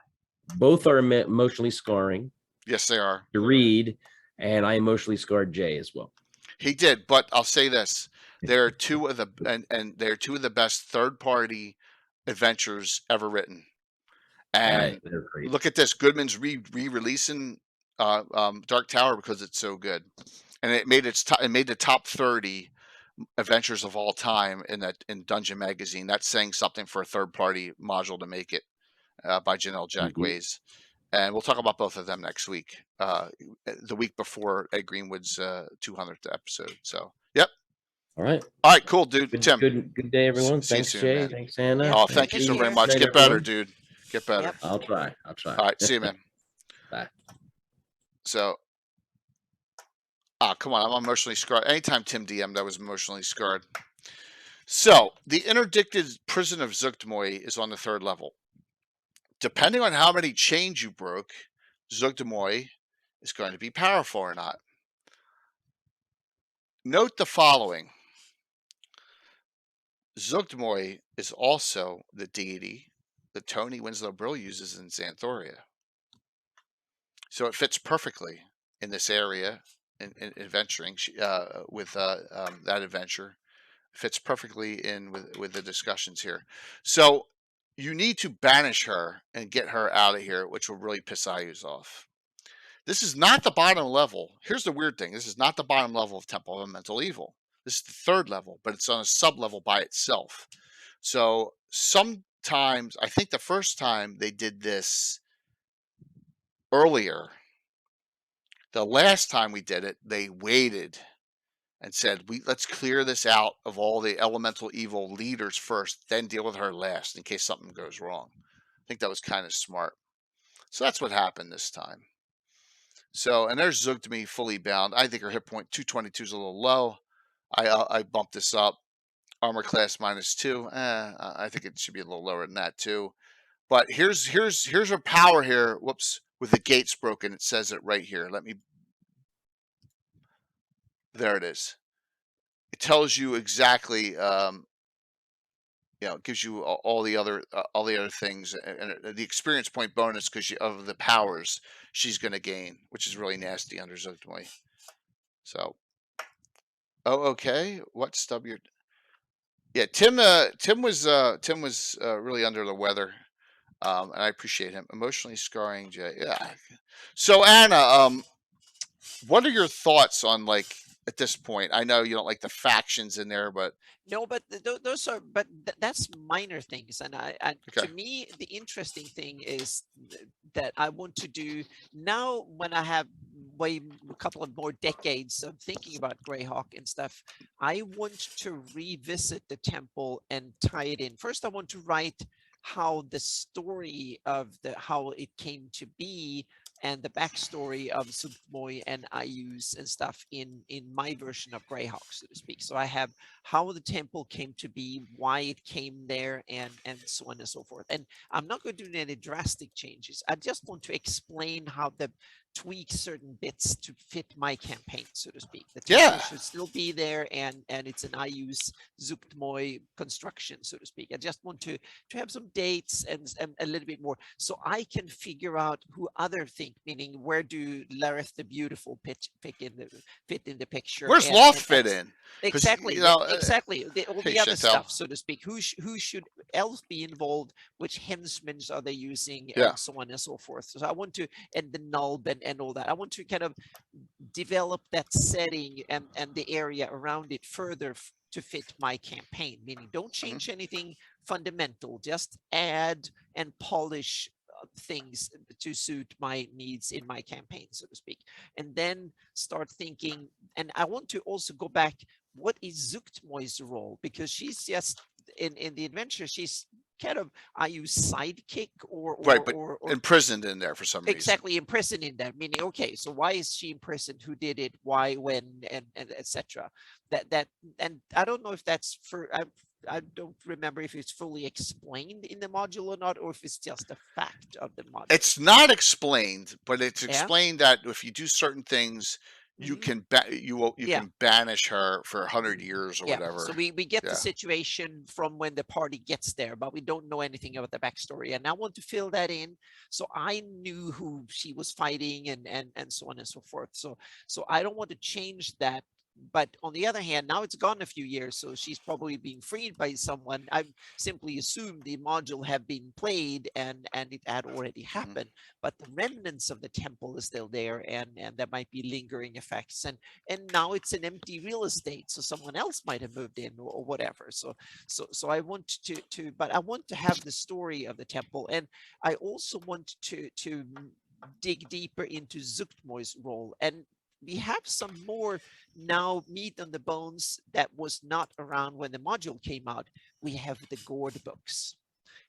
Both are emotionally scarring. Yes, they are. To read, and I emotionally scarred Jay as well. He did, but I'll say this: they're two of the best third-party adventures ever written. And look at this: Goodman's re-releasing Dark Tower because it's so good, and it made the top 30 adventures of all time in Dungeon Magazine. That's saying something for a third-party module to make it by Janelle Jackways. And we'll talk about both of them next week, the week before Ed Greenwood's 200th episode. So, yep. All right, cool, dude. Tim, good day, everyone. Thanks, soon, Jay. man. Thanks, Anna. Oh, thank you so very much. Get better, dude. Get better. Yep. I'll try. All right, see you, man. Bye. So, come on, I'm emotionally scarred. Anytime Tim DM'd, I was emotionally scarred. So, the interdicted prison of Zuggtmoy is on the 3rd level. Depending on how many chains you broke, Zuggtmoy is going to be powerful or not. Note the following. Zuggtmoy is also the deity that Tony Winslow Brill uses in Xanthoria. So it fits perfectly in this area in adventuring with that adventure. Fits perfectly in with the discussions here. So you need to banish her and get her out of here, which will really piss Ayus off. This is not the bottom level. Here's the weird thing. This is not the bottom level of Temple of Elemental Evil. This is the 3rd level, but it's on a sub-level by itself. So sometimes, I think the first time they did this earlier, the last time we did it, they waited and said, let's clear this out of all the elemental evil leaders first, then deal with her last in case something goes wrong. I think that was kind of smart. So that's what happened this time. So, and there's Zuggtmoy fully bound. I think her hit point 222 is a little low. I bumped this up. Armor class -2. I think it should be a little lower than that too. But here's her power here. Whoops, with the gates broken. It says it right here. There it is. It tells you exactly, it gives you all the other things and the experience point bonus because of the powers she's going to gain, which is really nasty under Zuggtmoy. So, okay. What stub your? Yeah, Tim was really under the weather, and I appreciate him. Emotionally scarring Jay. Yeah. So Anna, what are your thoughts on at this point? I know you don't like the factions in there, but no, but that's minor things, and to me the interesting thing is that I want to do now when I have a couple of more decades of thinking about Greyhawk and stuff. I want to revisit the temple and tie it in. First, I want to write how the story of how it came to be and the backstory of Zuggtmoy and Ayus and stuff in my version of Greyhawk, so to speak. So I have how the temple came to be, why it came there, and so on and so forth. And I'm not going to do any drastic changes. I just want to explain how the tweak certain bits to fit my campaign, so to speak. The Yeah. temple should still be there, and it's an I use Zuchtmoi construction, so to speak. I just want to have some dates and a little bit more, so I can figure out who other think, meaning where do Lareth the Beautiful fit in the picture. Where's Loth fit in? Exactly, you know, exactly. All hey, the other Chantel. stuff, so to speak. Who should else be involved? Which henchmen are they using, Yeah. and so on and so forth. So I want to, and the nulb and all that. I want to kind of develop that setting and the area around it further to fit my campaign. Meaning, don't change anything fundamental. Just add and polish things to suit my needs in my campaign, so to speak, and then start thinking. And I want to also go back, what is Zuchtmoi's role? Because she's just in the adventure, she's kind of, I use sidekick or imprisoned in there for some reason. Exactly, imprisoned in there, meaning, okay, so why is she imprisoned? Who did it? Why? When? And etc. That and I don't know if that's for. I don't remember if it's fully explained in the module or not, or if it's just a fact of the module. It's not explained, but it's explained that if you do certain things, you can can banish her for 100 years or whatever. So we get the situation from when the party gets there, but we don't know anything about the backstory. And I want to fill that in, so I knew who she was fighting and so on and so forth. So I don't want to change that. But on the other hand, now it's gone a few years, so she's probably being freed by someone. I simply assumed the module had been played and it had already happened, but the remnants of the temple is still there, and there might be lingering effects. And now it's an empty real estate, so someone else might have moved in or whatever. So I want to, but I want to have the story of the temple, and I also want to dig deeper into Zuchtmoi's role. And we have some more now meat on the bones that was not around when the module came out. We have the Gourd books,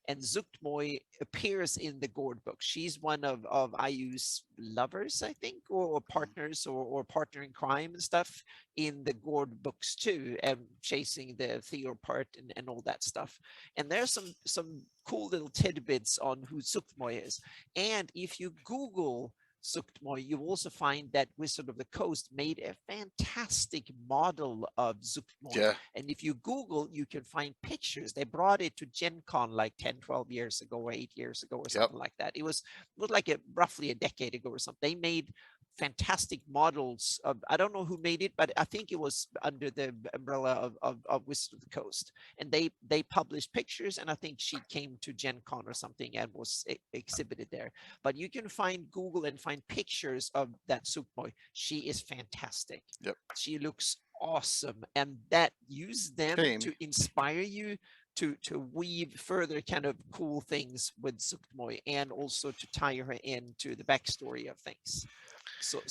and Zuchtmoi appears in the Gourd books. She's one of Ayu's lovers, I think, or partners, or partner in crime and stuff in the Gourd books too, and chasing the Theo part and all that stuff. And there's some cool little tidbits on who Zuchtmoi is. And if you Google Zuchtmoi, you also find that Wizard of the Coast made a fantastic model of Zuchtmoi. Yeah. And if you Google, you can find pictures. They brought it to Gen Con like 10, 12 years ago, or 8 years ago, or something like that. It was like roughly a decade ago or something. They made fantastic models of, I don't know who made it, but I think it was under the umbrella of Wizard of the Coast. And they published pictures, and I think she came to Gen Con or something and was exhibited there. But you can Google and find pictures of that Zuchtmoi. She is fantastic. Yep. She looks awesome, and that use them to inspire you to weave further kind of cool things with Zuchtmoi, and also to tie her into the backstory of things. So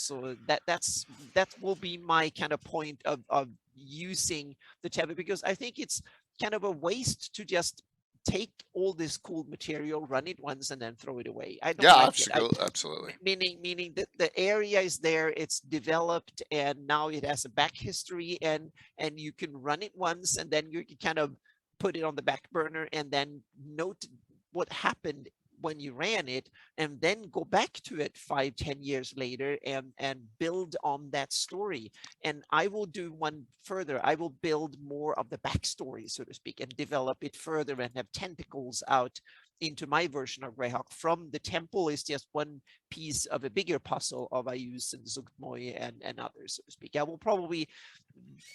that will be my kind of point of using the tablet, because I think it's kind of a waste to just take all this cool material, run it once, and then throw it away. I don't like it. Absolutely. Meaning that the area is there, it's developed, and now it has a back history, and you can run it once, and then you can kind of put it on the back burner, and then note what happened when you ran it, and then go back to it 5-10 years later and build on that story. And I will do one further. I will build more of the backstory, so to speak, and develop it further and have tentacles out into my version of Greyhawk. From the temple is just one piece of a bigger puzzle of Ayus and Zuchtmoi and others, so to speak. I will probably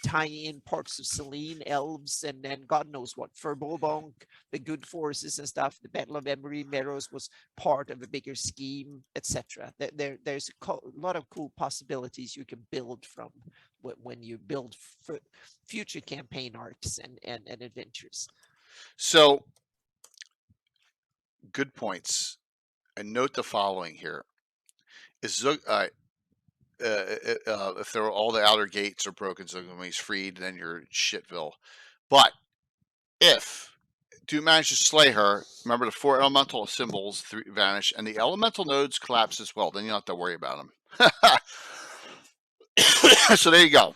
tie in parts of Selene, elves, and then God knows what, Furbobonk, the good forces and stuff. The Battle of Emory, Meadows was part of a bigger scheme, etc. There's a lot of cool possibilities you can build from when you build future campaign arcs and adventures. So, good points. And note the following here: is if there are all the outer gates are broken, so when he's freed, then you're shitville. But if you manage to slay her, remember the 4 elemental symbols vanish, and the elemental nodes collapse as well. Then you don't have to worry about them. So there you go.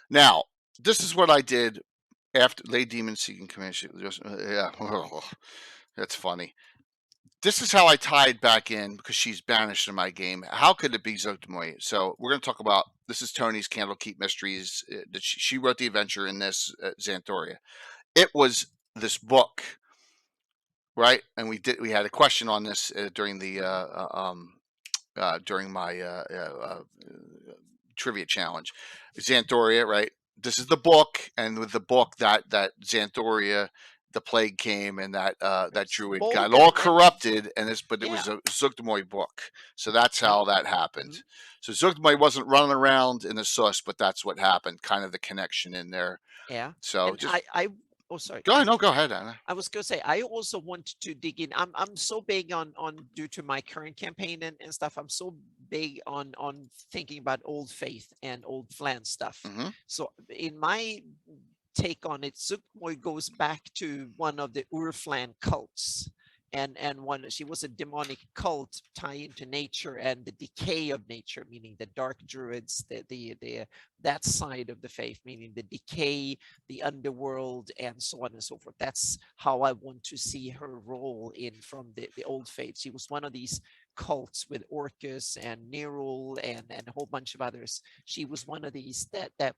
Now, this is what I did after Lay Demon Seeking Command. Yeah, that's funny. this is how I tied back in because she's banished in my game. How could it be Zogdemoy? So we're going to talk about this is Tony's Candlekeep Mysteries. That she wrote the adventure in this Xanthoria. It was this book, right? And we had a question on this during the during my trivia challenge. Xanthoria, right? This is the book, and with the book that Xanthoria, the plague came, and that druid got all corrupted, and but it was a Zugdemoy book. So that's how that happened. So Zugdemoy wasn't running around in the sus, but that's what happened. Kind of the connection in there. Yeah. So and just oh, sorry. go ahead. No, go ahead, Anna. I was going to say, I also want to dig in. I'm so big on due to my current campaign and stuff. I'm so big on thinking about old faith and old Flan stuff. So in my take on it, Zuggtmoy goes back to one of the Urflan cults. And one, she was a demonic cult tie into nature and the decay of nature, meaning the dark druids, the that side of the faith, meaning the decay, the underworld, and so on and so forth. That's how I want to see her role in from the old faith. She was one of these cults with Orcus and Nerul and a whole bunch of others. She was one of these that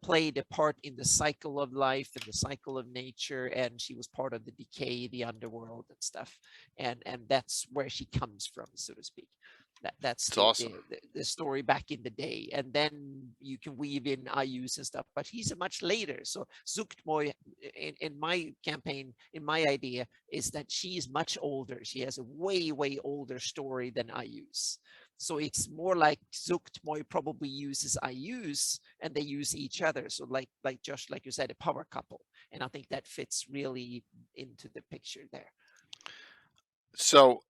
played a part in the cycle of life and the cycle of nature, and she was part of the decay, the underworld and stuff, and that's where she comes from, so to speak. That's awesome. The story back in the day, and then you can weave in Ayus and stuff, but he's a much later. So Zuggtmoy in my campaign, in my idea, is that she is much older. She has a way older story than Ayus. So it's more like Zuggtmoy probably uses Ayus, and they use each other. So like Josh, like you said, a power couple, and I think that fits really into the picture there. So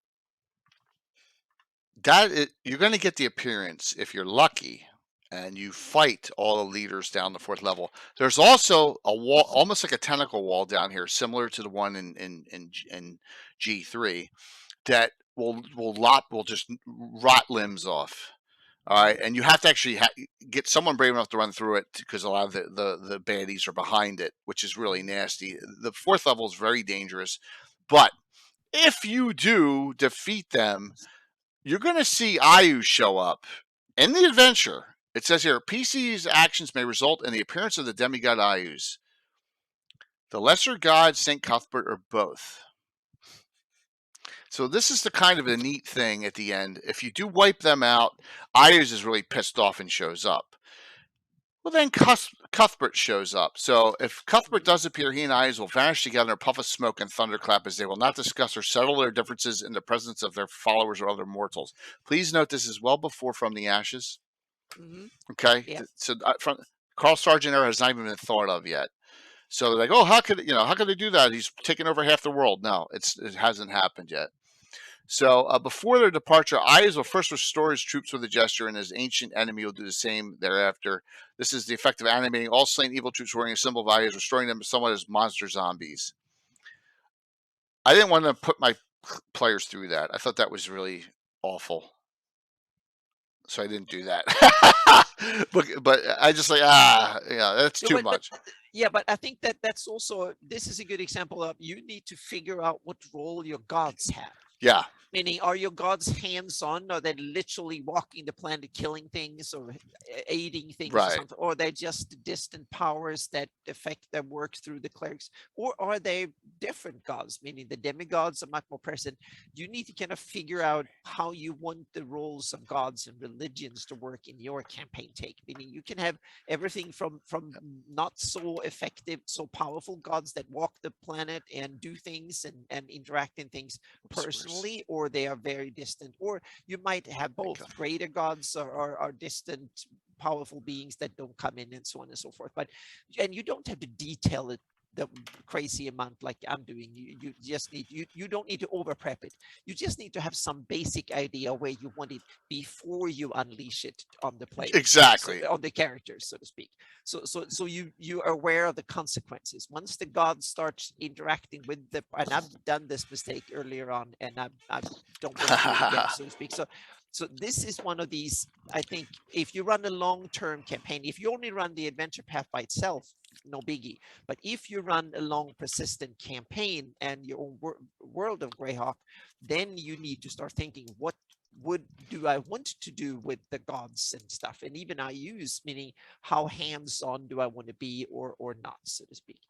you're going to get the appearance if you're lucky and you fight all the leaders down the 4th level. There's also a wall, almost like a tentacle wall down here, similar to the one in G3, that will just rot limbs off. All right, and you have to actually get someone brave enough to run through it because a lot of the baddies are behind it, which is really nasty. The 4th level is very dangerous, but if you do defeat them, you're going to see Ayu show up in the adventure. It says here, PC's actions may result in the appearance of the demigod Ayus, the lesser god, Saint Cuthbert, or both. So this is the kind of a neat thing at the end. If you do wipe them out, Ayus is really pissed off and shows up. Well, then Cuthbert shows up. So if Cuthbert does appear, he and Ayus will vanish together in a puff of smoke and thunderclap, as they will not discuss or settle their differences in the presence of their followers or other mortals. Please note this is well before From the Ashes. Okay, so from Carl Sargent era has not even been thought of yet. So they're like, oh, how could they do that? He's taken over half the world. No, it hasn't happened yet. So before their departure, Ayus will first restore his troops with a gesture, and his ancient enemy will do the same thereafter. This is the effect of animating all slain evil troops wearing a symbol of Ayus, restoring them somewhat as monster zombies. I didn't want to put my players through that. I thought that was really awful. So I didn't do that. but I just like, that's too much. But I think that's also, this is a good example of you need to figure out what role your gods have. Yeah. Meaning, are your gods hands-on? Are they literally walking the planet, killing things, or aiding things, or something? Or are they just distant powers that affect their work through the clerics? Or are they different gods, meaning the demigods are much more present? You need to kind of figure out how you want the roles of gods and religions to work in your campaign take. Meaning, you can have everything from not so effective, so powerful gods that walk the planet and do things and interact in things personally, or they are very distant, or you might have both. Greater gods are distant, powerful beings that don't come in, and so on and so forth. And you don't have to detail it the crazy amount like I'm doing. You just need, you don't need to over prep it. You just need to have some basic idea where you want it before you unleash it on the player. Exactly. So, on the characters, so to speak. So you are aware of the consequences. Once the gods start interacting with the, and I've done this mistake earlier on, and I don't want to do it again, so to speak. So this is one of these, I think, if you run a long-term campaign, if you only run the adventure path by itself, no biggie. But if you run a long, persistent campaign and your own world of Greyhawk, then you need to start thinking, what do I want to do with the gods and stuff? And even I use, meaning how hands-on do I want to be or not, so to speak.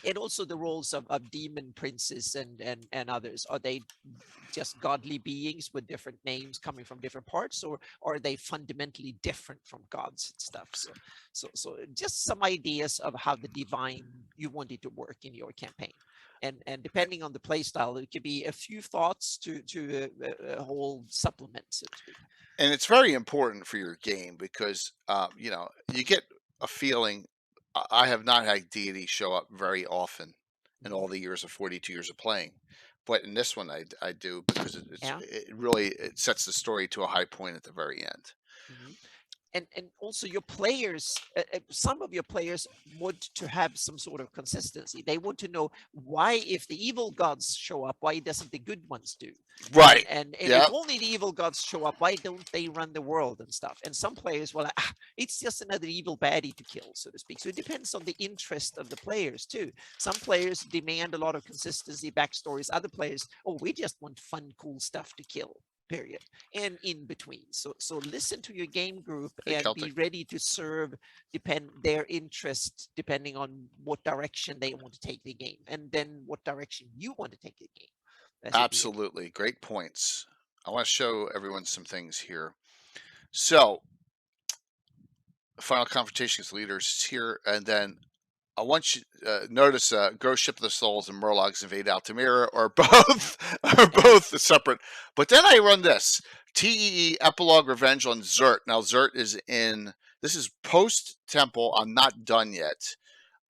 And also the roles of demon princes and others. Are they just godly beings with different names coming from different parts, or are they fundamentally different from gods and stuff? So just some ideas of how the divine you want it to work in your campaign. And depending on the play style, it could be a few thoughts to a whole supplement, so to speak. And it's very important for your game because you know, you get a feeling. I have not had deity show up very often in all the years of 42 years of playing, but in this one I do, because it really it sets the story to a high point at the very end. Mm-hmm. And also your players, some of your players want to have some sort of consistency. They want to know why, if the evil gods show up, why doesn't the good ones do? Right. And Yep. if only the evil gods show up, why don't they run the world and stuff? And some players, well, it's just another evil baddie to kill, so to speak. So it depends on the interest of the players too. Some players demand a lot of consistency, backstories. Other players, oh, we just want fun, cool stuff to kill. Period. And in between. So listen to your game group and be ready to serve their interest depending on what direction they want to take the game, and then what direction you want to take the game. Absolutely. Great points. I want to show everyone some things here. So final confrontations leaders is here, and then I want you notice Ghost Ship of the Souls and Murlocs Invade Altamira are both separate. But then I run this TEE Epilogue Revenge on Zert. Now Zert is in, this is post Temple. I'm not done yet.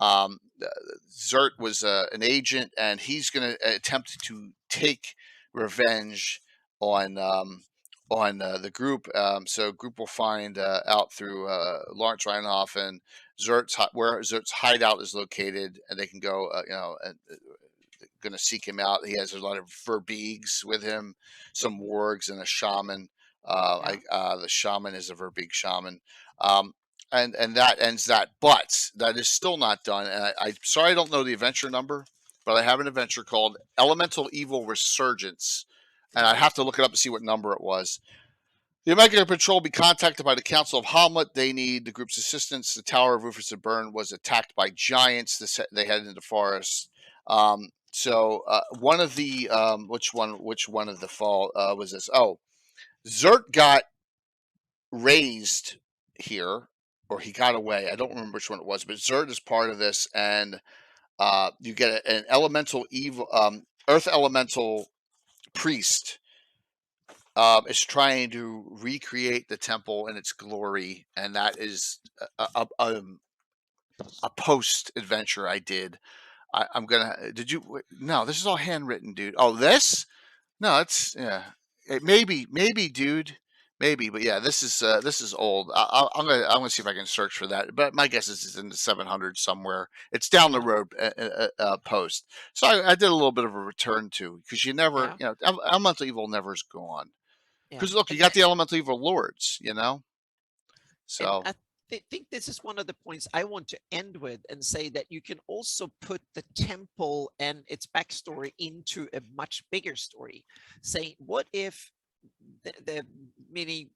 Zert was an agent, and he's going to attempt to take revenge on the group. So group will find out through Lawrence Reinhoff and where Zert's hideout is located, and they can go, you know, and going to seek him out. He has a lot of Verbeegs with him, some wargs, and a shaman. The shaman is a Verbeeg shaman. And that ends that. But that is still not done. And I'm sorry I don't know the adventure number, but I have an adventure called Elemental Evil Resurgence. And I have to look it up to see what number it was. The Omega Patrol will be contacted by the Council of Hommlet. They need the group's assistance. The Tower of Rufus and Burn was attacked by giants. They headed into forest. So one of the which one of the fall was this? Oh, Zert got raised here, or he got away. I don't remember which one it was, but Zert is part of this, and you get an elemental evil, earth elemental priest. Is trying to recreate the temple in its glory, and that is a post adventure I did. I'm gonna. Did you? No, this is all handwritten, dude. Oh, this? No, it's yeah. Maybe, dude. Maybe, but yeah, this is old. I'm gonna see if I can search for that. But my guess is it's in the 700 somewhere. It's down the road post. So I did a little bit of a return to, because you never, you know, Elemental Evil never is gone. Because look, you got the Elemental Evil Lords, you know. So I think this is one of the points I want to end with, and say that you can also put the temple and its backstory into a much bigger story. Saying, what if the mini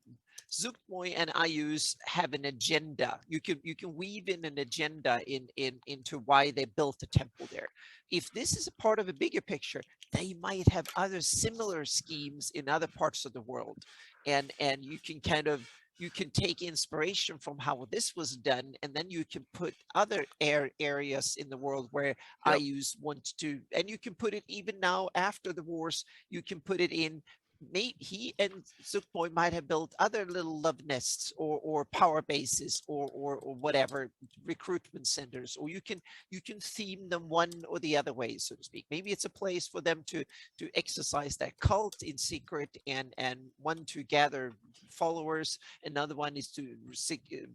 Zuktmoy and Ayus have an agenda? You can weave in an agenda into why they built the temple there. If this is a part of a bigger picture, they might have other similar schemes in other parts of the world, and you can you can take inspiration from how this was done, and then you can put other areas in the world where Ayus want to, and you can put it even now after the wars. You can put it in. Maybe he and Zuktmoy might have built other little love nests or power bases or whatever, recruitment centers, or you can theme them one or the other way, so to speak. Maybe it's a place for them to exercise that cult in secret, and one to gather followers, another one is to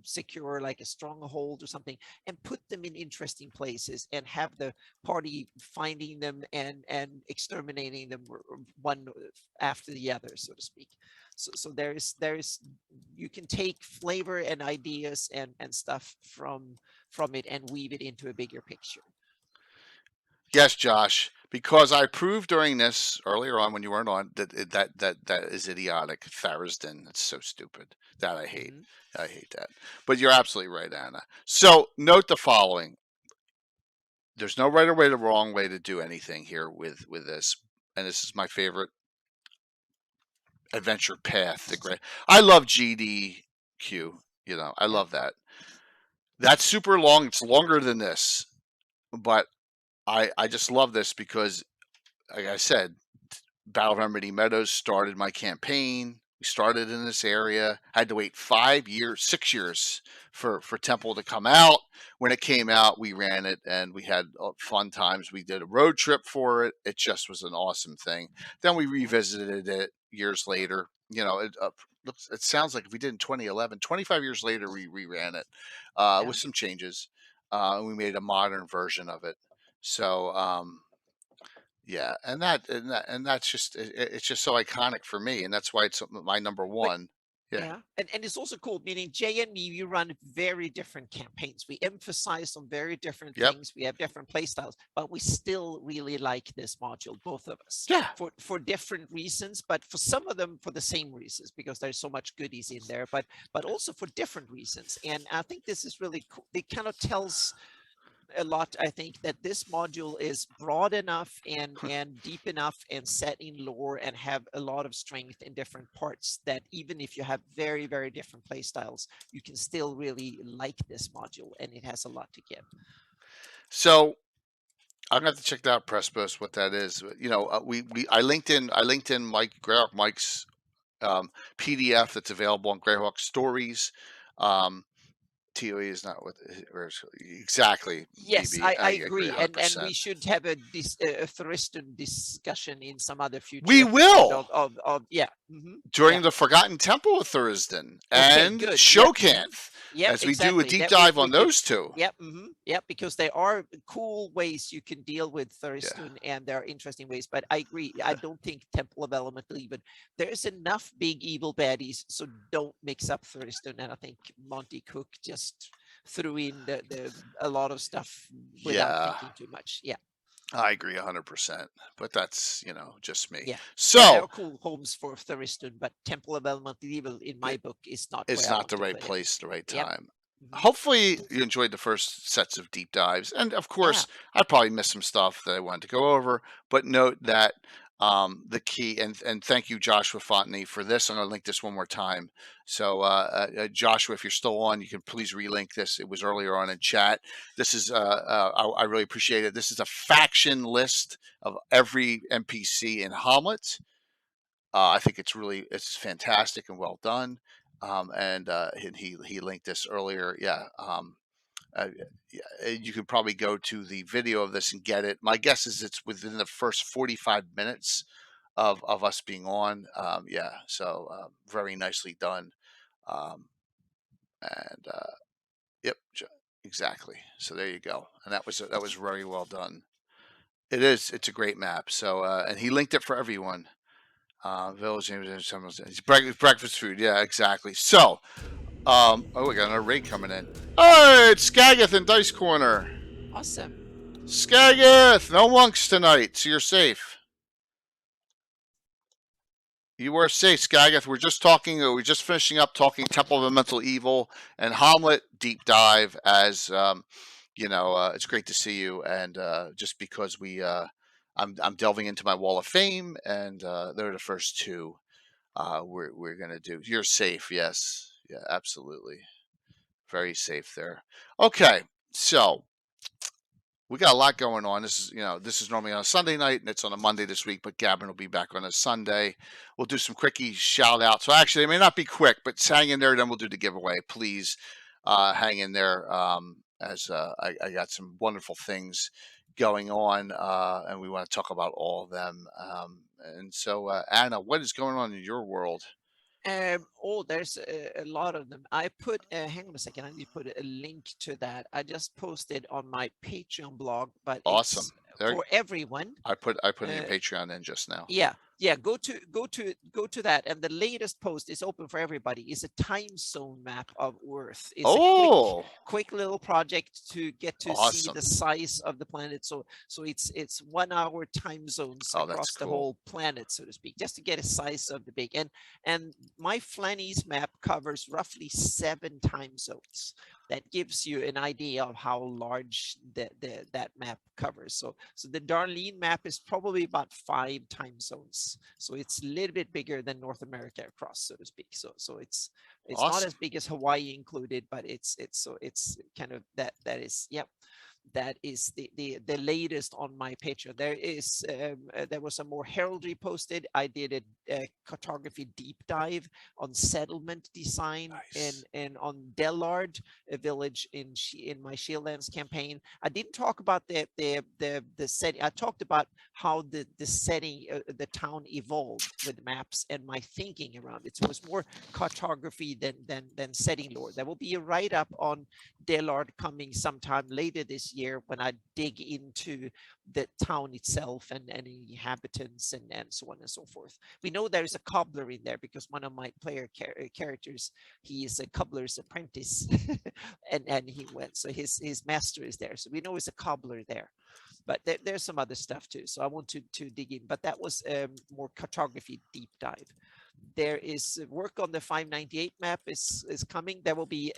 secure like a stronghold or something, and put them in interesting places and have the party finding them and exterminating them one after the other, so to speak. So there's you can take flavor and ideas and stuff from it and weave it into a bigger picture. Yes, Josh, because I proved during this earlier on when you weren't on that is idiotic. Tharisden, it's so stupid. That I hate. I hate that. But you're absolutely right, Anna. So note the following: there's no right or way, the wrong way to do anything here with this, and this is my favorite adventure path. The great. I love GDQ. You know, I love that. That's super long. It's longer than this, but I just love this because, like I said, Battle of Remedy Meadows started my campaign. We started in this area. I had to wait 5 years, 6 years for Temple to come out. When it came out, we ran it and we had fun times. We did a road trip for it. It just was an awesome thing. Then we revisited it years later. You know, it sounds like if we did in 2011, 25 years later, we reran it with some changes. And we made a modern version of it. So, yeah, and that's just it's just so iconic for me, and that's why it's my number one. Yeah. And it's also cool, meaning Jay and me, we run very different campaigns. We emphasize on very different things. We have different play styles, but we still really like this module, both of us. Yeah. For different reasons, but for some of them for the same reasons, because there's so much goodies in there, but also for different reasons. And I think this is really cool. It kind of tells a lot. I think that this module is broad enough and deep enough and set in lore and have a lot of strength in different parts that even if you have very, very different play styles, you can still really like this module, and it has a lot to give. So I'm gonna have to check that out, Prespos, what that is. You know, I linked in Greyhawk Mike's PDF that's available on Greyhawk Stories. TOE is not what exactly. Yes, BB, I agree, and 100%. we should have a Thuristan discussion in some other future. We will during the Forgotten Temple of Thuristan and good. Shokanth. Yep, as we do a deep dive on those two. Yep, because there are cool ways you can deal with Thuristan, and there are interesting ways. But I agree. I don't think Temple of Elemental even. There's enough big evil baddies, so don't mix up Thuristan. And I think Monty Cook just threw in a lot of stuff without thinking too much. Yeah. I agree 100%, but that's, just me. Yeah. So there are cool homes for Thuristan, but Temple of Elemental Evil, in my book, is not. It's not the right place, the right time. Yep. Hopefully you enjoyed the first sets of deep dives, and of course I probably missed some stuff that I wanted to go over. But note that the key, and thank you, Joshua Fontenay, for this. I'm going to link this one more time. So, Joshua, if you're still on, you can please relink this. It was earlier on in chat. This is, I really appreciate it. This is a faction list of every NPC in Hommlet. I think it's fantastic and well done. And he linked this earlier. You can probably go to the video of this and get it. My guess is it's within the first 45 minutes of us being on. So very nicely done. Yep, exactly. So there you go. And that was very well done. It is. It's a great map. So and he linked it for everyone. Village breakfast food. Yeah, exactly. So. We got another raid coming in. Oh, it's Skagath in Dice Corner. Awesome. Skagath, no monks tonight, so you're safe. You are safe, Skagath. We're just finishing up talking Temple of Elemental Evil and Hommlet deep dive. As it's great to see you, and just because I'm delving into my Wall of Fame, and they're the first two we're gonna do. You're safe, yes. Yeah, absolutely. Very safe there. Okay, so we got a lot going on. This is normally on a Sunday night, and it's on a Monday this week, but Gabbin will be back on a Sunday. We'll do some quickie shout outs. So actually, they may not be quick, but hang in there, then we'll do the giveaway. Please hang in there as I got some wonderful things going on, and we want to talk about all of them. And so, Anna, what is going on in your world? There's a lot of them. I put, hang on a second, I need to put a link to that. I just posted on my Patreon blog, but awesome. It's for everyone. I put in your Patreon in just now. Yeah, Yeah, go to that, and the latest post is open for everybody. Is a time zone map of Earth. It's a quick little project to get to see the size of the planet. So it's 1 hour time zones across the whole planet, so to speak, just to get a size of the big. And my Flanny's map covers roughly 7 time zones. That gives you an idea of how large that map covers. So the Darlene map is probably about 5 time zones. So it's a little bit bigger than North America across, so to speak. So it's not as big as Hawaii included, but it's kind of that is, yep. That is the latest on my Patreon. There was a more heraldry posted. I did a cartography deep dive on settlement design and on Dellard, a village in my Shieldlands campaign. I didn't talk about the setting. I talked about how the setting, the town evolved with maps and my thinking around it. So it was more cartography than setting lore. There will be a write-up on Dellard coming sometime later this year when I dig into the town itself and inhabitants and so on and so forth. We know there is a cobbler in there because one of my player characters, he is a cobbler's apprentice and he went, so his master is there, so we know it's a cobbler there. But there's some other stuff too, so I want to dig in. But that was more cartography deep dive. There is work on the 598 map is coming. There will be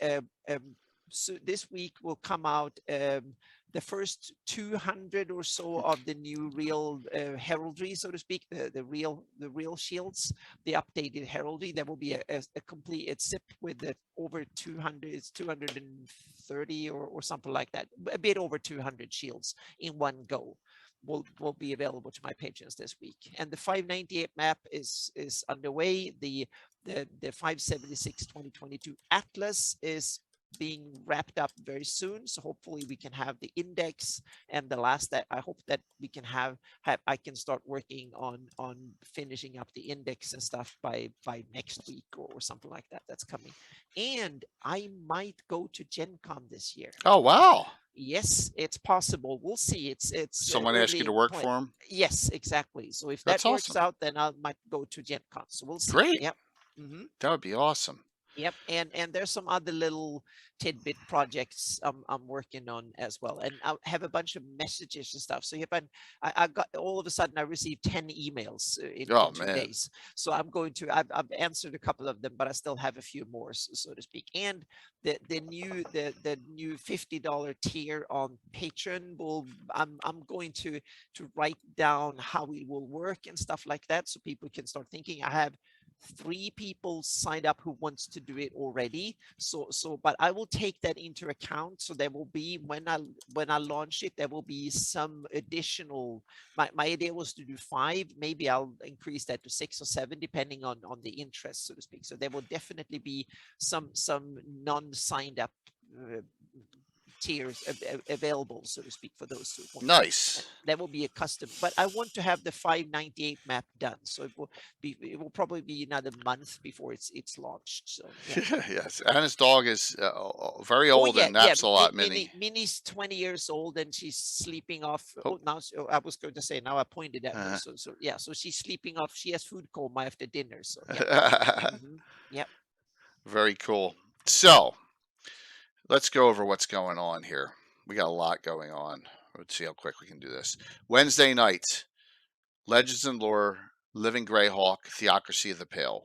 so this week will come out the first 200 or so of the new real heraldry, so to speak, the real shields, the updated heraldry. There will be a complete, it's zipped with the over 200, it's 230 or something like that, a bit over 200 shields in one go. Will be available to my patrons this week. And the 598 map is underway. The 576 2022 Atlas is being wrapped up very soon, so hopefully we can have the index and the last that I hope that we can have I can start working on finishing up the index and stuff by next week or something like that. That's coming. And I might go to Gen Con this year. Oh wow. Yes, it's possible. We'll see. It's someone asked you to work for him? Yes, exactly. So if that works out, then I might go to Gen Con. So we'll see. Great. Yep. That would be awesome. Yep, and there's some other little tidbit projects I'm working on as well, and I have a bunch of messages and stuff. So if I got, all of a sudden I received 10 emails in 2 days. So I'm going to I've answered a couple of them, but I still have a few more, so to speak. And the new $50 tier on Patreon I'm going to write down how it will work and stuff like that, so people can start thinking. I have 3 people signed up who wants to do it already, so but I will take that into account. So there will be, when I launch it, there will be some additional, my idea was to do 5, maybe I'll increase that to 6 or 7 depending on the interest, so to speak. So there will definitely be some non-signed up tiers available, so to speak, for those who want. Nice. That will be a custom, but I want to have the 598 map done, so it will probably be another month before it's launched. So yeah. Yes, and his dog is very old and naps a lot. Minnie's 20 years old and she's sleeping off. Now I was going to say, now I pointed at her. So yeah, so she's sleeping off. She has food coma after dinner. So yeah. Yep. Very cool. So let's go over what's going on here. We got a lot going on. Let's see how quick we can do this. Wednesday night, Legends and Lore, Living Greyhawk, Theocracy of the Pale.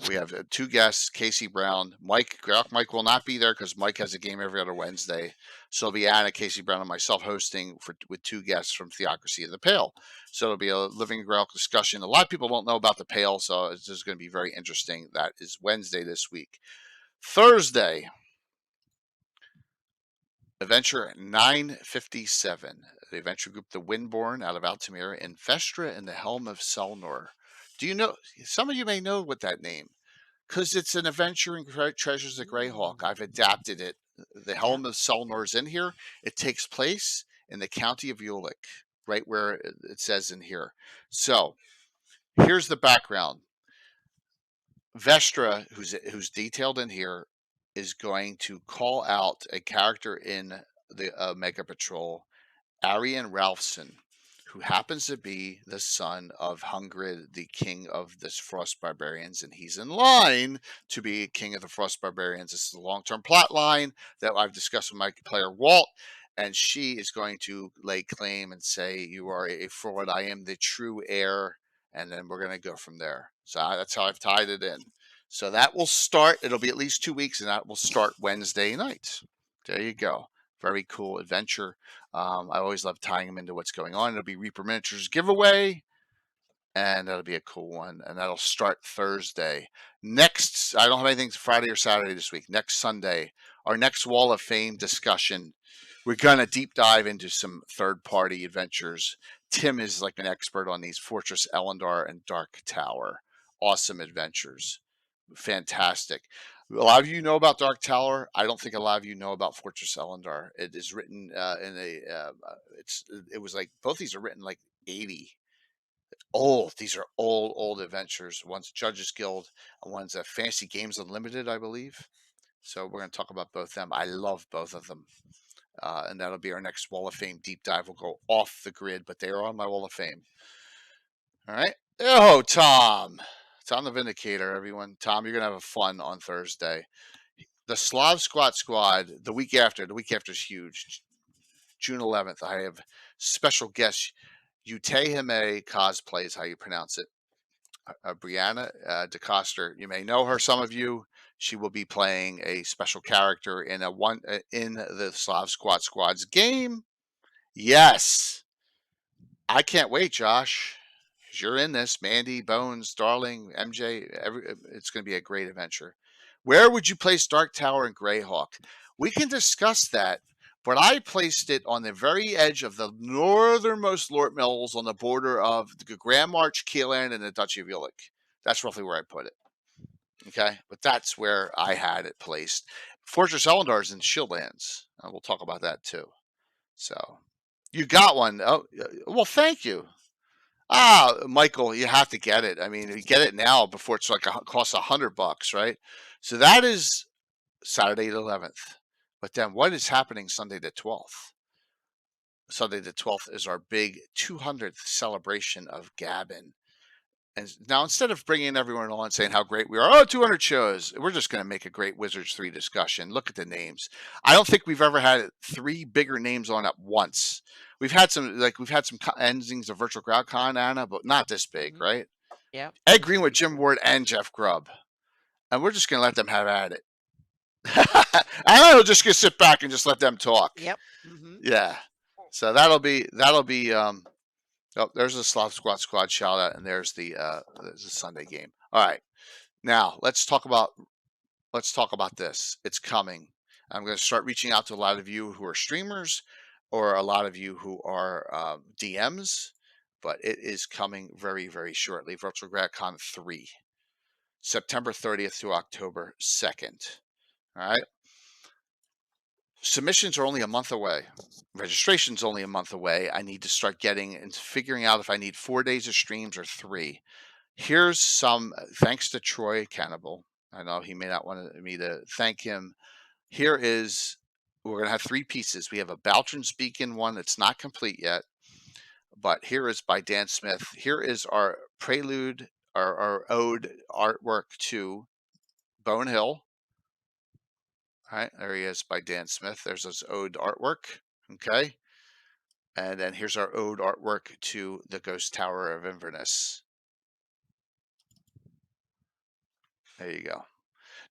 We have 2 guests, Casey Brown, Mike. Greyhawk Mike will not be there because Mike has a game every other Wednesday. So it'll be Anna, Casey Brown, and myself hosting with 2 guests from Theocracy of the Pale. So it'll be a Living Greyhawk discussion. A lot of people don't know about the Pale, so it's just going to be very interesting. That is Wednesday this week. Thursday, Adventure 957, the adventure group The Windborn out of Altamira, and Vestra in the Helm of Selnor. Do you know, some of you may know what that name, because it's an adventure in Treasures of Greyhawk. I've adapted it. The Helm of Selnor is in here. It takes place in the county of Ulick, right where it says in here. So here's the background. Vestra, who's detailed in here, is going to call out a character in the Mega Patrol, Arian Ralphson, who happens to be the son of Hungrid, the king of the Frost Barbarians, and he's in line to be king of the Frost Barbarians. This is a long-term plot line that I've discussed with my player Walt, and she is going to lay claim and say, "You are a fraud. I am the true heir," and then we're going to go from there. So that's how I've tied it in. So that will start. It'll be at least 2 weeks, and that will start Wednesday night. There you go. Very cool adventure. I always love tying them into what's going on. It'll be Reaper Miniatures giveaway, and that'll be a cool one. And that'll start Thursday. Next, I don't have anything Friday or Saturday this week. Next Sunday, our next Wall of Fame discussion. We're going to deep dive into some third-party adventures. Tim is like an expert on these, Fortress Elendar and Dark Tower. Awesome adventures. Fantastic. A lot of you know about Dark Tower. I don't think a lot of you know about Fortress Elendar. It is written in a. It was like both these are written like 80. Old. These are old adventures. One's Judges Guild, and one's a Fantasy Games Unlimited, I believe. So we're going to talk about both of them. I love both of them, and that'll be our next Wall of Fame deep dive. We'll go off the grid, but they are on my Wall of Fame. All right. Oh, Tom. Tom the Vindicator, everyone. Tom, you're going to have fun on Thursday. The Slav Squad, the week after is huge. June 11th, I have special guest Utehime Cosplay is how you pronounce it. Brianna DeCoster. You may know her, some of you. She will be playing a special character in the Slav Squad's game. Yes. I can't wait, Josh. You're in this. Mandy, Bones, Darling, MJ. It's going to be a great adventure. Where would you place Dark Tower and Greyhawk? We can discuss that, but I placed it on the very edge of the northernmost Lort Mills on the border of the Grand March, Keelan, and the Duchy of Ulick. That's roughly where I put it. Okay, but that's where I had it placed. Fortress Elendar is in Shieldlands. We'll talk about that too. So you got one. Oh, well, thank you. Michael, you have to get it. I mean, you get it now before it's like costs $100, right? So that is Saturday the 11th. But then what is happening Sunday the 12th? Sunday the 12th is our big 200th celebration of Gabbin. And now instead of bringing everyone on saying how great we are, 200 shows, we're just going to make a great Wizards 3 discussion. Look at the names. I don't think we've ever had 3 bigger names on at once. We've had some endings of Virtual GrowdCon, Anna, but not this big, right? Yeah. Ed Greenwood, Jim Ward, and Jeff Grubb. And we're just going to let them have at it. I'm just going to sit back and just let them talk. Yep. Mm-hmm. Yeah. So that'll be there's the Slav Squad shout out, and there's the Sunday game. All right. Now let's talk about this. It's coming. I'm going to start reaching out to a lot of you who are streamers or a lot of you who are DMs, but it is coming very, very shortly. Virtual GrowdCon 3, September 30th to October 2nd. All right. Submissions are only a month away. Registration's only a month away. I need to start getting and figuring out if I need 4 days of streams or 3. Here's some, thanks to Troy Cannibal. I know he may not want me to thank him. We're going to have 3 pieces. We have a Baltron's Beacon one that's not complete yet, but here is by Dan Smith. Here is our prelude, our ode artwork to Bone Hill. All right, there he is by Dan Smith. There's his ode artwork. Okay. And then here's our ode artwork to the Ghost Tower of Inverness. There you go.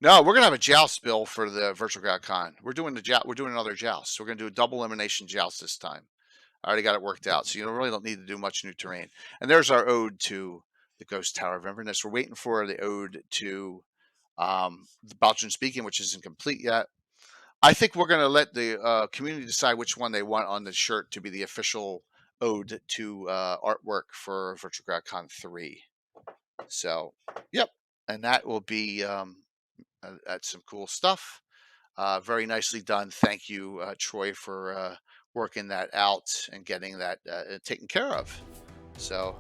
No, we're gonna have a joust, Bill, for the Virtual GrowdCon. We're doing another joust. We're gonna do a double elimination joust this time. I already got it worked out, so you really don't need to do much new terrain. And there's our ode to the Ghost Tower of Inverness. We're waiting for the ode to the Baltron Speaking, which isn't complete yet. I think we're going to let the community decide which one they want on the shirt to be the official ode to artwork for Virtual GrowdCon 3. So, yep. And that will be that's some cool stuff. Very nicely done. Thank you, Troy, for working that out and getting that taken care of. So,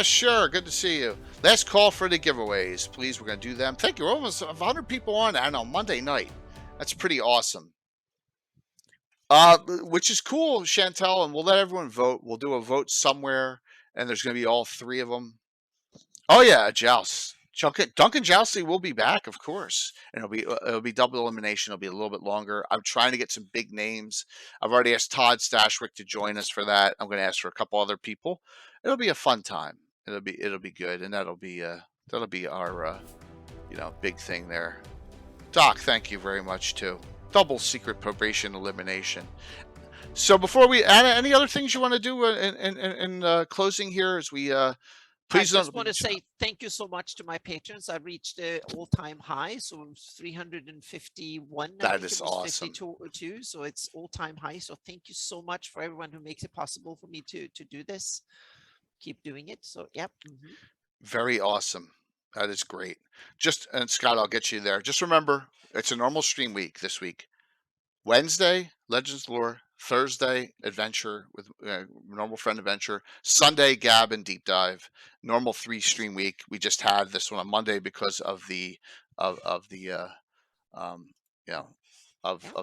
sure. Good to see you. Last call for the giveaways. Please, we're going to do them. Thank you. We're almost 100 people on Monday night. That's pretty awesome. Which is cool, Chantel, and we'll let everyone vote. We'll do a vote somewhere, and there's going to be all 3 of them. Oh yeah, a joust. Duncan Joustley will be back, of course, and it'll be double elimination. It'll be a little bit longer. I'm trying to get some big names. I've already asked Todd Stashwick to join us for that. I'm going to ask for a couple other people. It'll be a fun time. It'll be good, and that'll be our big thing there. Doc, thank you very much too. Double secret probation elimination. So before Anna, any other things you want to do in closing here as we please I just want to say thank you so much to my patrons. I reached the all-time high, so 351. That is awesome. 52, so it's all-time high. So thank you so much for everyone who makes it possible for me to do this. Keep doing it. So yep. Very awesome. That is great. And Scott, I'll get you there. Just remember, it's a normal stream week this week. Wednesday, Legends Lore. Thursday, Adventure with Normal Friend Adventure. Sunday, Gabbin Deep Dive. Normal 3 stream week. We just had this one on Monday because of the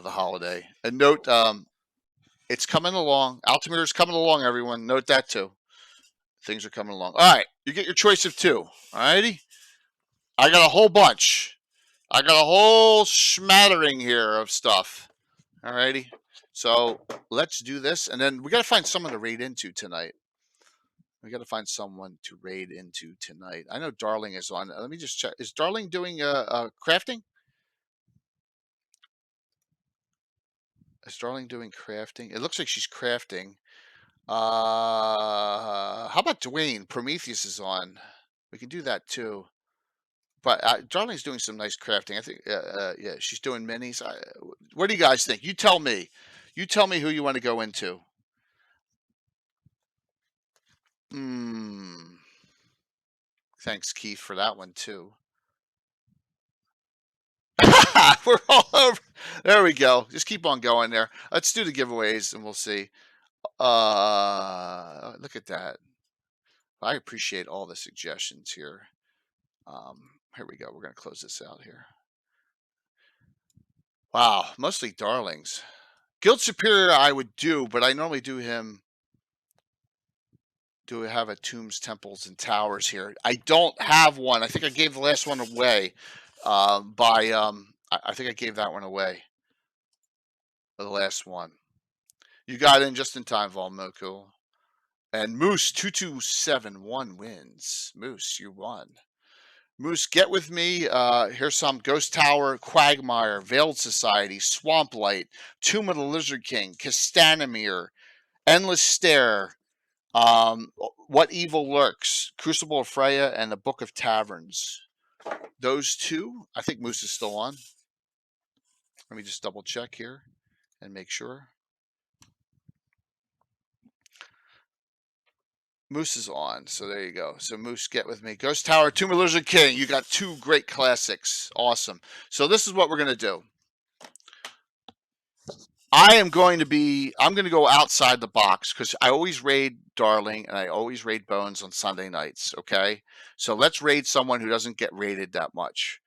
holiday. And note, it's coming along. Altamir is coming along. Everyone, note that too. Things are coming along. All right, you get your choice of 2. All righty. I got a whole bunch. I got a whole smattering here of stuff. All righty. So let's do this, and then we got to find someone to raid into tonight. I know Darling is on. Let me just check. Is Darling doing crafting? Is Darling doing crafting? It looks like she's crafting. How about Dwayne? Prometheus is on. We can do that too. But Darling's doing some nice crafting. I think, yeah, she's doing minis. What do you guys think? You tell me. You tell me who you want to go into. Thanks, Keith, for that one too. We're all over. There we go. Just keep on going there. Let's do the giveaways, and we'll see. Look at that. I appreciate all the suggestions here. Here we go. We're going to close this out here. Wow, mostly Darlings. Guild Superior I would do, but I normally do him. Do we have a Tombs, Temples, and Towers here? I don't have one. I think I gave the last one away. I think I gave that one away. The last one. You got in just in time, Volmoku. And Moose 2271 wins. Moose, you won. Moose, get with me. Here's some Ghost Tower, Quagmire, Veiled Society, Swamp Light, Tomb of the Lizard King, Castanamir, Endless Stare, What Evil Lurks, Crucible of Freya, and the Book of Taverns. Those 2, I think Moose is still on. Let me just double check here and make sure. Moose is on, so there you go. So Moose, get with me. Ghost Tower, Tomb of the Lizard King. You got 2 great classics. Awesome. So this is what we're going to do. I'm going to go outside the box because I always raid Darling and I always raid Bones on Sunday nights, okay? So let's raid someone who doesn't get raided that much.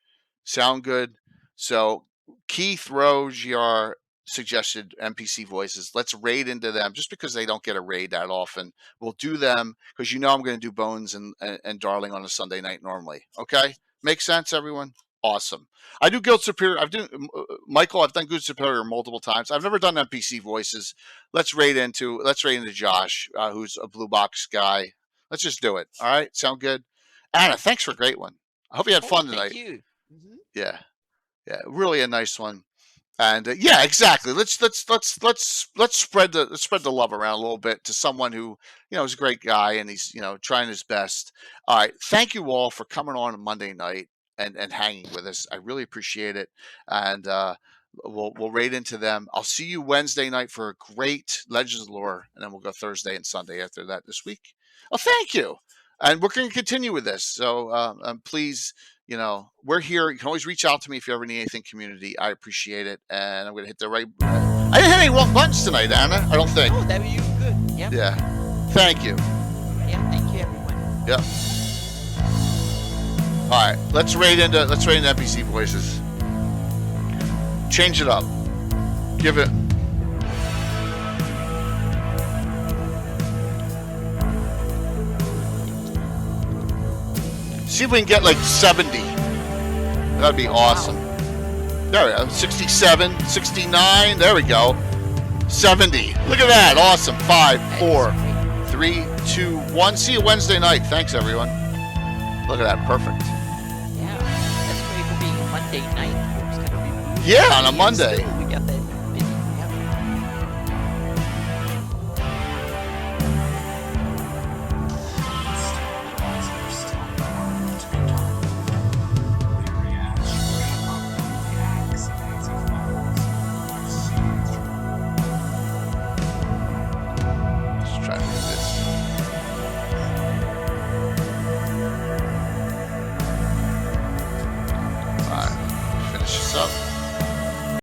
Sound good? So Keith, Rose, GR suggested NPC voices. Let's raid into them just because they don't get a raid that often. We'll do them because I'm going to do Bones and Darling on a Sunday night normally, okay? Make sense, everyone? Awesome. I do Guild Superior. I've done Guild Superior multiple times. I've never done NPC voices. Let's raid into Josh, who's a blue box guy. Let's just do it. All right. Sound good? Anna, thanks for a great one. I hope you had fun tonight. Thank you. Yeah. Really a nice one. And yeah, exactly. Let's spread the love around a little bit to someone who is a great guy and he's trying his best. All right. Thank you all for coming on Monday night and hanging with us. I really appreciate it. And we'll raid into them. I'll see you Wednesday night for a great Legends Lore, and then we'll go Thursday and Sunday after that this week. Oh, thank you. And we're going to continue with this. So please, we're here. You can always reach out to me if you ever need anything community. I appreciate it. And I'm going to hit the right. I didn't hit any wrong buttons tonight, Anna. I don't think. Oh, that was good. Yeah. Yeah. Thank you. Yeah. Thank you, everyone. Yeah. All right, let's raid into NPC voices. Change it up. Give it. See if we can get like 70. That'd be awesome. There we go. 67, 69. There we go. 70. Look at that. Awesome. 5, 4, 3, 2, 1. See you Wednesday night. Thanks, everyone. Look at that. Perfect. Yeah, that's great for being Monday night. It's gonna be Yeah, on a Monday. Still, we got that. Let's try to do this. All right. Finish this up.